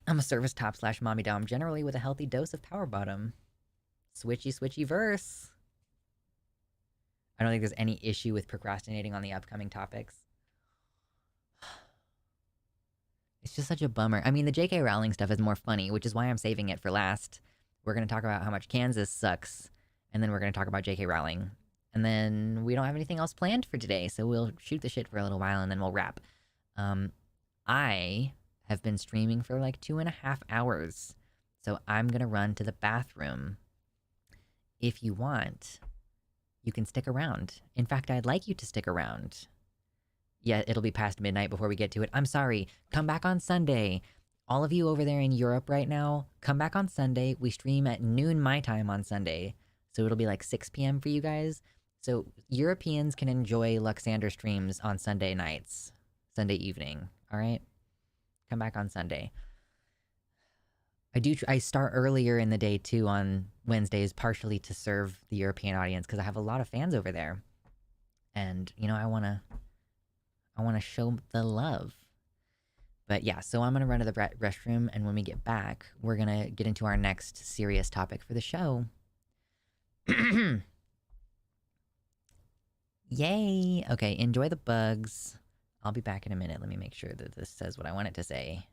I'm a service top slash mommy dom, generally with a healthy dose of power bottom. Switchy, switchy verse. I don't think there's any issue with procrastinating on the upcoming topics. It's just such a bummer. I mean, the J.K. Rowling stuff is more funny, which is why I'm saving it for last. We're going to talk about how much Kansas sucks, and then we're going to talk about J.K. Rowling. And then we don't have anything else planned for today, so we'll shoot the shit for a little while, and then we'll wrap. I have been streaming for like 2.5 hours, so I'm going to run to the bathroom. If you want, you can stick around. In fact, I'd like you to stick around. Yeah, it'll be past midnight before we get to it. I'm sorry. Come back on Sunday. All of you over there in Europe right now, come back on Sunday. We stream at noon my time on Sunday. So it'll be like 6 p.m. for you guys. So Europeans can enjoy Luxander streams on Sunday nights, Sunday evening. All right? Come back on Sunday. I start earlier in the day too on Wednesdays, partially to serve the European audience because I have a lot of fans over there. And, you know, I want to show the love. But yeah, so I'm going to run to the restroom, and when we get back, we're going to get into our next serious topic for the show. Yay! Okay, enjoy the bugs. I'll be back in a minute. Let me make sure that this says what I want it to say.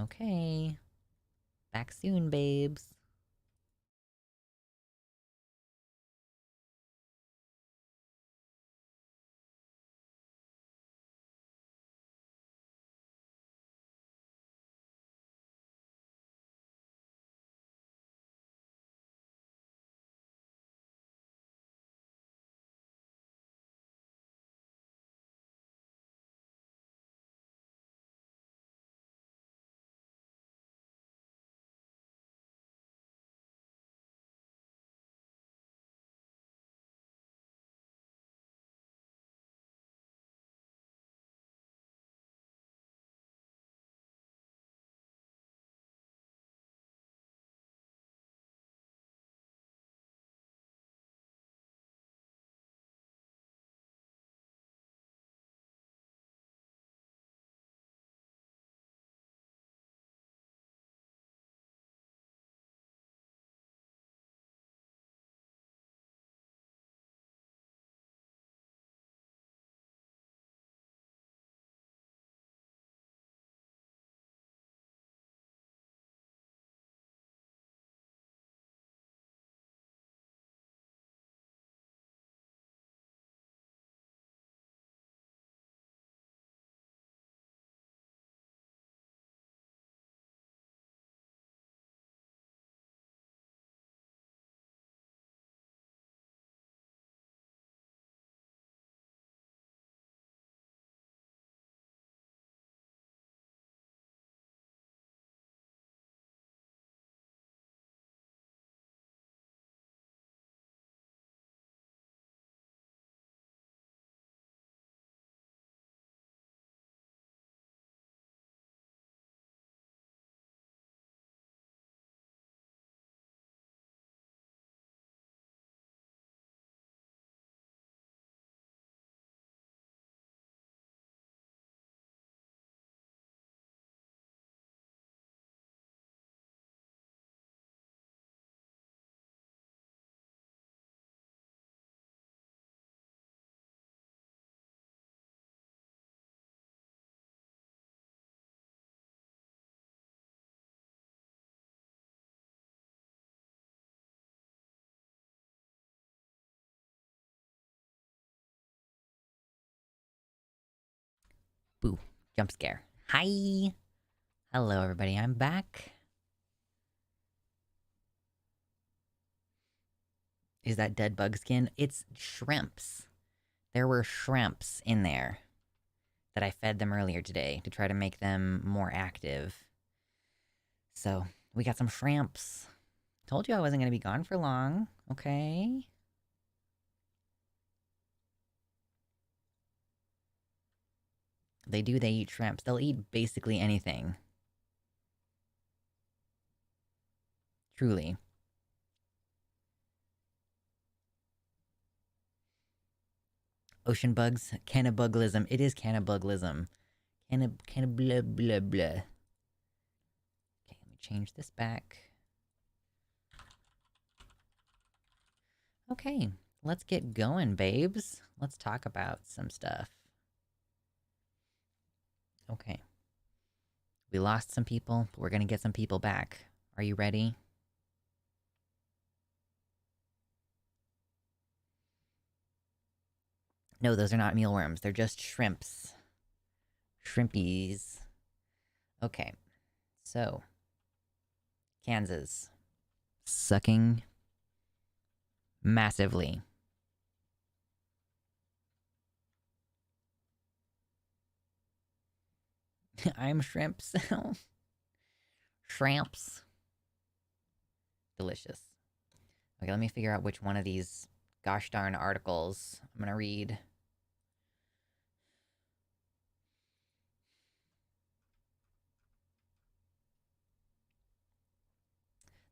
Okay. Back soon, babes. Boo. Jump scare. Hi! Hello, everybody. I'm back. Is that dead bug skin? It's shrimps. There were shrimps in there that I fed them earlier today to try to make them more active. So, we got some shrimps. Told you I wasn't going to be gone for long, okay? They eat shrimps. They'll eat basically anything. Truly. Ocean bugs, cannibuglism. It is cannibuglism. Blah, blah, blah. Okay, let me change this back. Okay, let's get going, babes. Let's talk about some stuff. Okay. We lost some people, but we're gonna get some people back. Are you ready? No, those are not mealworms. They're just shrimps. Shrimpies. Okay. So. Kansas. Sucking. Massively. I'm shrimps. Shrimps. Delicious. Okay, let me figure out which one of these gosh darn articles I'm gonna read.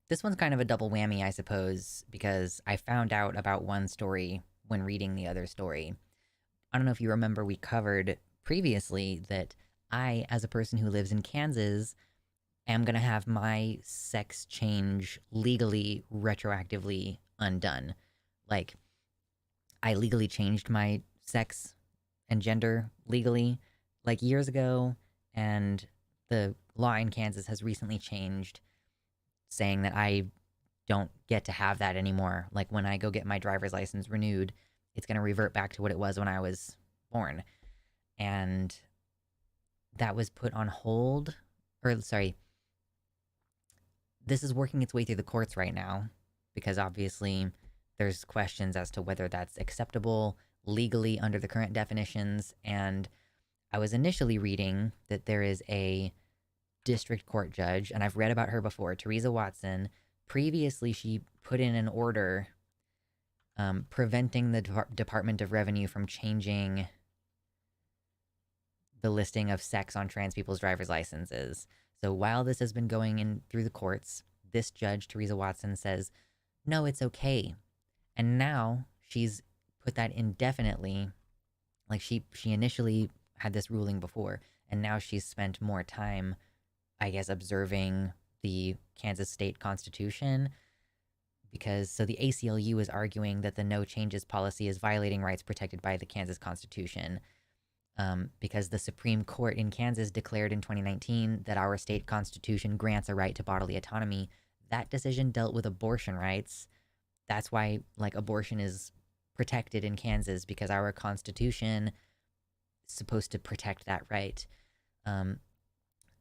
This one's kind of a double whammy, I suppose, because I found out about one story when reading the other story. I don't know if you remember, we covered previously that I, as a person who lives in Kansas, am gonna have my sex change legally, retroactively undone. Like, I legally changed my sex and gender legally, like, years ago, and the law in Kansas has recently changed, saying that I don't get to have that anymore. Like, when I go get my driver's license renewed, it's gonna revert back to what it was when I was born. And that was put on hold, or sorry, this is working its way through the courts right now, because obviously there's questions as to whether that's acceptable legally under the current definitions. And I was initially reading that there is a district court judge, and I've read about her before, Teresa Watson. Previously, she put in an order preventing the Department of Revenue from changing the listing of sex on trans people's driver's licenses. So while this has been going in through the courts, this judge, Teresa Watson, says, no, it's okay. And now she's put that indefinitely. Like, she initially had this ruling before, and now she's spent more time, I guess, observing the Kansas state constitution. Because, so the ACLU is arguing that the no changes policy is violating rights protected by the Kansas Constitution. Because the Supreme Court in Kansas declared in 2019 that our state constitution grants a right to bodily autonomy. That decision dealt with abortion rights. That's why, like, abortion is protected in Kansas, because our constitution is supposed to protect that right.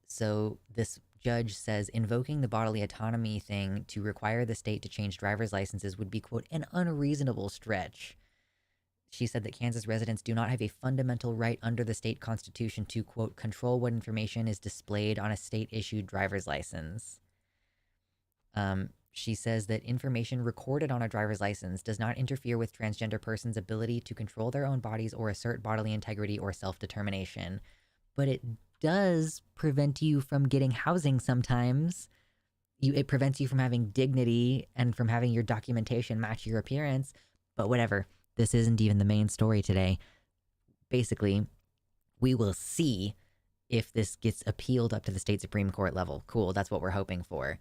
So this judge says invoking the bodily autonomy thing to require the state to change driver's licenses would be, quote, an unreasonable stretch. She said that Kansas residents do not have a fundamental right under the state constitution to, quote, control what information is displayed on a state-issued driver's license. She says that information recorded on a driver's license does not interfere with transgender persons' ability to control their own bodies or assert bodily integrity or self-determination. But it does prevent you from getting housing sometimes. It prevents you from having dignity and from having your documentation match your appearance. But whatever. This isn't even the main story today. Basically, we will see if this gets appealed up to the state Supreme Court level. Cool, that's what we're hoping for.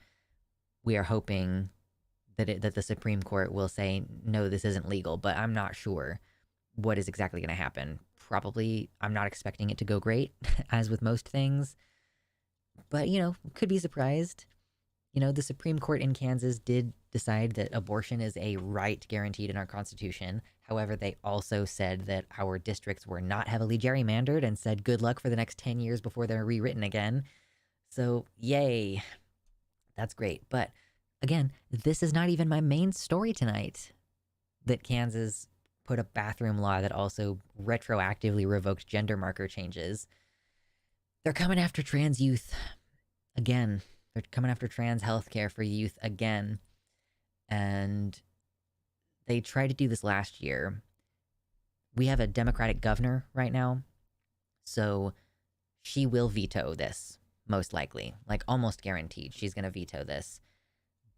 We are hoping that the Supreme Court will say, no, this isn't legal, but I'm not sure what is exactly going to happen. Probably, I'm not expecting it to go great, as with most things. But, you know, could be surprised. You know, the Supreme Court in Kansas did decide that abortion is a right guaranteed in our Constitution. However, they also said that our districts were not heavily gerrymandered and said good luck for the next 10 years before they're rewritten again. So, yay. That's great. But again, this is not even my main story tonight. That Kansas put a bathroom law that also retroactively revoked gender marker changes. They're coming after trans youth again. They're coming after trans healthcare for youth again. And they tried to do this last year. We have a Democratic governor right now, so she will veto this, most likely. Like, almost guaranteed she's going to veto this.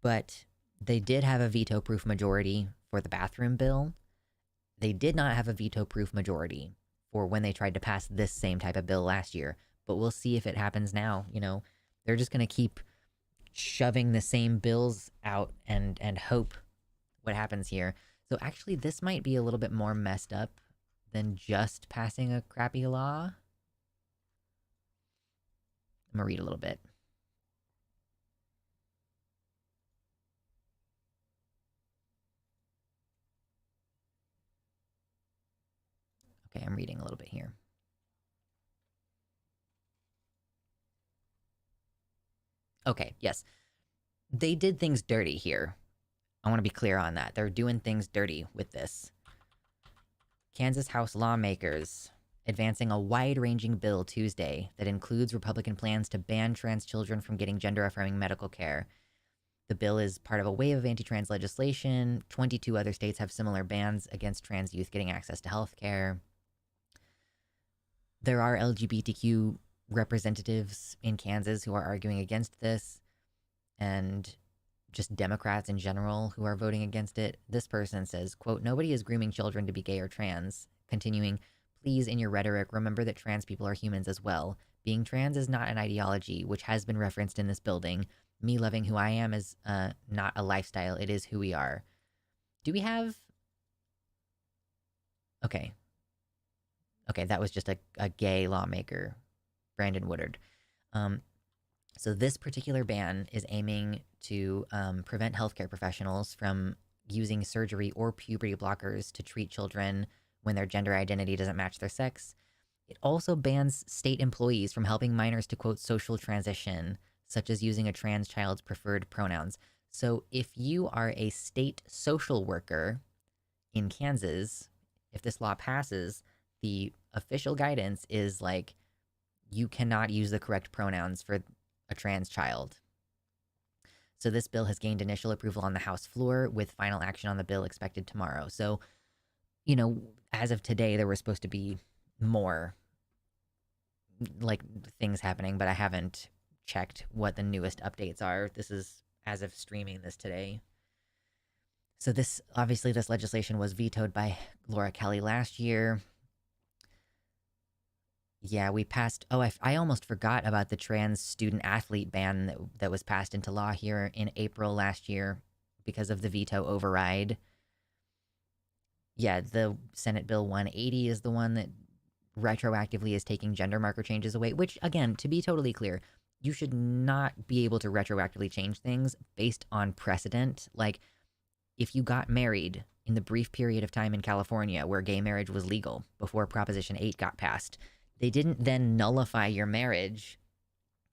But they did have a veto-proof majority for the bathroom bill. They did not have a veto-proof majority for when they tried to pass this same type of bill last year. But we'll see if it happens now. You know, they're just going to keep shoving the same bills out and hope what happens here. So actually, this might be a little bit more messed up than just passing a crappy law. I'm gonna read a little bit. Okay, I'm reading a little bit here. Okay, yes. They did things dirty here. I want to be clear on that. They're doing things dirty with this. Kansas House lawmakers advancing a wide-ranging bill Tuesday that includes Republican plans to ban trans children from getting gender-affirming medical care. The bill is part of a wave of anti-trans legislation. 22 other states have similar bans against trans youth getting access to health care. There are LGBTQ representatives in Kansas who are arguing against this, and just Democrats in general who are voting against it. This person says, quote, "Nobody is grooming children to be gay or trans." Continuing, "Please, in your rhetoric, remember that trans people are humans as well. Being trans is not an ideology, which has been referenced in this building. Me loving who I am is not a lifestyle. It is who we are." Do we have... Okay. Okay, that was just a gay lawmaker, Brandon Woodard. So this particular ban is aiming to prevent healthcare professionals from using surgery or puberty blockers to treat children when their gender identity doesn't match their sex. It also bans state employees from helping minors to, quote, social transition, such as using a trans child's preferred pronouns. So if you are a state social worker in Kansas, if this law passes, the official guidance is like, you cannot use the correct pronouns for a trans child. So this bill has gained initial approval on the House floor, with final action on the bill expected tomorrow. So, you know, as of today, there were supposed to be more, like, things happening, but I haven't checked what the newest updates are. This is as of streaming this today. So this, obviously, this legislation was vetoed by Laura Kelly last year. Yeah, we passed... Oh, I almost forgot about the trans student-athlete ban that was passed into law here in April last year because of the veto override. Yeah, the Senate Bill 180 is the one that retroactively is taking gender marker changes away, which, again, to be totally clear, you should not be able to retroactively change things based on precedent. Like, if you got married in the brief period of time in California where gay marriage was legal before Proposition 8 got passed, they didn't then nullify your marriage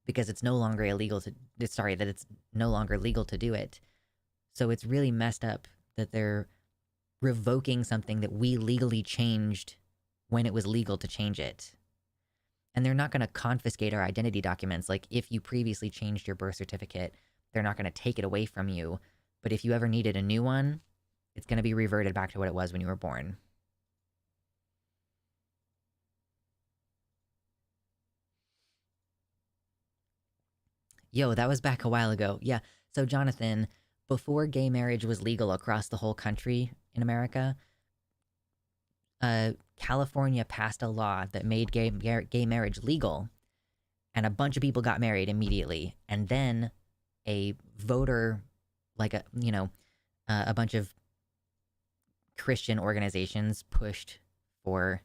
because it's no longer illegal to... Sorry, that it's no longer legal to do it. So it's really messed up that they're revoking something that we legally changed when it was legal to change it. And they're not going to confiscate our identity documents. Like, if you previously changed your birth certificate, they're not going to take it away from you. But if you ever needed a new one, it's going to be reverted back to what it was when you were born. Yo, that was back a while ago. Yeah, so Jonathan, before gay marriage was legal across the whole country in America, California passed a law that made gay marriage legal, and a bunch of people got married immediately. And then a voter, like a bunch of Christian organizations pushed for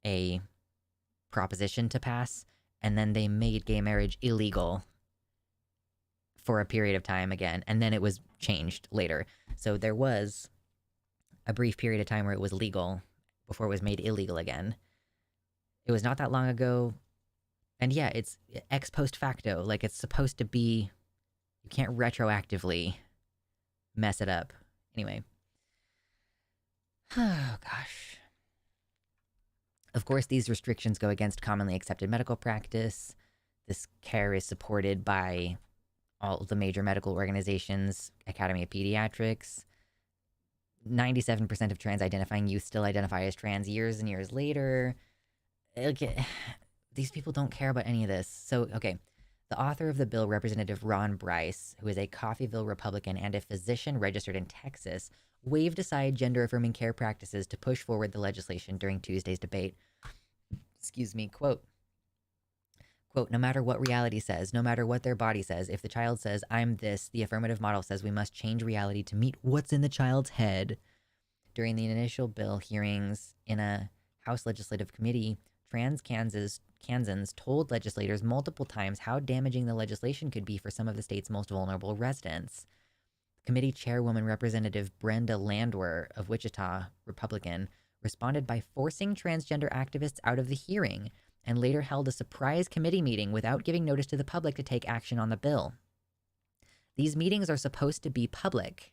a proposition to pass, and then they made gay marriage illegal for a period of time again, and then it was changed later. So there was a brief period of time where it was legal before it was made illegal again. It was not that long ago. And yeah, it's ex post facto. Like, it's supposed to be, you can't retroactively mess it up. Anyway. Oh, gosh. Of course, these restrictions go against commonly accepted medical practice. This care is supported by all the major medical organizations, Academy of Pediatrics. 97% of trans-identifying youth still identify as trans years and years later. Okay, these people don't care about any of this. So, okay, the author of the bill, Representative Ron Bryce, who is a Coffeyville Republican and a physician registered in Texas, waved aside gender-affirming care practices to push forward the legislation during Tuesday's debate. Excuse me, quote, no matter what reality says, no matter what their body says, if the child says, I'm this, the affirmative model says we must change reality to meet what's in the child's head. During the initial bill hearings in a House Legislative Committee, trans Kansans told legislators multiple times how damaging the legislation could be for some of the state's most vulnerable residents. Committee Chairwoman Representative Brenda Landwehr of Wichita, Republican, responded by forcing transgender activists out of the hearing and later held a surprise committee meeting without giving notice to the public to take action on the bill. These meetings are supposed to be public,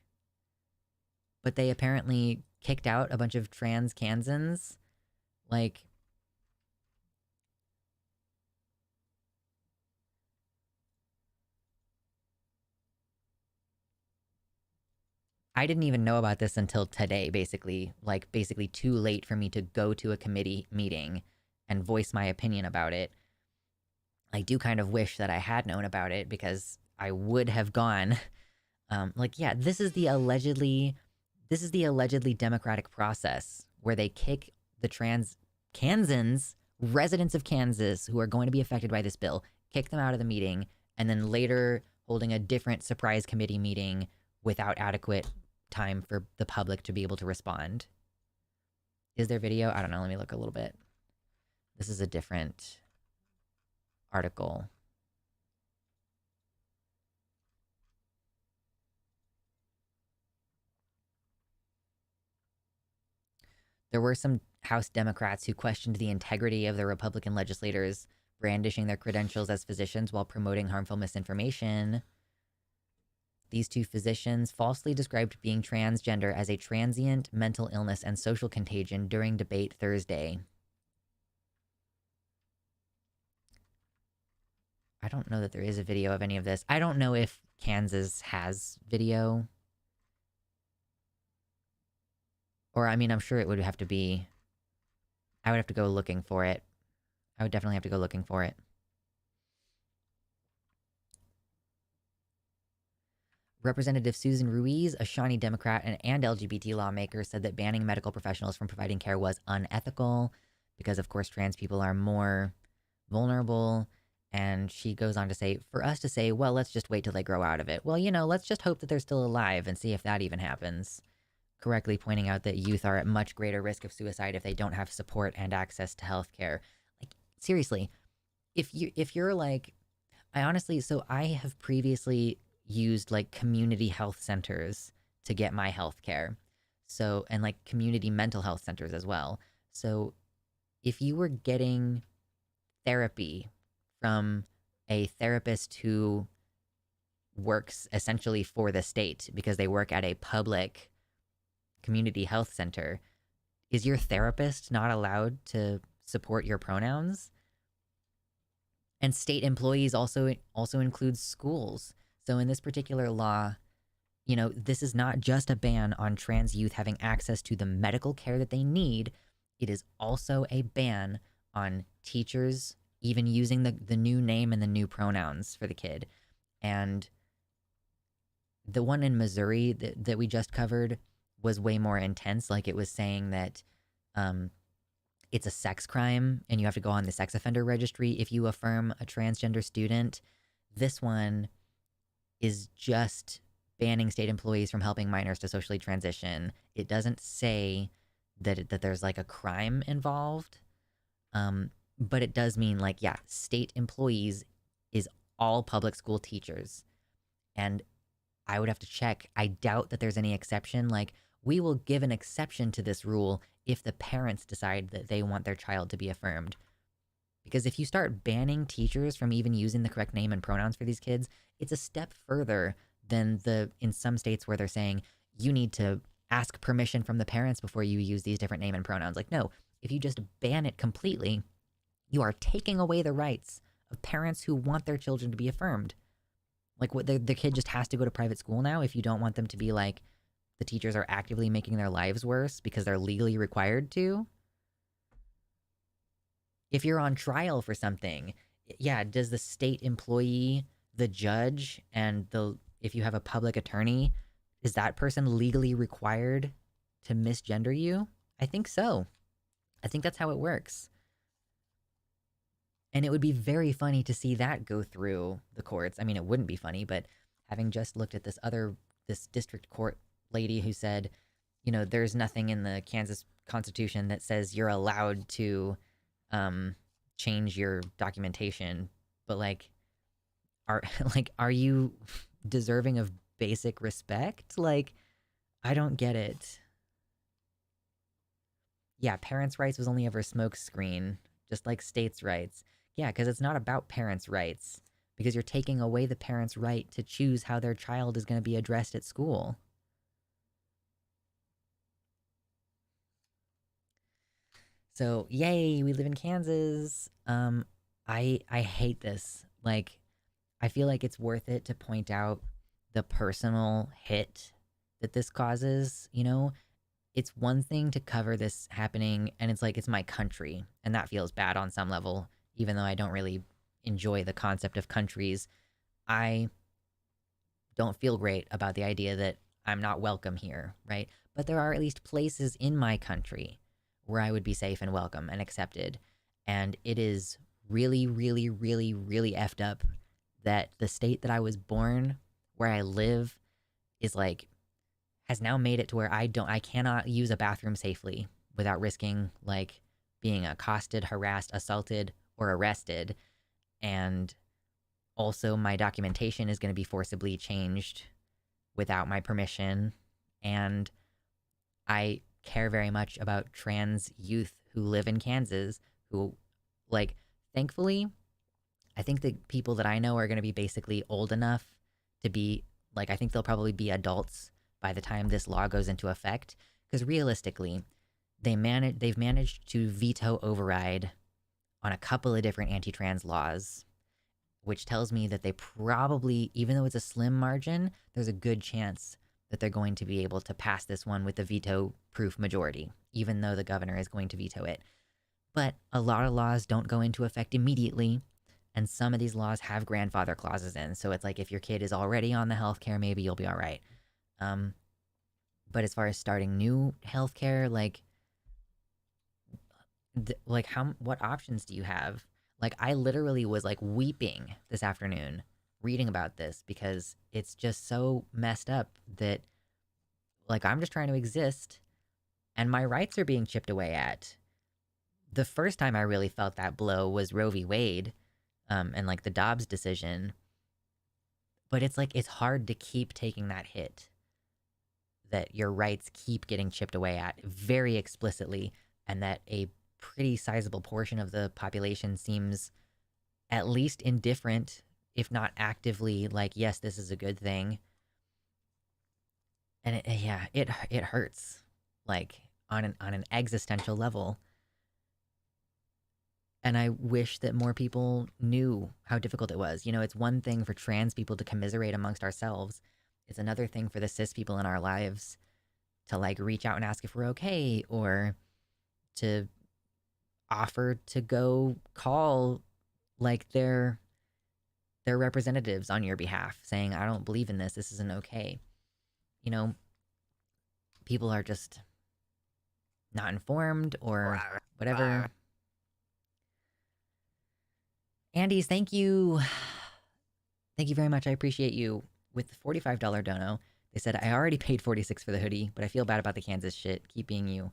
but they apparently kicked out a bunch of trans Kansans. Like, I didn't even know about this until today, basically. Like, basically too late for me to go to a committee meeting and voice my opinion about it. I do kind of wish that I had known about it because I would have gone. Like, yeah, this is the allegedly democratic process where they kick the trans Kansans, residents of Kansas who are going to be affected by this bill, kick them out of the meeting, and then later holding a different surprise committee meeting without adequate time for the public to be able to respond. Is there video? I don't know. Let me look a little bit. This is a different article. There were some House Democrats who questioned the integrity of the Republican legislators brandishing their credentials as physicians while promoting harmful misinformation. These two physicians falsely described being transgender as a transient mental illness and social contagion during debate Thursday. I don't know that there is a video of any of this. I don't know if Kansas has video. Or, I mean, I'm sure it would have to be... I would have to go looking for it. I would definitely have to go looking for it. Representative Susan Ruiz, a Shawnee Democrat and LGBT lawmaker, said that banning medical professionals from providing care was unethical because, of course, trans people are more vulnerable. And she goes on to say, for us to say, well, let's just wait till they grow out of it. Well, you know, let's just hope that they're still alive and see if that even happens. Correctly pointing out that youth are at much greater risk of suicide if they don't have support and access to healthcare. Like, seriously, if you're like, I honestly, so I have previously used like community health centers to get my healthcare. So, and like community mental health centers as well. So if you were getting therapy from a therapist who works essentially for the state because they work at a public community health center, is your therapist not allowed to support your pronouns? And state employees also includes schools. So in this particular law, you know, this is not just a ban on trans youth having access to the medical care that they need. It is also a ban on teachers even using the new name and the new pronouns for the kid. And the one in Missouri that we just covered was way more intense. Like, it was saying that it's a sex crime and you have to go on the sex offender registry if you affirm a transgender student. This one is just banning state employees from helping minors to socially transition. It doesn't say that there's like a crime involved, but it does mean, like, yeah, state employees is all public school teachers. And I would have to check. I doubt that there's any exception. Like, we will give an exception to this rule if the parents decide that they want their child to be affirmed. Because if you start banning teachers from even using the correct name and pronouns for these kids, it's a step further than in some states where they're saying you need to ask permission from the parents before you use these different name and pronouns. Like, no, if you just ban it completely, you are taking away the rights of parents who want their children to be affirmed. Like, what, the kid just has to go to private school now if you don't want them to be like, the teachers are actively making their lives worse because they're legally required to? If you're on trial for something, yeah, does the state employee, the judge, and if you have a public attorney, is that person legally required to misgender you? I think so. I think that's how it works. And it would be very funny to see that go through the courts. I mean, it wouldn't be funny, but having just looked at this district court lady who said, you know, there's nothing in the Kansas Constitution that says you're allowed to change your documentation, but like, are you deserving of basic respect? Like, I don't get it. Yeah, parents' rights was only ever a smokescreen, just like states' rights. Yeah, because it's not about parents' rights, because you're taking away the parents' right to choose how their child is going to be addressed at school. So, yay, we live in Kansas. I hate this. Like, I feel like it's worth it to point out the personal hit that this causes, you know? It's one thing to cover this happening, and it's like, it's my country, and that feels bad on some level, even though I don't really enjoy the concept of countries. I don't feel great about the idea that I'm not welcome here, right? But there are at least places in my country where I would be safe and welcome and accepted. And it is really, really, really, really effed up that the state that I was born, where I live, is like, has now made it to where I cannot use a bathroom safely without risking like being accosted, harassed, assaulted, or arrested. And also my documentation is going to be forcibly changed without my permission. And I care very much about trans youth who live in Kansas who, like, thankfully, I think the people that I know are going to be basically old enough to be, like, I think they'll probably be adults by the time this law goes into effect. Because realistically, they've managed to veto override on a couple of different anti-trans laws, which tells me that they probably, even though it's a slim margin, there's a good chance that they're going to be able to pass this one with a veto-proof majority, even though the governor is going to veto it. But a lot of laws don't go into effect immediately, and some of these laws have grandfather clauses in. So it's like, if your kid is already on the healthcare, maybe you'll be all right. But as far as starting new healthcare, like, what options do you have? Like, I literally was like weeping this afternoon reading about this because it's just so messed up that, like, I'm just trying to exist and my rights are being chipped away at. The first time I really felt that blow was Roe v. Wade, and like the Dobbs decision. But it's like, it's hard to keep taking that hit, that your rights keep getting chipped away at very explicitly, and that a pretty sizable portion of the population seems at least indifferent, if not actively like, yes, this is a good thing. And it hurts, like, on an existential level. And I wish that more people knew how difficult it was. You know, it's one thing for trans people to commiserate amongst ourselves. It's another thing for the cis people in our lives to, like, reach out and ask if we're okay, or to offer to go call, like, their representatives on your behalf, saying, I don't believe in this, this isn't okay. You know, people are just not informed or whatever. Andes, thank you. Thank you very much. I appreciate you. With the $45 dono, they said, I already paid $46 for the hoodie, but I feel bad about the Kansas shit. Keep being you.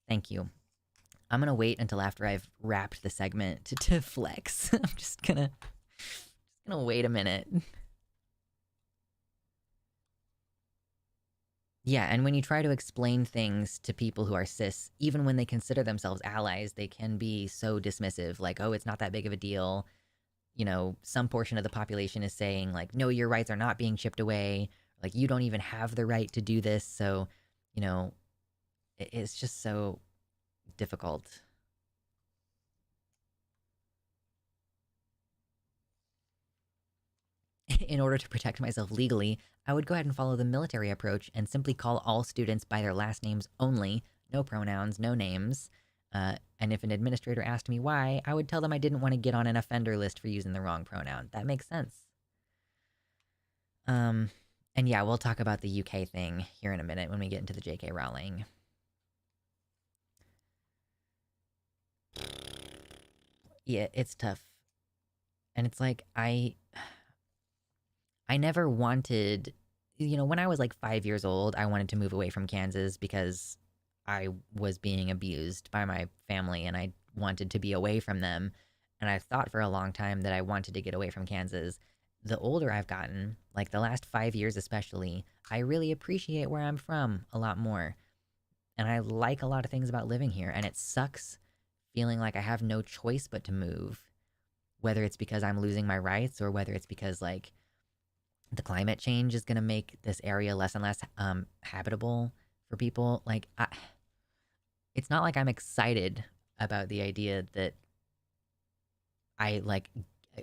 Thank you. I'm gonna wait until after I've wrapped the segment to flex. I'm just gonna wait a minute. Yeah, and when you try to explain things to people who are cis, even when they consider themselves allies, they can be so dismissive, like, oh, it's not that big of a deal. You know, some portion of the population is saying, like, no, your rights are not being chipped away. Like, you don't even have the right to do this. So, you know, it's just so difficult. In order to protect myself legally, I would go ahead and follow the military approach and simply call all students by their last names only, no pronouns, no names. And if an administrator asked me why, I would tell them I didn't want to get on an offender list for using the wrong pronoun. That makes sense. Um, and yeah, we'll talk about the UK thing here in a minute when we get into the J.K. Rowling. Yeah, it's tough. And it's like, I never wanted, you know, when I was like 5 years old, I wanted to move away from Kansas because I was being abused by my family and I wanted to be away from them. And I thought for a long time that I wanted to get away from Kansas. The older I've gotten, like the last 5 years especially, I really appreciate where I'm from a lot more. And I like a lot of things about living here. And it sucks feeling like I have no choice but to move, whether it's because I'm losing my rights or whether it's because, like, the climate change is going to make this area less and less habitable for people. Like, it's not like I'm excited about the idea that I like.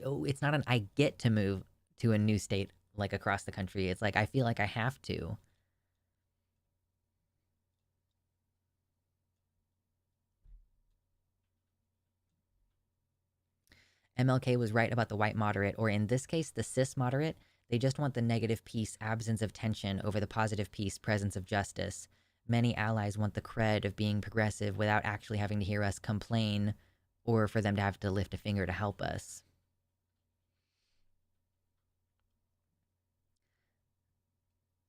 Oh, it's not an I get to move to a new state like across the country. It's like I feel like I have to. MLK was right about the white moderate, or in this case, the cis moderate. They just want the negative piece, absence of tension, over the positive piece, presence of justice. Many allies want the cred of being progressive without actually having to hear us complain or for them to have to lift a finger to help us.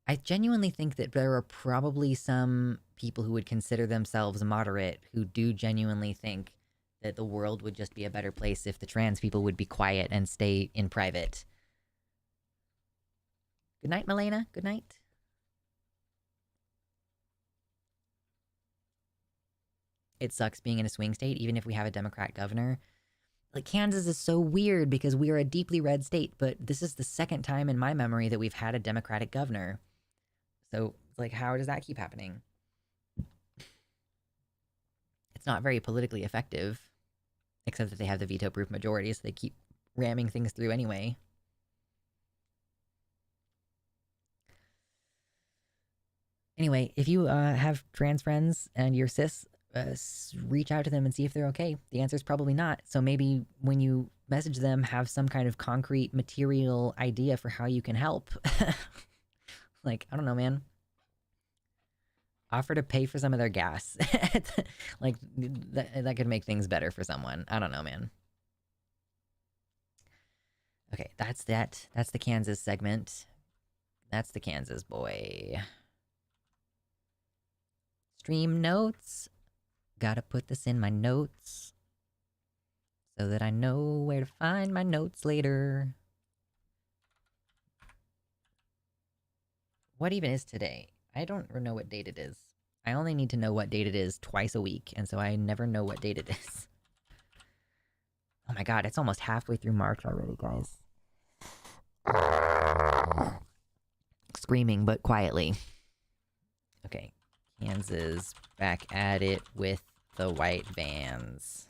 I genuinely think that there are probably some people who would consider themselves moderate who do genuinely think that the world would just be a better place if the trans people would be quiet and stay in private. Good night, Milena. Good night. It sucks being in a swing state, even if we have a Democrat governor. Like, Kansas is so weird because we are a deeply red state, but this is the second time in my memory that we've had a Democratic governor. So, like, how does that keep happening? It's not very politically effective, except that they have the veto proof majority, so they keep ramming things through anyway. Anyway, if you have trans friends and you're cis, reach out to them and see if they're okay. The answer is probably not. So maybe when you message them, have some kind of concrete material idea for how you can help. Like, I don't know, man. Offer to pay for some of their gas. Like, that could make things better for someone. I don't know, man. Okay, that's that. That's the Kansas segment. That's the Kansas boy. Stream notes. Gotta put this in my notes so that I know where to find my notes later. What even is today? I don't know what date it is. I only need to know what date it is twice a week, and so I never know what date it is. Oh my god, it's almost halfway through March already, guys. Screaming, but quietly. Okay, Kansas back at it with the white vans.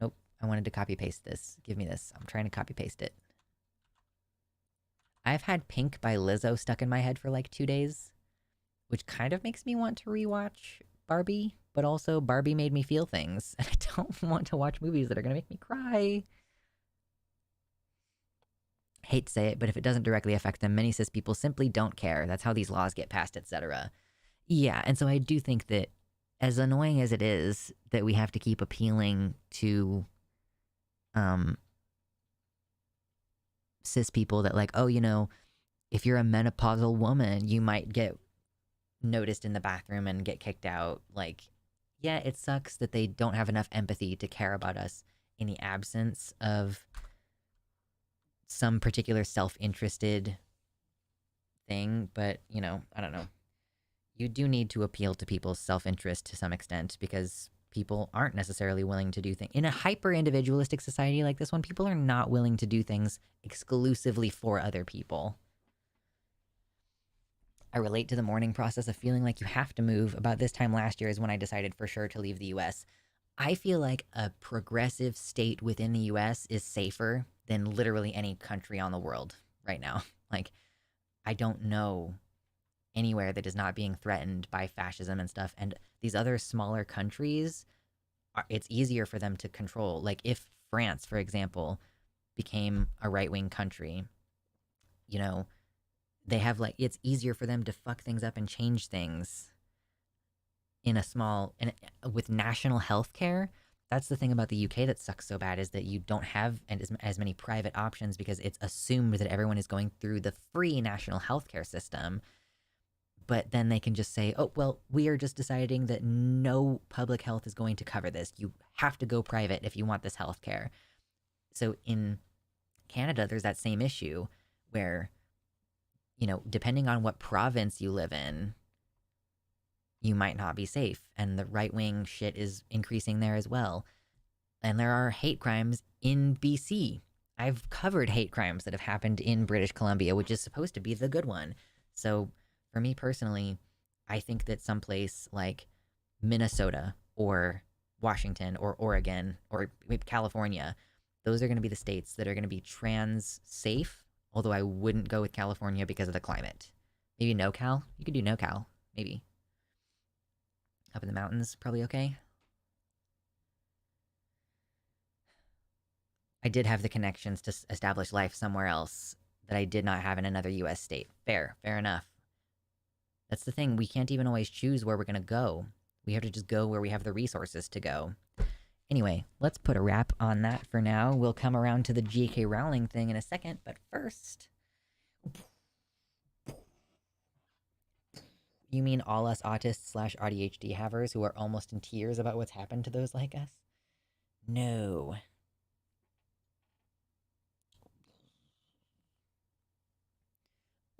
Nope, I wanted to copy paste this. Give me this. I'm trying to copy paste it. I've had Pink by Lizzo stuck in my head for like 2 days, which kind of makes me want to rewatch Barbie, but also Barbie made me feel things, and I don't want to watch movies that are gonna make me cry. Hate to say it, but if it doesn't directly affect them, many cis people simply don't care. That's how these laws get passed, etc. Yeah, and so I do think that, as annoying as it is that we have to keep appealing to cis people that, like, oh, you know, if you're a menopausal woman, you might get noticed in the bathroom and get kicked out. Like, yeah, it sucks that they don't have enough empathy to care about us in the absence of some particular self-interested thing, but, you know, I don't know. You do need to appeal to people's self-interest to some extent because people aren't necessarily willing to do things. In a hyper-individualistic society like this one, people are not willing to do things exclusively for other people. I relate to the mourning process of feeling like you have to move. About this time last year is when I decided for sure to leave the US. I feel like a progressive state within the US is safer than literally any country on the world right now. Like, I don't know anywhere that is not being threatened by fascism and stuff. And these other smaller countries, it's easier for them to control. Like, if France, for example, became a right-wing country, you know, they have, like, it's easier for them to fuck things up and change things in a small, with national health care. That's the thing about the UK that sucks so bad, is that you don't have as many private options because it's assumed that everyone is going through the free national healthcare system. But then they can just say, oh, well, we are just deciding that no public health is going to cover this. You have to go private if you want this healthcare. So in Canada, there's that same issue where, you know, depending on what province you live in, you might not be safe. And the right-wing shit is increasing there as well. And there are hate crimes in BC. I've covered hate crimes that have happened in British Columbia, which is supposed to be the good one. So for me personally, I think that someplace like Minnesota or Washington or Oregon or California, those are going to be the states that are going to be trans safe, although I wouldn't go with California because of the climate. Maybe NoCal? You could do NoCal, maybe. Up in the mountains, probably okay. I did have the connections to establish life somewhere else that I did not have in another US state. Fair enough. That's the thing, we can't even always choose where we're gonna go. We have to just go where we have the resources to go. Anyway, let's put a wrap on that for now. We'll come around to the J.K. Rowling thing in a second, but first... You mean all us autists/ADHD havers who are almost in tears about what's happened to those like us? No.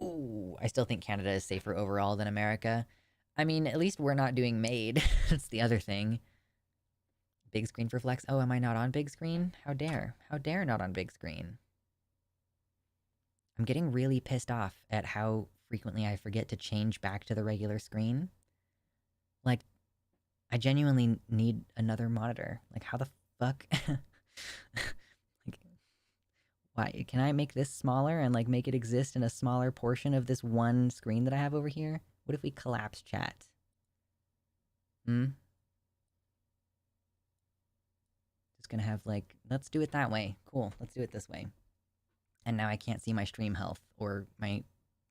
Ooh, I still think Canada is safer overall than America. I mean, at least we're not doing MAID. That's the other thing. Big screen for flex. Oh, am I not on big screen? How dare. How dare not on big screen. I'm getting really pissed off at how frequently I forget to change back to the regular screen. Like, I genuinely need another monitor. Like, how the fuck? Like, why? Can I make this smaller and, like, make it exist in a smaller portion of this one screen that I have over here? What if we collapse chat? Just gonna have, like, let's do it that way. Cool, let's do it this way. And now I can't see my stream health or my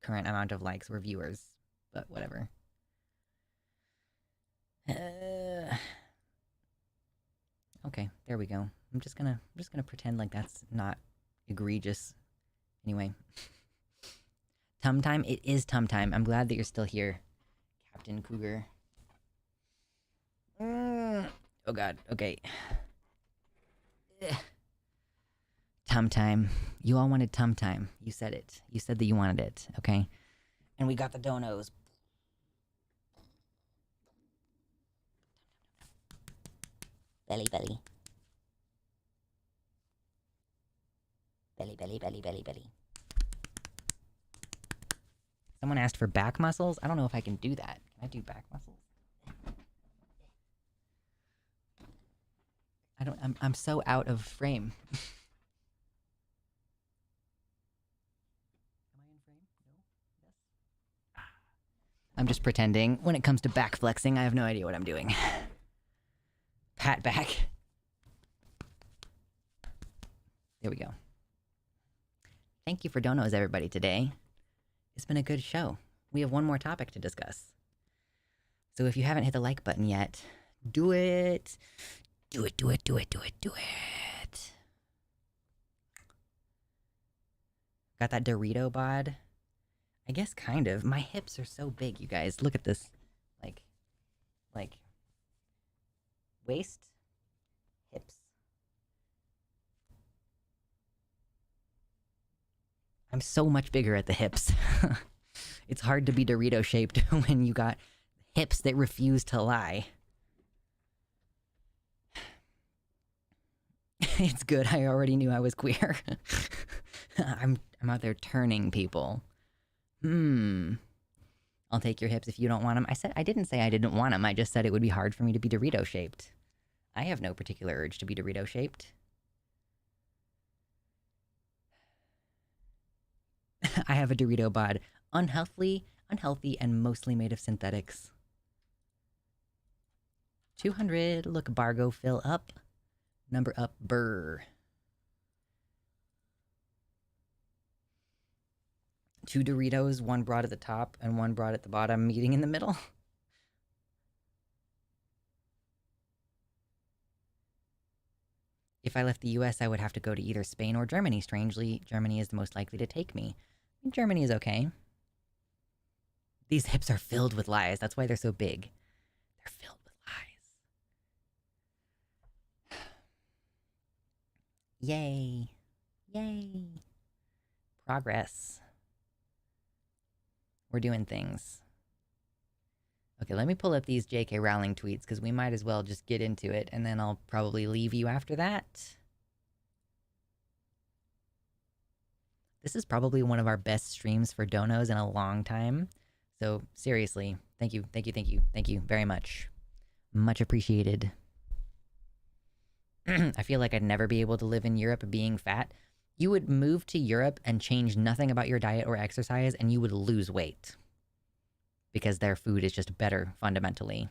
current amount of likes or viewers, but whatever. Okay, there we go. I'm just gonna pretend like that's not egregious. Anyway. Tum time? It is tum time. I'm glad that you're still here, Captain Cougar. Oh god, okay. Tum time. You all wanted tum time. You said it. You said that you wanted it, okay? And we got the donos. Belly, belly. Belly, belly, belly, belly, belly. Someone asked for back muscles? I don't know if I can do that. Can I do back muscles? I'm so out of frame. Am I in frame? No? Yes? I'm just pretending. When it comes to back flexing, I have no idea what I'm doing. Pat back. There we go. Thank you for donos, everybody, today. It's been a good show. We have one more topic to discuss. So if you haven't hit the like button yet, do it. Do it, do it, do it, do it, do it. Got that Dorito bod? I guess kind of. My hips are so big, you guys. Look at this. Like, waist, hips. I'm so much bigger at the hips. It's hard to be Dorito shaped when you got hips that refuse to lie. It's good. I already knew I was queer. I'm out there turning people. I'll take your hips if you don't want them. I didn't say I didn't want them. I just said it would be hard for me to be Dorito shaped. I have no particular urge to be Dorito shaped. I have a Dorito bod. Unhealthy, and mostly made of synthetics. 200. Look, Bargo, fill up. Number up, burr. 2 Doritos, 1 broad at the top and 1 broad at the bottom, meeting in the middle. If I left the US, I would have to go to either Spain or Germany. Strangely, Germany is the most likely to take me. Germany is okay. These hips are filled with lies. That's why they're so big. They're filled with lies. Yay. Yay. Progress. We're doing things. Okay, let me pull up these J.K. Rowling tweets, because we might as well just get into it, and then I'll probably leave you after that. This is probably one of our best streams for donos in a long time. So, seriously, thank you very much. Much appreciated. I feel like I'd never be able to live in Europe being fat. You would move to Europe and change nothing about your diet or exercise, and you would lose weight. Because their food is just better, fundamentally.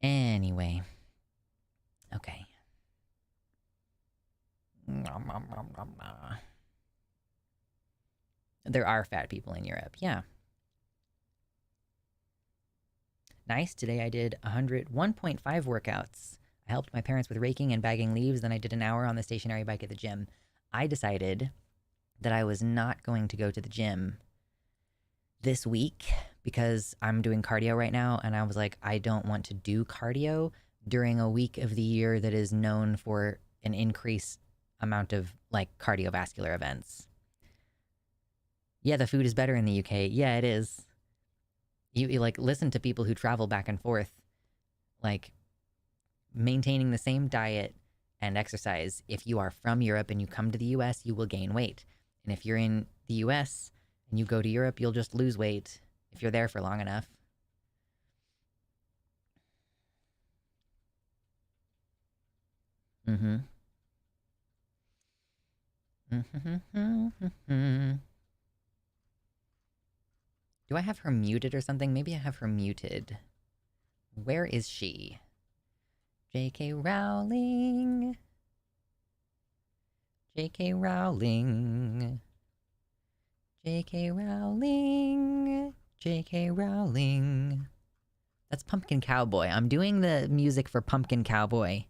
Anyway. Okay. There are fat people in Europe, yeah. Nice, today I did 1.5 workouts. I helped my parents with raking and bagging leaves, then I did an hour on the stationary bike at the gym. I decided that I was not going to go to the gym this week because I'm doing cardio right now, and I was like, I don't want to do cardio during a week of the year that is known for an increased amount of, like, cardiovascular events. Yeah, the food is better in the UK. Yeah, it is. You like, listen to people who travel back and forth, like, maintaining the same diet and exercise. If you are from Europe and you come to the US, you will gain weight. And if you're in the US and you go to Europe, you'll just lose weight if you're there for long enough. Mm-hmm. Do I have her muted or something? Maybe I have her muted. Where is she? J.K. Rowling. J.K. Rowling. J.K. Rowling. J.K. Rowling. That's Pumpkin Cowboy. I'm doing the music for Pumpkin Cowboy.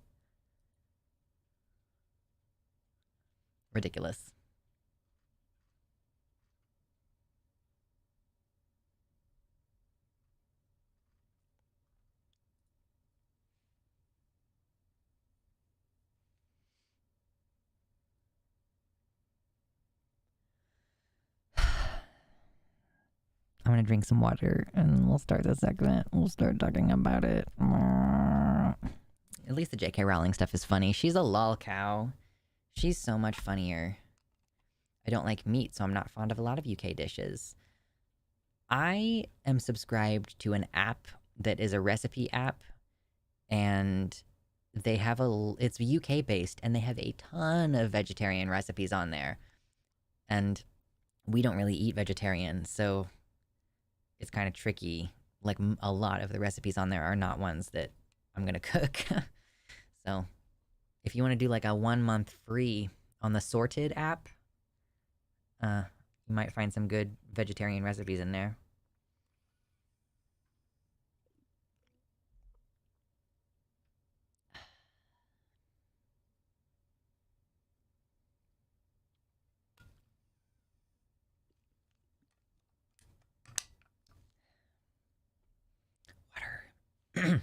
Ridiculous. I'm gonna drink some water and we'll start the segment. We'll start talking about it. At least the J.K. Rowling stuff is funny. She's a lol cow. She's so much funnier. I don't like meat, so I'm not fond of a lot of UK dishes. I am subscribed to an app that is a recipe app, and they have it's UK based, and they have a ton of vegetarian recipes on there. And we don't really eat vegetarian, so it's kind of tricky. Like, a lot of the recipes on there are not ones that I'm gonna cook. So if you want to do like a 1 month free on the Sorted app, you might find some good vegetarian recipes in there. Water.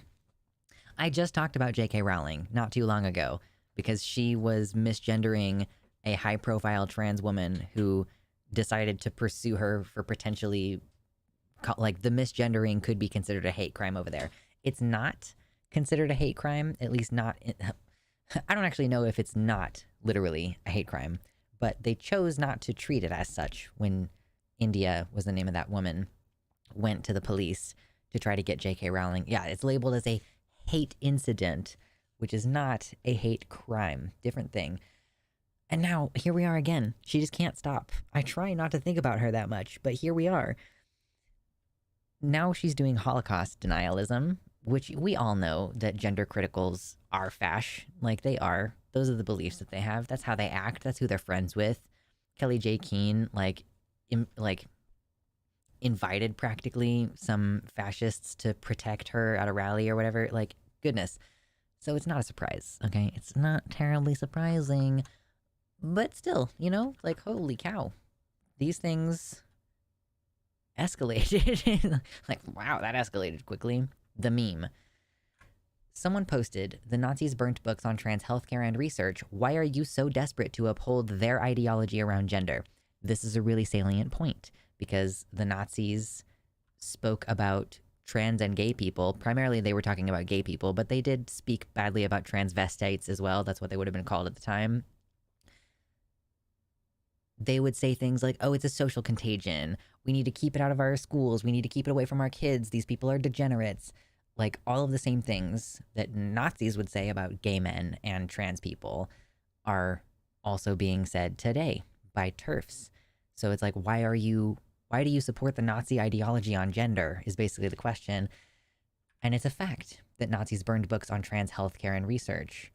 I just talked about J.K. Rowling not too long ago because she was misgendering a high-profile trans woman who decided to pursue her for potentially, like, the misgendering could be considered a hate crime over there. It's not considered a hate crime, at least not. I don't actually know if it's not literally a hate crime, but they chose not to treat it as such when India was the name of that woman went to the police to try to get J.K. Rowling. Yeah, it's labeled as a hate incident, which is not a hate crime. Different thing. And now, here we are again. She just can't stop. I try not to think about her that much, but here we are. Now she's doing Holocaust denialism, which we all know that gender criticals are fash. Like, they are. Those are the beliefs that they have. That's how they act. That's who they're friends with. Kelly J. Keane, invited practically some fascists to protect her at a rally or whatever. Like, goodness. So it's not a surprise, okay? It's not terribly surprising. But still, like, holy cow. These things escalated. Like, wow, that escalated quickly. The meme. Someone posted, the Nazis burnt books on trans healthcare and research. Why are you so desperate to uphold their ideology around gender? This is a really salient point, because the Nazis spoke about trans and gay people. Primarily, they were talking about gay people, but they did speak badly about transvestites as well. That's what they would have been called at the time. They would say things like, oh, it's a social contagion. We need to keep it out of our schools. We need to keep it away from our kids. These people are degenerates. Like, all of the same things that Nazis would say about gay men and trans people are also being said today by TERFs. So it's like, why do you support the Nazi ideology on gender is basically the question. And it's a fact that Nazis burned books on trans healthcare and research.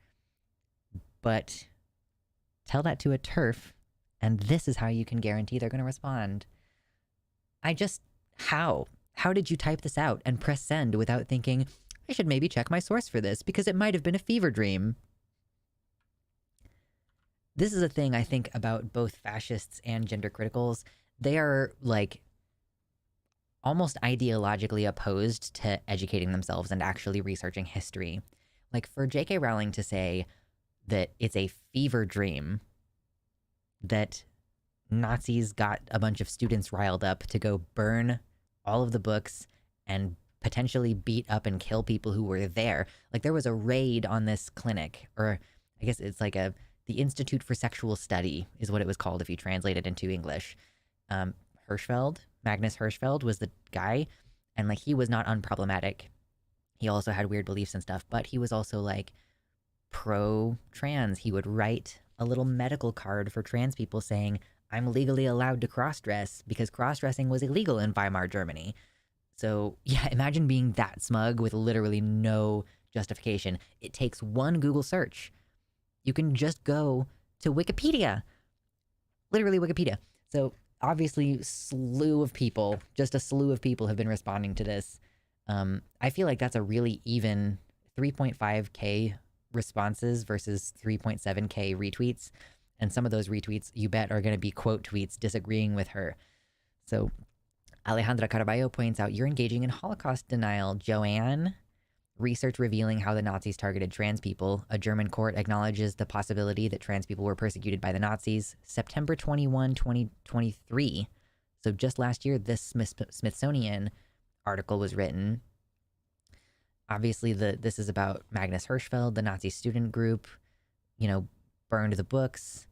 But tell that to a TERF, and this is how you can guarantee they're going to respond. How? How did you type this out and press send without thinking, I should maybe check my source for this because it might have been a fever dream? This is a thing I think about both fascists and gender criticals. They are, like, almost ideologically opposed to educating themselves and actually researching history. Like, for J.K. Rowling to say that it's a fever dream that Nazis got a bunch of students riled up to go burn all of the books and potentially beat up and kill people who were there. Like, there was a raid on this clinic, or I guess it's like the Institute for Sexual Study is what it was called if you translate it into English. Magnus Hirschfeld was the guy, and, like, he was not unproblematic. He also had weird beliefs and stuff, but he was also, like, pro-trans. He would write a little medical card for trans people saying, I'm legally allowed to cross-dress because cross-dressing was illegal in Weimar, Germany. So, yeah, imagine being that smug with literally no justification. It takes one Google search. You can just go to Wikipedia. Literally Wikipedia. So, obviously, just a slew of people have been responding to this. I feel like that's a really even 3.5K responses versus 3.7K retweets. And some of those retweets, you bet, are going to be quote tweets disagreeing with her. So Alejandra Caraballo points out, you're engaging in Holocaust denial, Joanne. Research revealing how the Nazis targeted trans people. A German court acknowledges the possibility that trans people were persecuted by the Nazis. September 21, 2023. So just last year, this Smithsonian article was written. Obviously, this is about Magnus Hirschfeld, the Nazi student group, burned the books.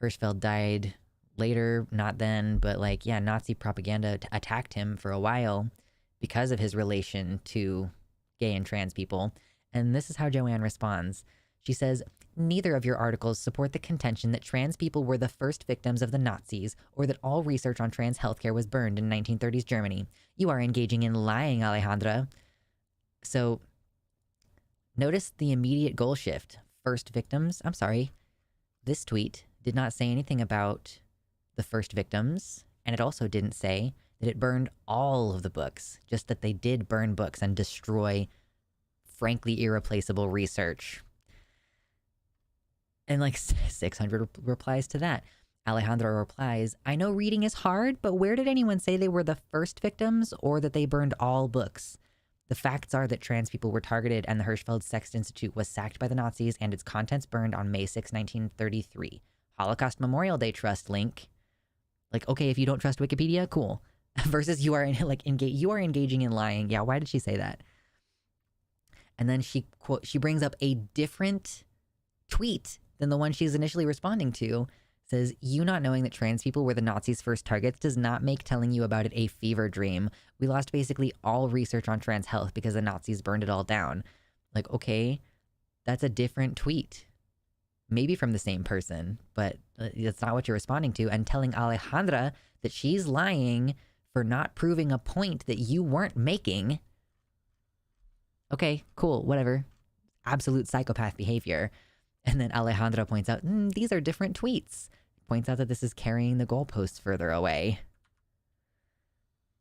Hirschfeld died later, not then, but, like, yeah, Nazi propaganda attacked him for a while because of his relation to gay and trans people. And this is how Joanne responds. She says, neither of your articles support the contention that trans people were the first victims of the Nazis or that all research on trans healthcare was burned in 1930s Germany. You are engaging in lying, Alejandra. So notice the immediate goal shift. First victims, I'm sorry. This tweet did not say anything about the first victims, and it also didn't say that it burned all of the books, just that they did burn books and destroy frankly irreplaceable research. And, like, 600 replies to that. Alejandro replies, I know reading is hard, but where did anyone say they were the first victims or that they burned all books? The facts are that trans people were targeted and the Hirschfeld Sex Institute was sacked by the Nazis and its contents burned on May 6, 1933. Holocaust Memorial Day Trust link. Like, okay, if you don't trust Wikipedia, cool. Versus you are you are engaging in lying. Yeah, why did she say that? And then she brings up a different tweet than the one she's initially responding to. Says, you not knowing that trans people were the Nazis' first targets does not make telling you about it a fever dream. We lost basically all research on trans health because the Nazis burned it all down. Like, okay, that's a different tweet. Maybe from the same person, but that's not what you're responding to. And telling Alejandra that she's lying for not proving a point that you weren't making. Okay, cool, whatever. Absolute psychopath behavior. And then Alejandra points out, these are different tweets. Points out that this is carrying the goalposts further away.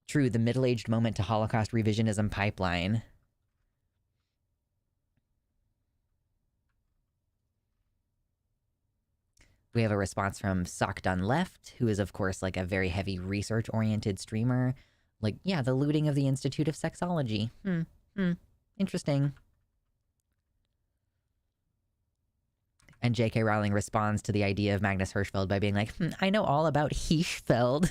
True, the middle-aged moment to Holocaust revisionism pipeline. We have a response from Sock Done Left, who is, of course, like a very heavy research-oriented streamer. Like, yeah, the looting of the Institute of Sexology. Interesting. And J.K. Rowling responds to the idea of Magnus Hirschfeld by being like, I know all about Hirschfeld.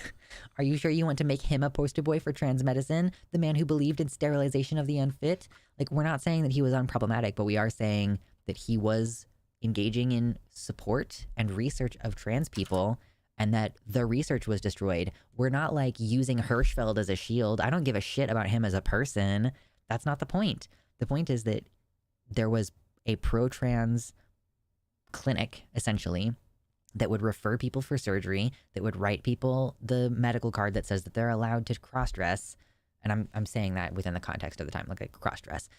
Are you sure you want to make him a poster boy for trans medicine? The man who believed in sterilization of the unfit? Like, we're not saying that he was unproblematic, but we are saying that he was engaging in support and research of trans people and that the research was destroyed. We're not like using Hirschfeld as a shield. I don't give a shit about him as a person. That's not the point. The point is that there was a pro-trans clinic, essentially, that would refer people for surgery, that would write people the medical card that says that they're allowed to cross-dress. And I'm saying that within the context of the time, like cross-dress.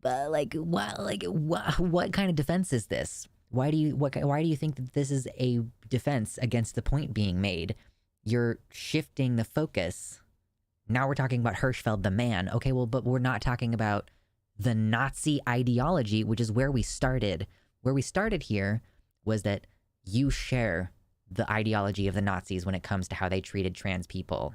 But what kind of defense is this? Why do you think that this is a defense against the point being made? You're shifting the focus. Now we're talking about Hirschfeld the man. Okay, well, but we're not talking about the Nazi ideology, which is where we started. Where we started here was that you share the ideology of the Nazis when it comes to how they treated trans people.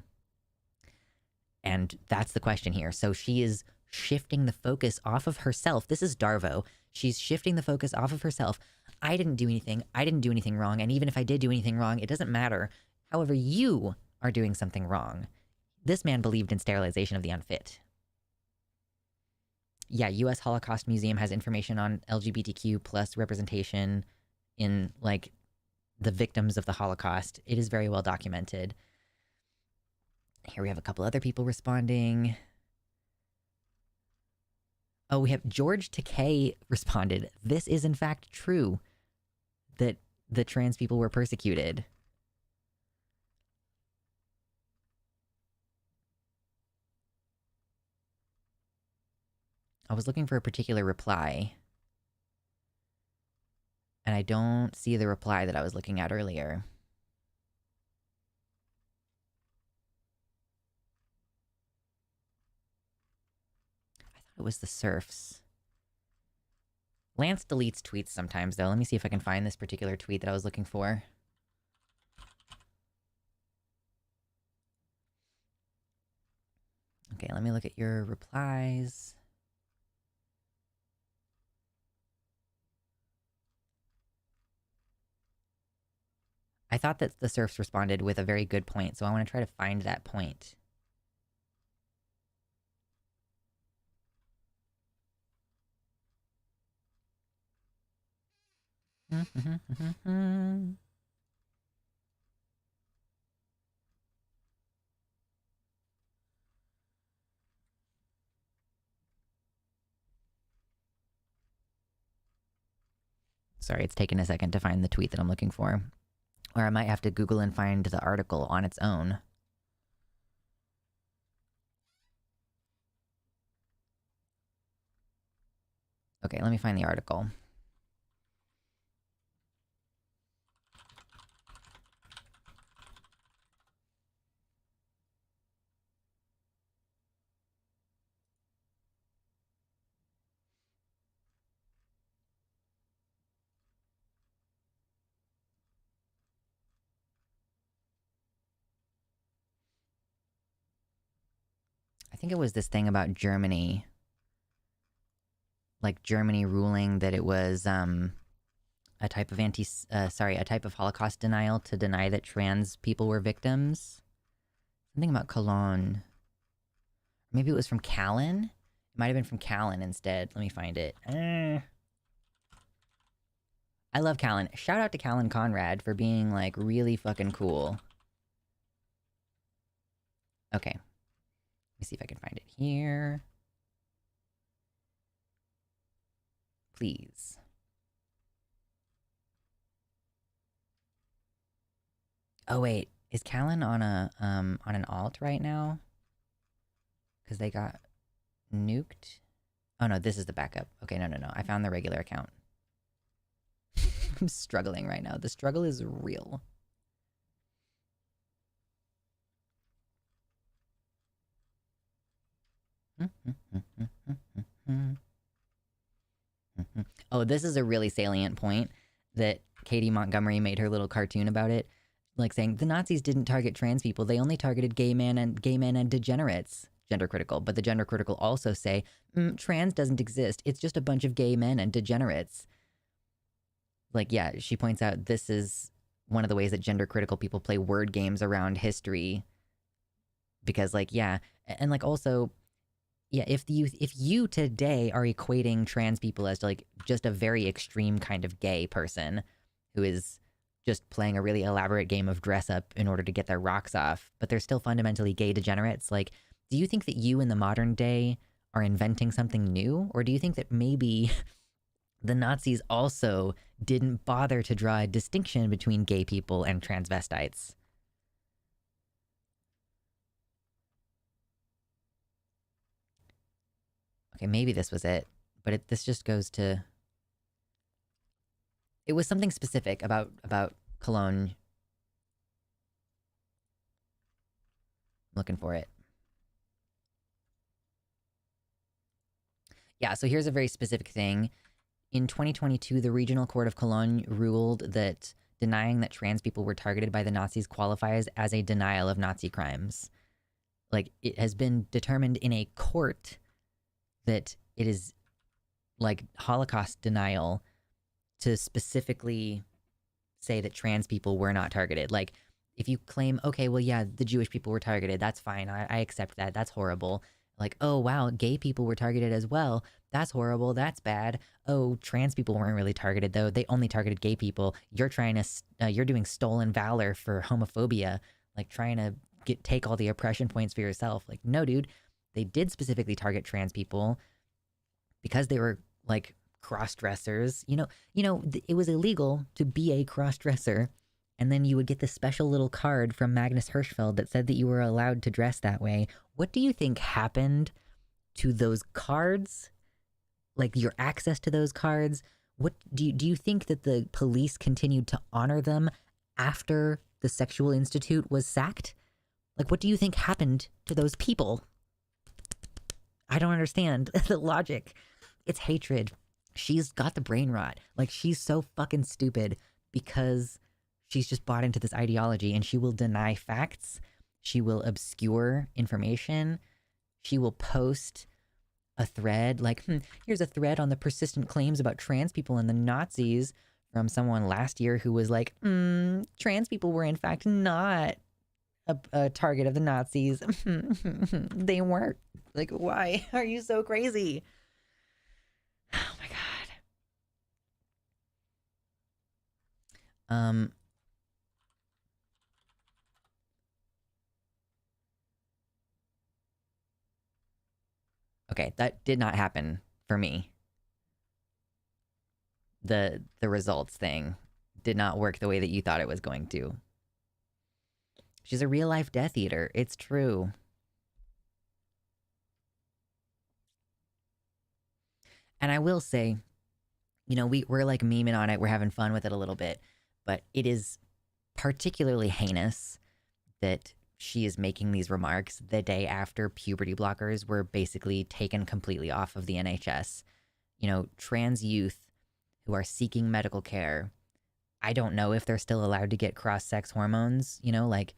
And that's the question here. So she is shifting the focus off of herself. This is Darvo. She's shifting the focus off of herself. I didn't do anything. I didn't do anything wrong. And even if I did do anything wrong, it doesn't matter. However, you are doing something wrong. This man believed in sterilization of the unfit. Yeah, U.S. Holocaust Museum has information on LGBTQ plus representation in, like, the victims of the Holocaust. It is very well documented. Here we have a couple other people responding. Oh, we have George Takei responded. This is in fact true, that the trans people were persecuted. I was looking for a particular reply, and I don't see the reply that I was looking at earlier. I thought it was the serfs. Lance deletes tweets sometimes, though. Let me see if I can find this particular tweet that I was looking for. Okay, let me look at your replies. I thought that the serfs responded with a very good point, so I want to try to find that point. Sorry, it's taking a second to find the tweet that I'm looking for. Or I might have to Google and find the article on its own. Okay, let me find the article. I think it was this thing about Germany. Like Germany ruling that it was, a type of a type of Holocaust denial to deny that trans people were victims. Something about Cologne. Maybe it was from Callan? It might have been from Callan instead. Let me find it. I love Callan. Shout out to Callan Conrad for being, like, really fucking cool. Okay. Let me see if I can find it here. Please. Oh, wait. Is Callan on on an alt right now? Because they got nuked? Oh, no, this is the backup. Okay, no. I found the regular account. I'm struggling right now. The struggle is real. Oh, this is a really salient point that Katie Montgomery made her little cartoon about it. Like saying, the Nazis didn't target trans people. They only targeted gay men and degenerates. Gender critical. But the gender critical also say, trans doesn't exist. It's just a bunch of gay men and degenerates. Like, yeah, she points out this is one of the ways that gender critical people play word games around history. Because, like, yeah, and like also, yeah, if you today are equating trans people as like just a very extreme kind of gay person who is just playing a really elaborate game of dress up in order to get their rocks off, but they're still fundamentally gay degenerates, like, do you think that you in the modern day are inventing something new? Or do you think that maybe the Nazis also didn't bother to draw a distinction between gay people and transvestites? Okay, maybe this was it, but this just goes to... It was something specific about Cologne. I'm looking for it. Yeah, so here's a very specific thing. In 2022, the Regional Court of Cologne ruled that denying that trans people were targeted by the Nazis qualifies as a denial of Nazi crimes. Like, it has been determined in a court that it is, like, Holocaust denial to specifically say that trans people were not targeted. Like, if you claim, okay, well, yeah, the Jewish people were targeted, that's fine, I accept that, that's horrible. Like, oh, wow, gay people were targeted as well, that's horrible, that's bad. Oh, trans people weren't really targeted, though, they only targeted gay people. You're trying to, you're doing stolen valor for homophobia, like, trying to take all the oppression points for yourself. Like, no, dude, they did specifically target trans people because they were, like, cross-dressers. You know, it was illegal to be a cross-dresser, and then you would get this special little card from Magnus Hirschfeld that said that you were allowed to dress that way. What do you think happened to those cards? Like, your access to those cards? What do you think that the police continued to honor them after the Sexual Institute was sacked? Like, what do you think happened to those people? I don't understand the logic. It's hatred. She's got the brain rot. Like, she's so fucking stupid because she's just bought into this ideology, and she will deny facts. She will obscure information. She will post a thread like, here's a thread on the persistent claims about trans people and the Nazis from someone last year who was like, trans people were in fact not a target of the Nazis. They weren't. Like, why are you so crazy? Oh my god. Okay, that did not happen for me. The results thing did not work the way that you thought it was going to. She's a real life Death Eater. It's true. And I will say, you know, we're like memeing on it. We're having fun with it a little bit. But it is particularly heinous that she is making these remarks the day after puberty blockers were basically taken completely off of the NHS. You know, trans youth who are seeking medical care, I don't know if they're still allowed to get cross-sex hormones. You know, like,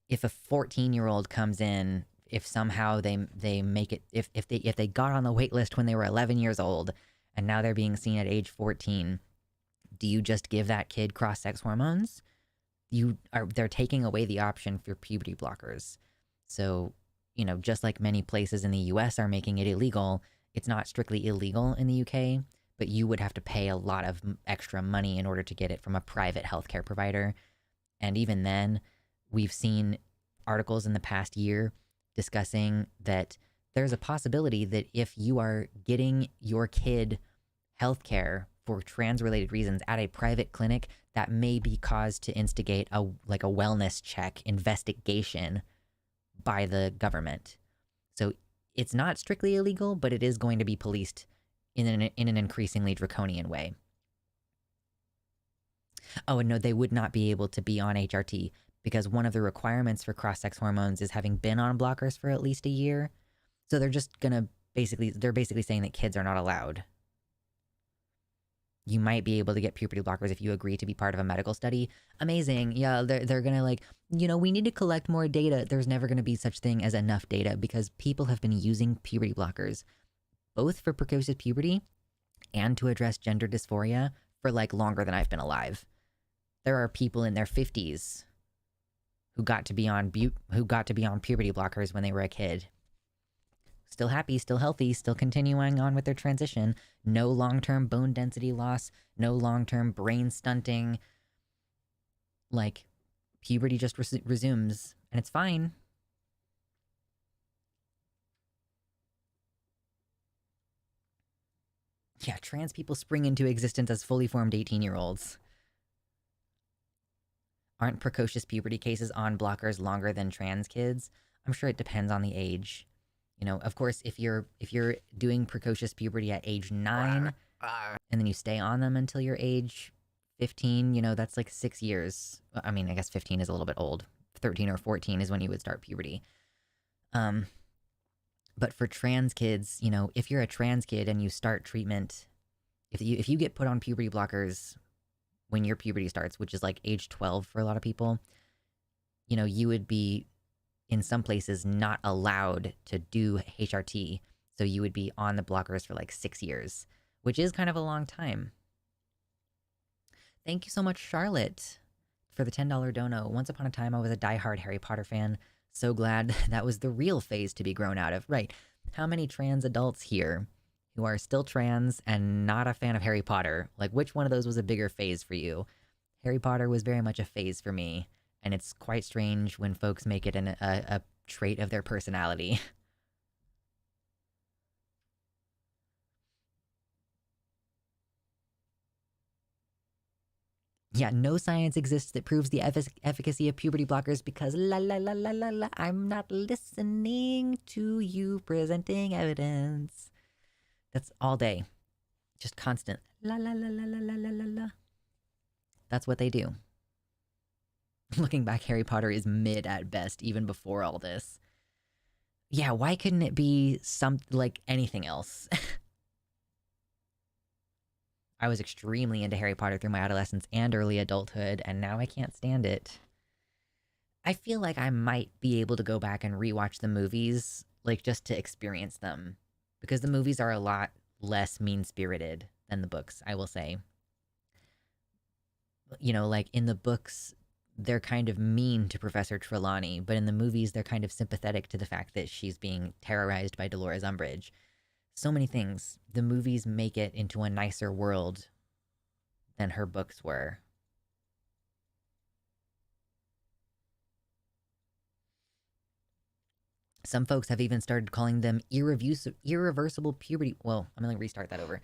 if a 14-year-old comes in, if somehow they make it, if they got on the wait list when they were 11 years old, and now they're being seen at age 14, Do you just give that kid cross-sex hormones? They're taking away the option for puberty blockers. So, just like many places in the US are making it illegal, it's not strictly illegal in the UK, but you would have to pay a lot of extra money in order to get it from a private healthcare provider. And even then, we've seen articles in the past year discussing that there's a possibility that if you are getting your kid healthcare for trans-related reasons at a private clinic, that may be cause to instigate a wellness check investigation by the government. So it's not strictly illegal, but it is going to be policed in an increasingly draconian way. Oh, and no, they would not be able to be on HRT because one of the requirements for cross-sex hormones is having been on blockers for at least a year. So they're just gonna they're basically saying that kids are not allowed. You might be able to get puberty blockers if you agree to be part of a medical study. Amazing. Yeah, they're gonna we need to collect more data. There's never gonna be such thing as enough data because people have been using puberty blockers both for precocious puberty and to address gender dysphoria for longer than I've been alive. There are people in their 50s who got to be on puberty blockers when they were a kid. Still happy, still healthy, still continuing on with their transition. No long-term bone density loss, no long-term brain stunting. Puberty just resumes, and it's fine. Yeah, trans people spring into existence as fully formed 18-year-olds. Aren't precocious puberty cases on blockers longer than trans kids? I'm sure it depends on the age. Of course, if you're doing precocious puberty at age 9, and then you stay on them until you're age 15, that's 6 years. I mean, I guess 15 is a little bit old. 13 or 14 is when you would start puberty. But for trans kids, if you're a trans kid and you start treatment, if you get put on puberty blockers when your puberty starts, which is age 12 for a lot of people, you would be in some places not allowed to do HRT. So you would be on the blockers for 6 years, which is kind of a long time. Thank you so much, Charlotte, for the $10 dono. Once upon a time, I was a diehard Harry Potter fan. So glad that was the real phase to be grown out of. Right. How many trans adults here who are still trans and not a fan of Harry Potter? Which one of those was a bigger phase for you? Harry Potter was very much a phase for me, and it's quite strange when folks make it a trait of their personality. Yeah, no science exists that proves the efficacy of puberty blockers because la la la la la la, I'm not listening to you presenting evidence. That's all day. Just constant la la la la la la la la la. That's what they do. Looking back, Harry Potter is mid at best, even before all this. Yeah, why couldn't it be anything else? I was extremely into Harry Potter through my adolescence and early adulthood, and now I can't stand it. I feel like I might be able to go back and rewatch the movies, just to experience them. Because the movies are a lot less mean-spirited than the books, I will say. In the books, they're kind of mean to Professor Trelawney, but in the movies, they're kind of sympathetic to the fact that she's being terrorized by Dolores Umbridge. So many things. The movies make it into a nicer world than her books were. Some folks have even started calling them irreversible puberty. Well, I'm going to restart that over.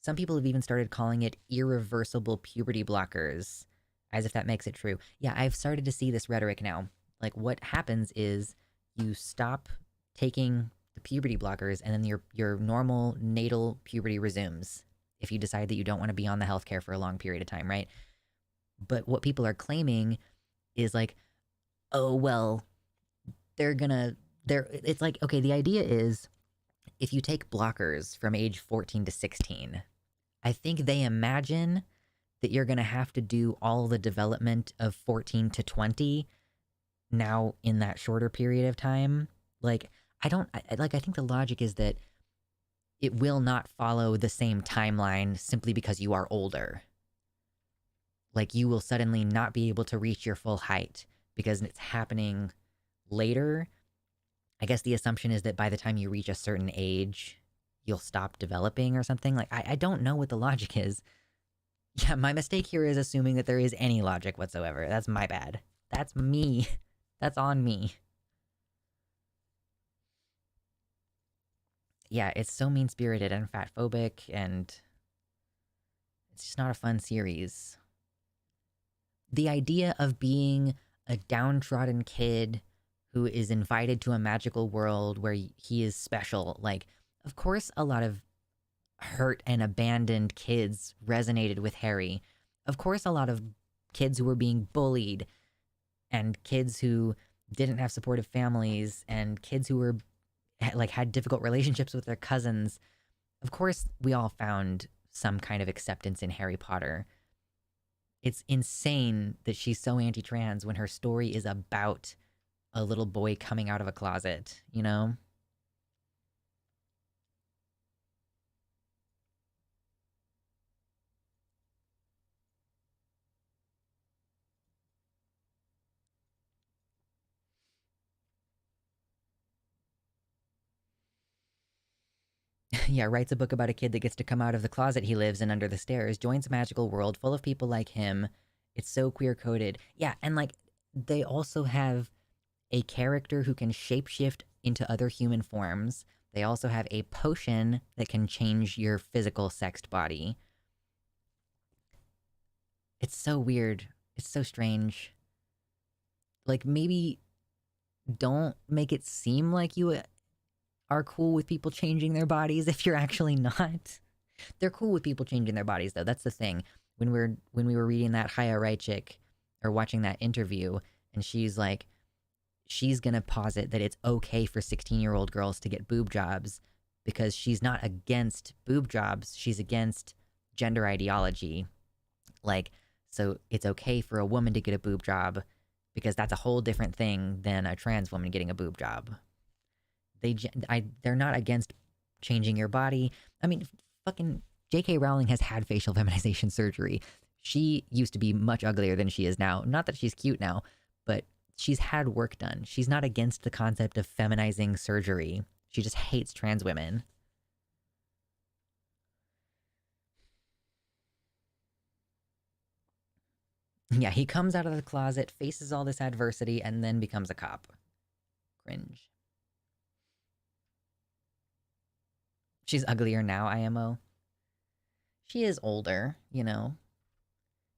Some people have even started calling it irreversible puberty blockers, as if that makes it true. Yeah, I've started to see this rhetoric now. What happens is you stop taking the puberty blockers, and then your normal natal puberty resumes if you decide that you don't want to be on the healthcare for a long period of time, right? But what people are claiming is oh, well, it's okay, the idea is if you take blockers from age 14 to 16, I think they imagine that you're going to have to do all the development of 14 to 20 now in that shorter period of time. I think the logic is that it will not follow the same timeline simply because you are older. Like, you will suddenly not be able to reach your full height because it's happening later. I guess the assumption is that by the time you reach a certain age, you'll stop developing or something. Like, I don't know what the logic is. Yeah, my mistake here is assuming that there is any logic whatsoever. That's my bad. That's me. That's on me. Yeah, it's so mean-spirited and fat-phobic, and it's just not a fun series. The idea of being a downtrodden kid who is invited to a magical world where he is special, like, of course a lot of hurt and abandoned kids resonated with Harry. Of course a lot of kids who were being bullied and kids who didn't have supportive families and kids who were like had difficult relationships with their cousins. Of course we all found some kind of acceptance in Harry Potter. It's insane that she's so anti-trans when her story is about a little boy coming out of a closet, you know? Yeah, writes a book about a kid that gets to come out of the closet he lives in under the stairs, joins a magical world full of people like him. It's so queer coded. Yeah, and like they also have a character who can shapeshift into other human forms. They also have a potion that can change your physical sexed body. It's so weird. It's so strange. Like, maybe don't make it seem like you are cool with people changing their bodies if you're actually not. They're cool with people changing their bodies, though. That's the thing. When we were reading that H0L0CAUST or watching that interview, and she's like, she's gonna posit that it's okay for 16-year-old girls to get boob jobs because she's not against boob jobs. She's against gender ideology. Like, so it's okay for a woman to get a boob job because that's a whole different thing than a trans woman getting a boob job. They're not against changing your body. I mean, fucking J.K. Rowling has had facial feminization surgery. She used to be much uglier than she is now. Not that she's cute now, but she's had work done. She's not against the concept of feminizing surgery. She just hates trans women. Yeah, he comes out of the closet, faces all this adversity, and then becomes a cop. Cringe. She's uglier now, IMO. She is older, you know.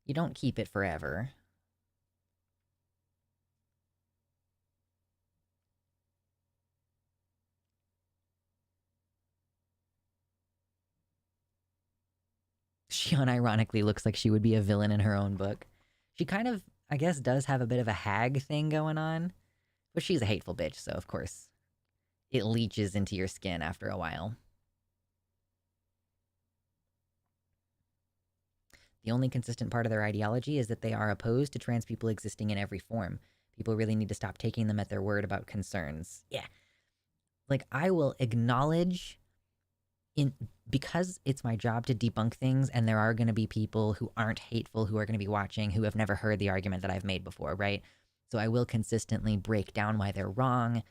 You don't keep it forever. She unironically looks like she would be a villain in her own book. She kind of, I guess, does have a bit of a hag thing going on, but she's a hateful bitch, so of course it leaches into your skin after a while. The only consistent part of their ideology is that they are opposed to trans people existing in every form. People really need to stop taking them at their word about concerns. Yeah. Like, I will acknowledge in because it's my job to debunk things, and there are going to be people who aren't hateful who are going to be watching who have never heard the argument that I've made before, right? So I will consistently break down why they're wrong,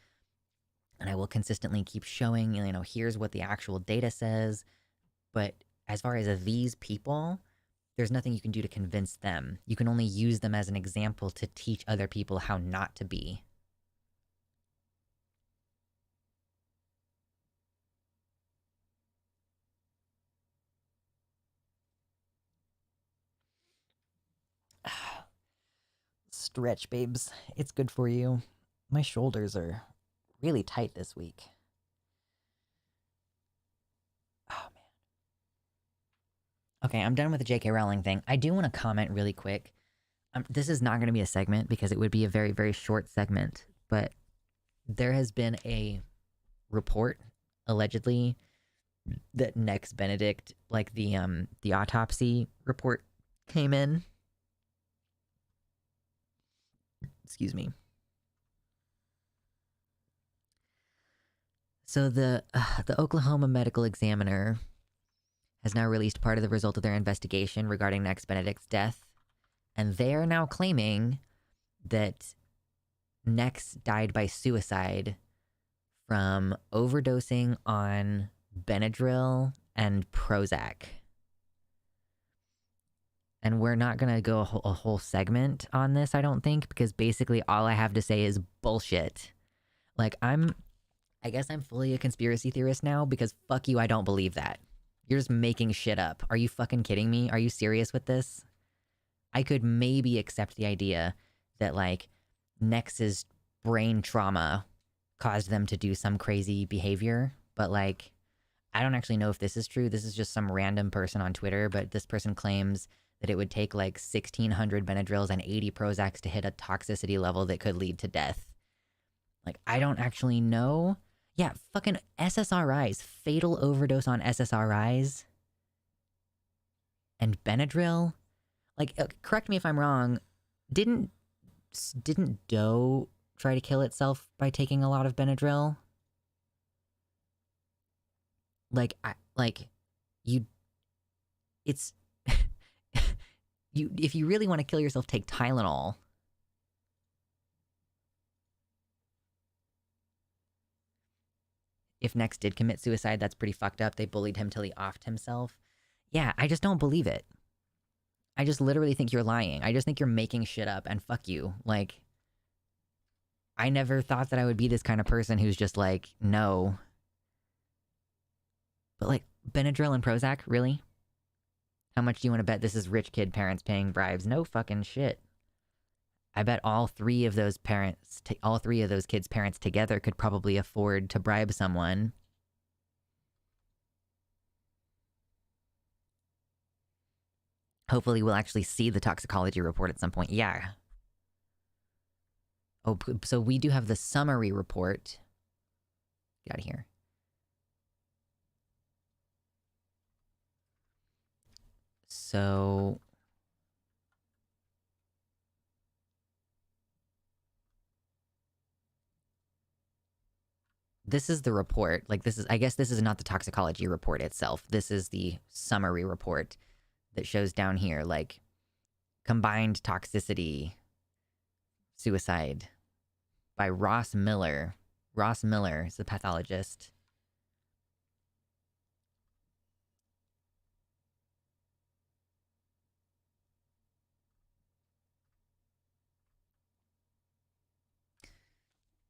and I will consistently keep showing, you know, here's what the actual data says. But as far as these people, there's nothing you can do to convince them. You can only use them as an example to teach other people how not to be. Stretch, babes. It's good for you. My shoulders are really tight this week. Oh, man. Okay, I'm done with the J.K. Rowling thing. I do want to comment really quick. This is not going to be a segment because it would be a very, very short segment, but there has been a report, allegedly, that Nex Benedict, like the autopsy report came in. Excuse me. So the Oklahoma Medical Examiner has now released part of the result of their investigation regarding Nex Benedict's death. And they are now claiming that Nex died by suicide from overdosing on Benadryl and Prozac. And we're not going to go a whole segment on this, I don't think, because basically all I have to say is bullshit. Like, I guess I'm fully a conspiracy theorist now because fuck you, I don't believe that. You're just making shit up. Are you fucking kidding me? Are you serious with this? I could maybe accept the idea that, like, Nex's brain trauma caused them to do some crazy behavior, but, like, I don't actually know if this is true. This is just some random person on Twitter, but this person claims that it would take, like, 1,600 Benadryls and 80 Prozacs to hit a toxicity level that could lead to death. Like, I don't actually know. Yeah, fucking SSRIs. Fatal overdose on SSRIs. And Benadryl. Like, correct me if I'm wrong. Didn't Doe try to kill itself by taking a lot of Benadryl? Like, it's, if you really want to kill yourself, take Tylenol. If Nex did commit suicide, that's pretty fucked up. They bullied him till he offed himself. Yeah, I just don't believe it. I just literally think you're lying. I just think you're making shit up, and fuck you. Like, I never thought that I would be this kind of person who's just like, no. But, like, Benadryl and Prozac, really? How much do you want to bet this is rich kid parents paying bribes? No fucking shit. I bet all three of those kids' parents together could probably afford to bribe someone. Hopefully we'll actually see the toxicology report at some point. Yeah. Oh, so we do have the summary report. Get out of here. So... this is the report. Like, this is, I guess this is not the toxicology report itself. This is the summary report that shows down here, like, combined toxicity, suicide by Ross Miller. Ross Miller is the pathologist.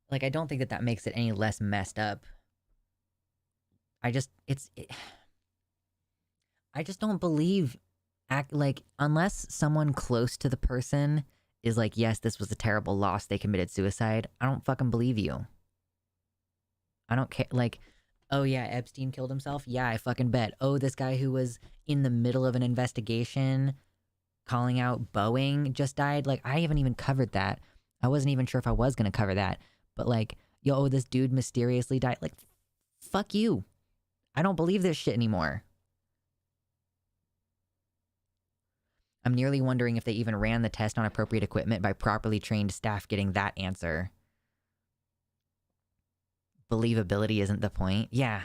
Like, I don't think that makes it any less messed up. I just don't believe, like, unless someone close to the person is like, yes, this was a terrible loss, they committed suicide, I don't fucking believe you. I don't care, like, oh yeah, Epstein killed himself? Yeah, I fucking bet. Oh, this guy who was in the middle of an investigation calling out Boeing just died? Like, I haven't even covered that. I wasn't even sure if I was gonna cover that. But, like, yo, this dude mysteriously died. Like, fuck you. I don't believe this shit anymore. I'm nearly wondering if they even ran the test on appropriate equipment by properly trained staff getting that answer. Believability isn't the point. Yeah.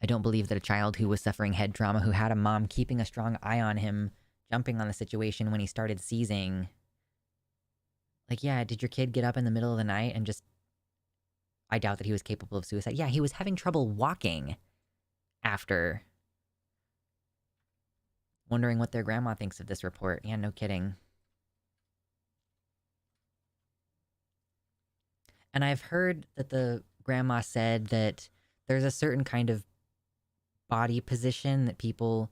I don't believe that a child who was suffering head trauma, who had a mom keeping a strong eye on him, jumping on the situation when he started seizing. Like, yeah, did your kid get up in the middle of the night and just... I doubt that he was capable of suicide. Yeah, he was having trouble walking after. Wondering what their grandma thinks of this report. Yeah, no kidding. And I've heard that the grandma said that there's a certain kind of body position that people...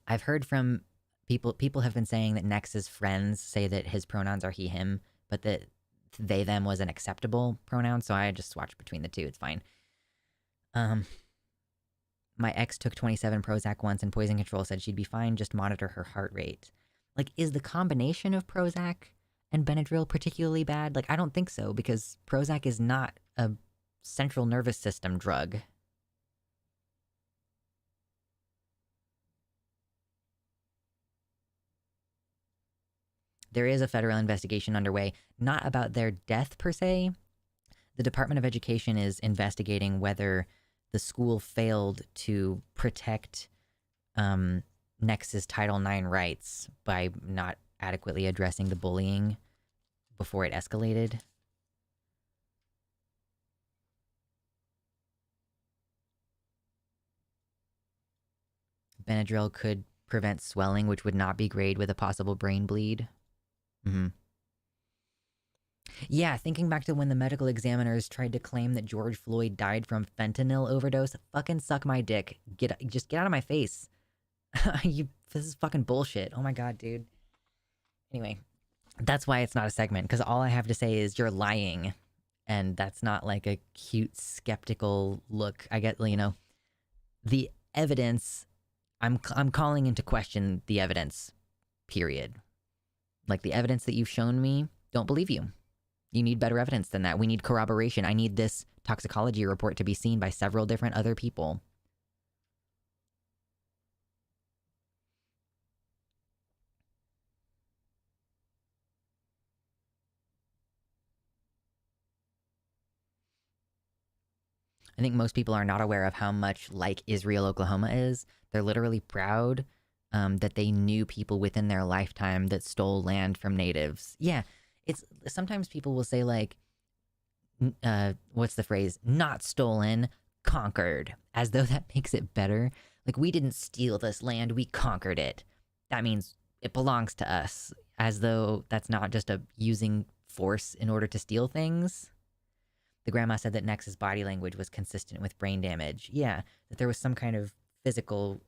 I've heard from people have been saying that Nex's friends say that his pronouns are he, him, but that they, them was an acceptable pronoun, so I just swatched between the two. It's fine. My ex took 27 Prozac once, and poison control said she'd be fine, just monitor her heart rate. Like, is the combination of Prozac and Benadryl particularly bad? Like, I don't think so, because Prozac is not a central nervous system drug. There is a federal investigation underway, not about their death per se. The Department of Education is investigating whether the school failed to protect Nex's Title IX rights by not adequately addressing the bullying before it escalated. Benadryl could prevent swelling, which would not be great with a possible brain bleed. Yeah, thinking back to when the medical examiners tried to claim that George Floyd died from fentanyl overdose, fucking suck my dick. Just get out of my face. This is fucking bullshit. Oh my god, dude. Anyway, that's why it's not a segment, because all I have to say is you're lying. And that's not like a cute, skeptical look. I get, the evidence. I'm calling into question the evidence, period. Like, the evidence that you've shown me, don't believe you. You need better evidence than that. We need corroboration. I need this toxicology report to be seen by several different other people. I think most people are not aware of how much like Israel, Oklahoma is. They're literally proud that they knew people within their lifetime that stole land from natives. Yeah, it's sometimes people will say like, what's the phrase? Not stolen, conquered, as though that makes it better. Like, we didn't steal this land, we conquered it. That means it belongs to us, as though that's not just a using force in order to steal things. The grandma said that Nex's body language was consistent with brain damage. Yeah, that there was some kind of physical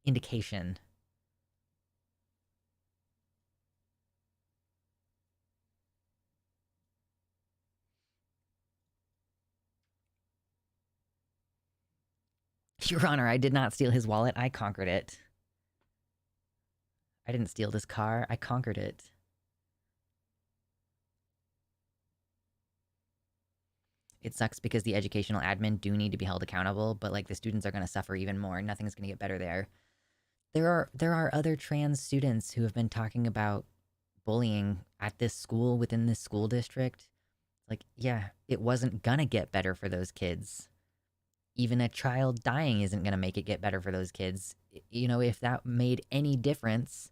indication. Your Honor, I did not steal his wallet. I conquered it. I didn't steal this car. I conquered it. It sucks because the educational admin do need to be held accountable, but like the students are going to suffer even more. Nothing's going to get better there. There are other trans students who have been talking about bullying at this school, within this school district. Like, yeah, it wasn't gonna get better for those kids. Even a child dying isn't gonna make it get better for those kids. You know, if that made any difference,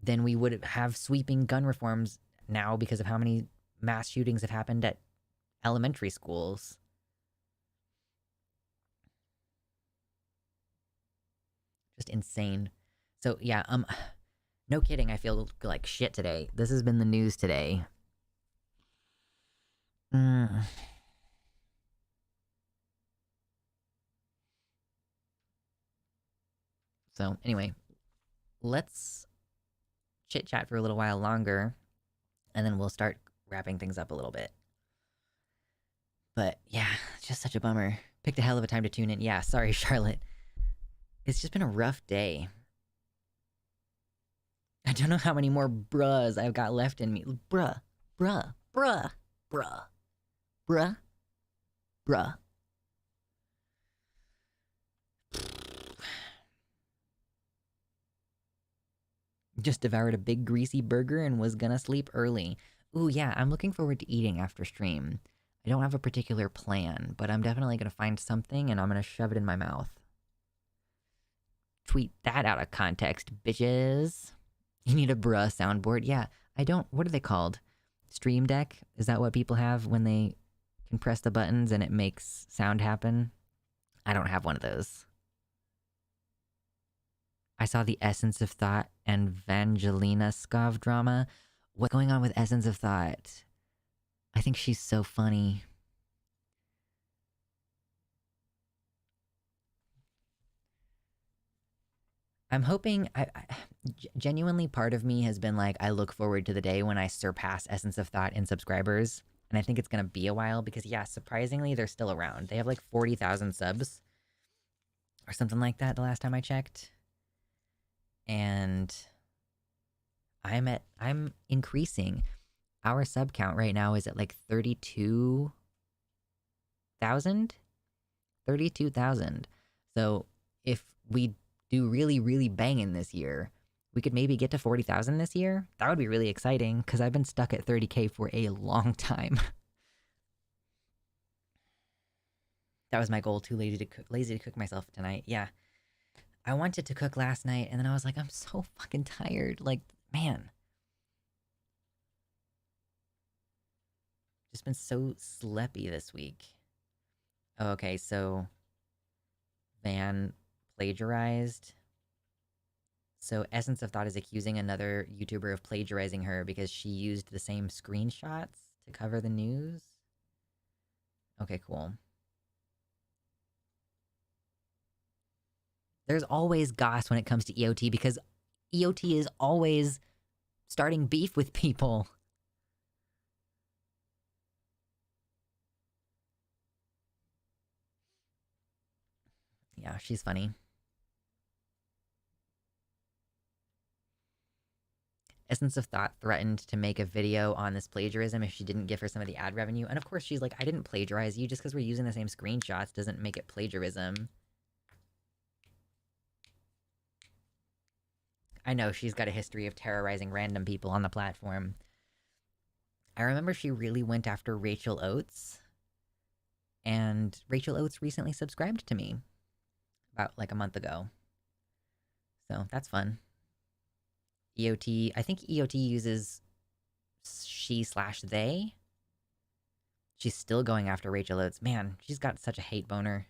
then we would have sweeping gun reforms now because of how many mass shootings have happened at elementary schools. Just insane. So yeah, no kidding, I feel like shit today. This has been the news today. So anyway, let's chit-chat for a little while longer, and then we'll start wrapping things up a little bit. But yeah, it's just such a bummer. Picked a hell of a time to tune in. Yeah, sorry, Charlotte. It's just been a rough day. I don't know how many more bruhs I've got left in me. Bruh, bruh, bruh, bruh, bruh, bruh. Just devoured a big greasy burger and was gonna sleep early. Ooh, yeah, I'm looking forward to eating after stream. I don't have a particular plan, but I'm definitely gonna find something and I'm gonna shove it in my mouth. Tweet that out of context, bitches. You need a bruh soundboard? Yeah, I don't... What are they called? Stream Deck? Is that what people have when they can press the buttons and it makes sound happen? I don't have one of those. I saw the Essence of Thought and Vangelina Skov drama. What's going on with Essence of Thought? I think she's so funny. I'm hoping... genuinely, part of me has been like, I look forward to the day when I surpass Essence of Thought in subscribers. And I think it's going to be a while because, yeah, surprisingly, they're still around. They have like 40,000 subs or something like that the last time I checked. And I'm increasing. Our sub count right now is at like 32,000? 32,000. So if we do really, really banging this year, we could maybe get to 40,000 this year. That would be really exciting because I've been stuck at 30K for a long time. That was my goal. Too lazy to cook myself tonight. Yeah. I wanted to cook last night, and then I was like, I'm so fucking tired. Like, man. Just been so sleepy this week. Oh, okay, so Van plagiarized. So Essence of Thought is accusing another YouTuber of plagiarizing her because she used the same screenshots to cover the news. Okay, cool. There's always goss when it comes to EOT because EOT is always starting beef with people. Yeah, she's funny. Essence of Thought threatened to make a video on this plagiarism if she didn't give her some of the ad revenue. And of course, she's like, I didn't plagiarize you. Just because we're using the same screenshots doesn't make it plagiarism. I know she's got a history of terrorizing random people on the platform. I remember she really went after Rachel Oates. And Rachel Oates recently subscribed to me about like a month ago. So that's fun. EOT, I think EOT uses she/they. She's still going after Rachel Oates. Man, she's got such a hate boner.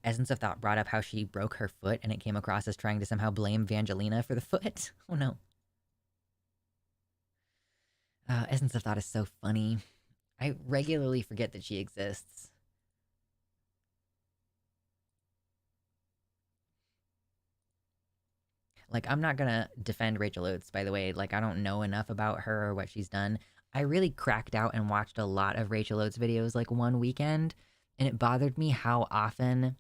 Essence of Thought brought up how she broke her foot and it came across as trying to somehow blame Vangelina for the foot. Oh no. Essence of Thought is so funny. I regularly forget that she exists. Like, I'm not gonna defend Rachel Oates, by the way. Like, I don't know enough about her or what she's done. I really cracked out and watched a lot of Rachel Oates videos, like, one weekend, and it bothered me how often...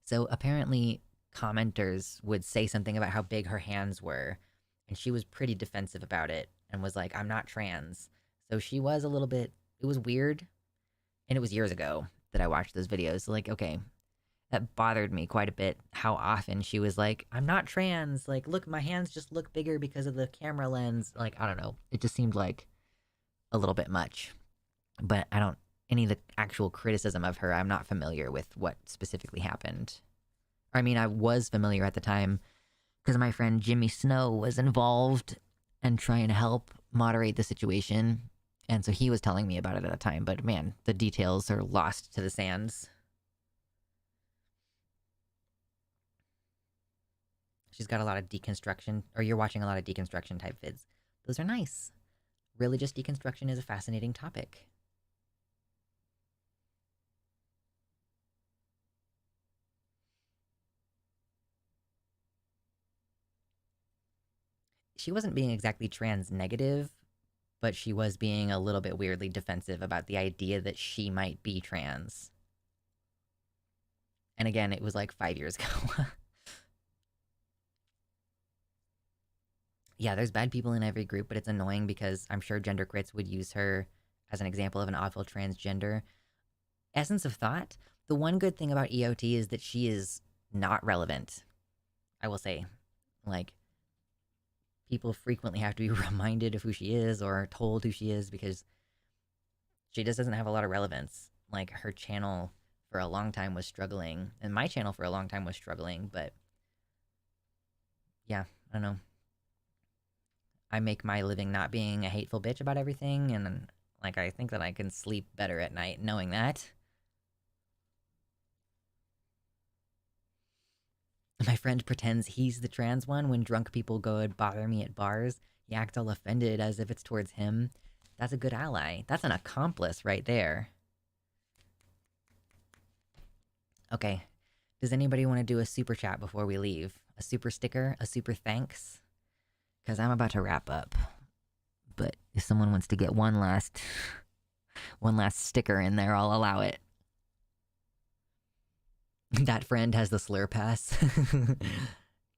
So, apparently, commenters would say something about how big her hands were, and she was pretty defensive about it, and was like, I'm not trans. So she was a little bit... It was weird, and it was years ago that I watched those videos. So, like, okay, that bothered me quite a bit, how often she was like, I'm not trans, like, look, my hands just look bigger because of the camera lens. Like, I don't know, it just seemed like a little bit much. But I don't, any of the actual criticism of her, I'm not familiar with what specifically happened. I mean, I was familiar at the time because my friend Jimmy Snow was involved and trying to help moderate the situation, and so he was telling me about it at the time, but man, the details are lost to the sands. She's got a lot of deconstruction, or you're watching a lot of deconstruction type vids. Those are nice. Religious deconstruction is a fascinating topic. She wasn't being exactly trans negative, but she was being a little bit weirdly defensive about the idea that she might be trans. And again, it was like 5 years ago. Yeah, there's bad people in every group, but it's annoying because I'm sure gender crits would use her as an example of an awful transgender. Essence of Thought, the one good thing about EOT is that she is not relevant. I will say, like, people frequently have to be reminded of who she is or told who she is because she just doesn't have a lot of relevance. Like, her channel for a long time was struggling, and my channel for a long time was struggling, but yeah, I don't know. I make my living not being a hateful bitch about everything, and like, I think that I can sleep better at night knowing that. My friend pretends he's the trans one when drunk people go and bother me at bars. He acts all offended as if it's towards him. That's a good ally. That's an accomplice right there. Okay. Does anybody want to do a super chat before we leave? A super sticker? A super thanks? Because I'm about to wrap up. But if someone wants to get one last sticker in there, I'll allow it. That friend has the slur pass.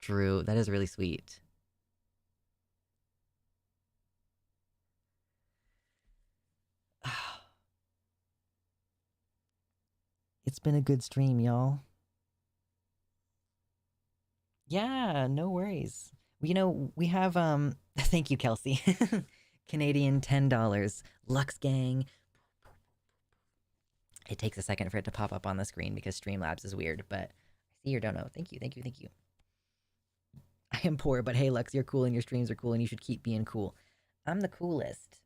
True, that is really sweet. It's been a good stream, y'all. Yeah, no worries. You know, we have, thank you, Kelsey. Canadian $10. Lux Gang. It takes a second for it to pop up on the screen because Streamlabs is weird, but I see your dono. Thank you, thank you, thank you. I am poor, but hey, Lux, you're cool and your streams are cool and you should keep being cool. I'm the coolest.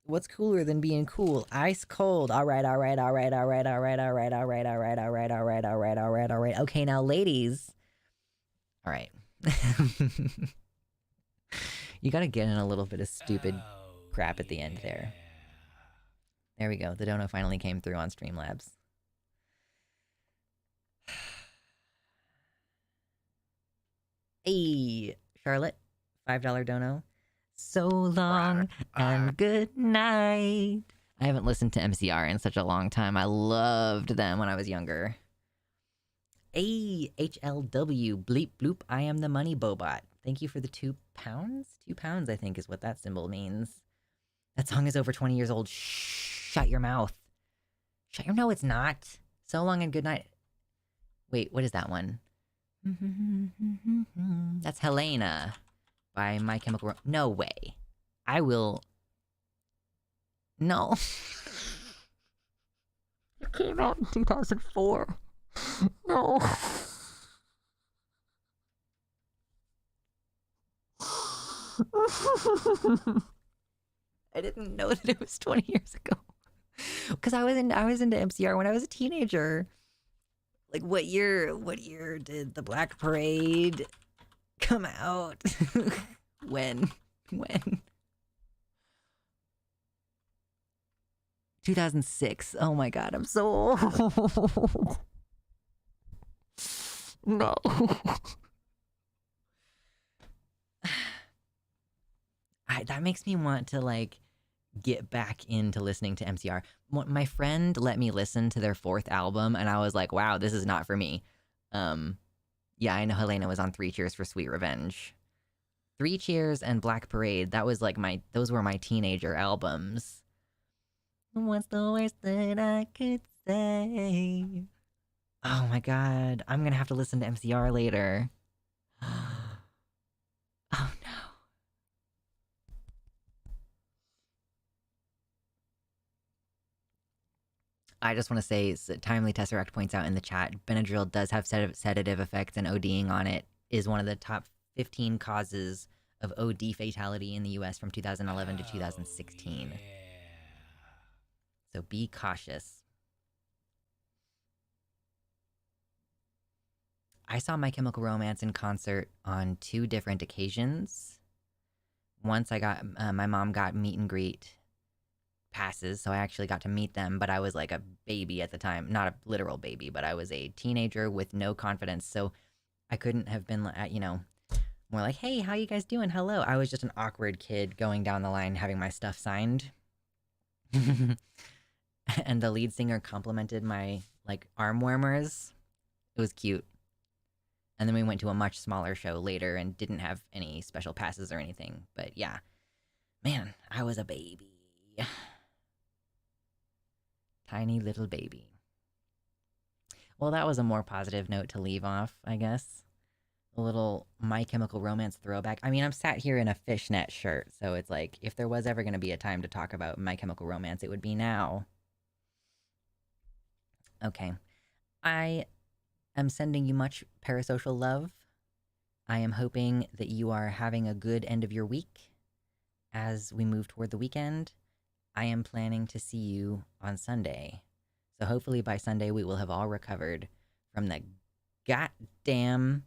What's cooler than being cool? Ice cold. All right, all right, all right, all right, all right, all right, all right, all right, all right, all right, all right, all right, all right. Okay, now, ladies. All right. You gotta get in a little bit of stupid crap at the end there. There we go. The dono finally came through on Streamlabs. Hey, Charlotte, $5 dono. So long and good night. I haven't listened to MCR in such a long time. I loved them when I was younger. H0L0CAUST, bleep bloop, I am the money bobot. Thank you for the £2. £2, I think, is what that symbol means. That song is over 20 years old. Shh, shut your mouth. Shut your... No, it's not. So long and good night. Wait, what is that one? That's Helena by My Chemical Romance. No way. I will... No. It came out in 2004. No. I didn't know that it was 20 years ago. Because I was into MCR when I was a teenager. Like, what year did the Black Parade come out? When? 2006. Oh my god, I'm so old. No. That makes me want to, like, get back into listening to MCR. My friend let me listen to their 4th album, and I was like, wow, this is not for me. Yeah, I know Helena was on 3 Cheers for Sweet Revenge. 3 Cheers and Black Parade, that was like those were my teenager albums. What's the worst that I could say? Oh my god, I'm gonna have to listen to MCR later. Oh no. I just want to say, Timely Tesseract points out in the chat, Benadryl does have sedative effects, and ODing on it is one of the top 15 causes of OD fatality in the US from 2011 to 2016. Yeah. So be cautious. I saw My Chemical Romance in concert on 2 different occasions. Once I got, my mom got meet and greet passes, so I actually got to meet them, but I was like a baby at the time. Not a literal baby, but I was a teenager with no confidence, so I couldn't have been, more like, hey, how you guys doing? Hello. I was just an awkward kid going down the line having my stuff signed. And the lead singer complimented my, arm warmers. It was cute. And then we went to a much smaller show later and didn't have any special passes or anything. But yeah, man, I was a baby. Tiny little baby. Well, that was a more positive note to leave off, I guess. A little My Chemical Romance throwback. I mean, I'm sat here in a fishnet shirt, so it's like, if there was ever going to be a time to talk about My Chemical Romance, it would be now. Okay. I am sending you much parasocial love. I am hoping that you are having a good end of your week as we move toward the weekend. I am planning to see you on Sunday. So hopefully by Sunday we will have all recovered from the goddamn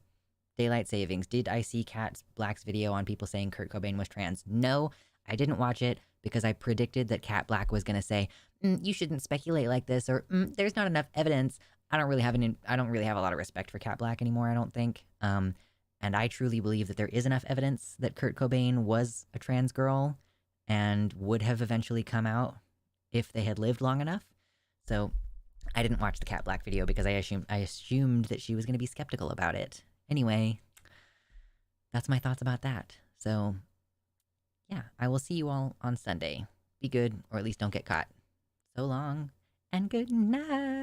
daylight savings. Did I see Cat Black's video on people saying Kurt Cobain was trans? No, I didn't watch it because I predicted that Cat Black was going to say, you shouldn't speculate like this, or there's not enough evidence. I don't really have a lot of respect for Cat Black anymore, I don't think. And I truly believe that there is enough evidence that Kurt Cobain was a trans girl and would have eventually come out if they had lived long enough. So I didn't watch the Cat Black video because I assumed that she was going to be skeptical about it. Anyway, that's my thoughts about that. So yeah, I will see you all on Sunday. Be good, or at least don't get caught. So long, and good night.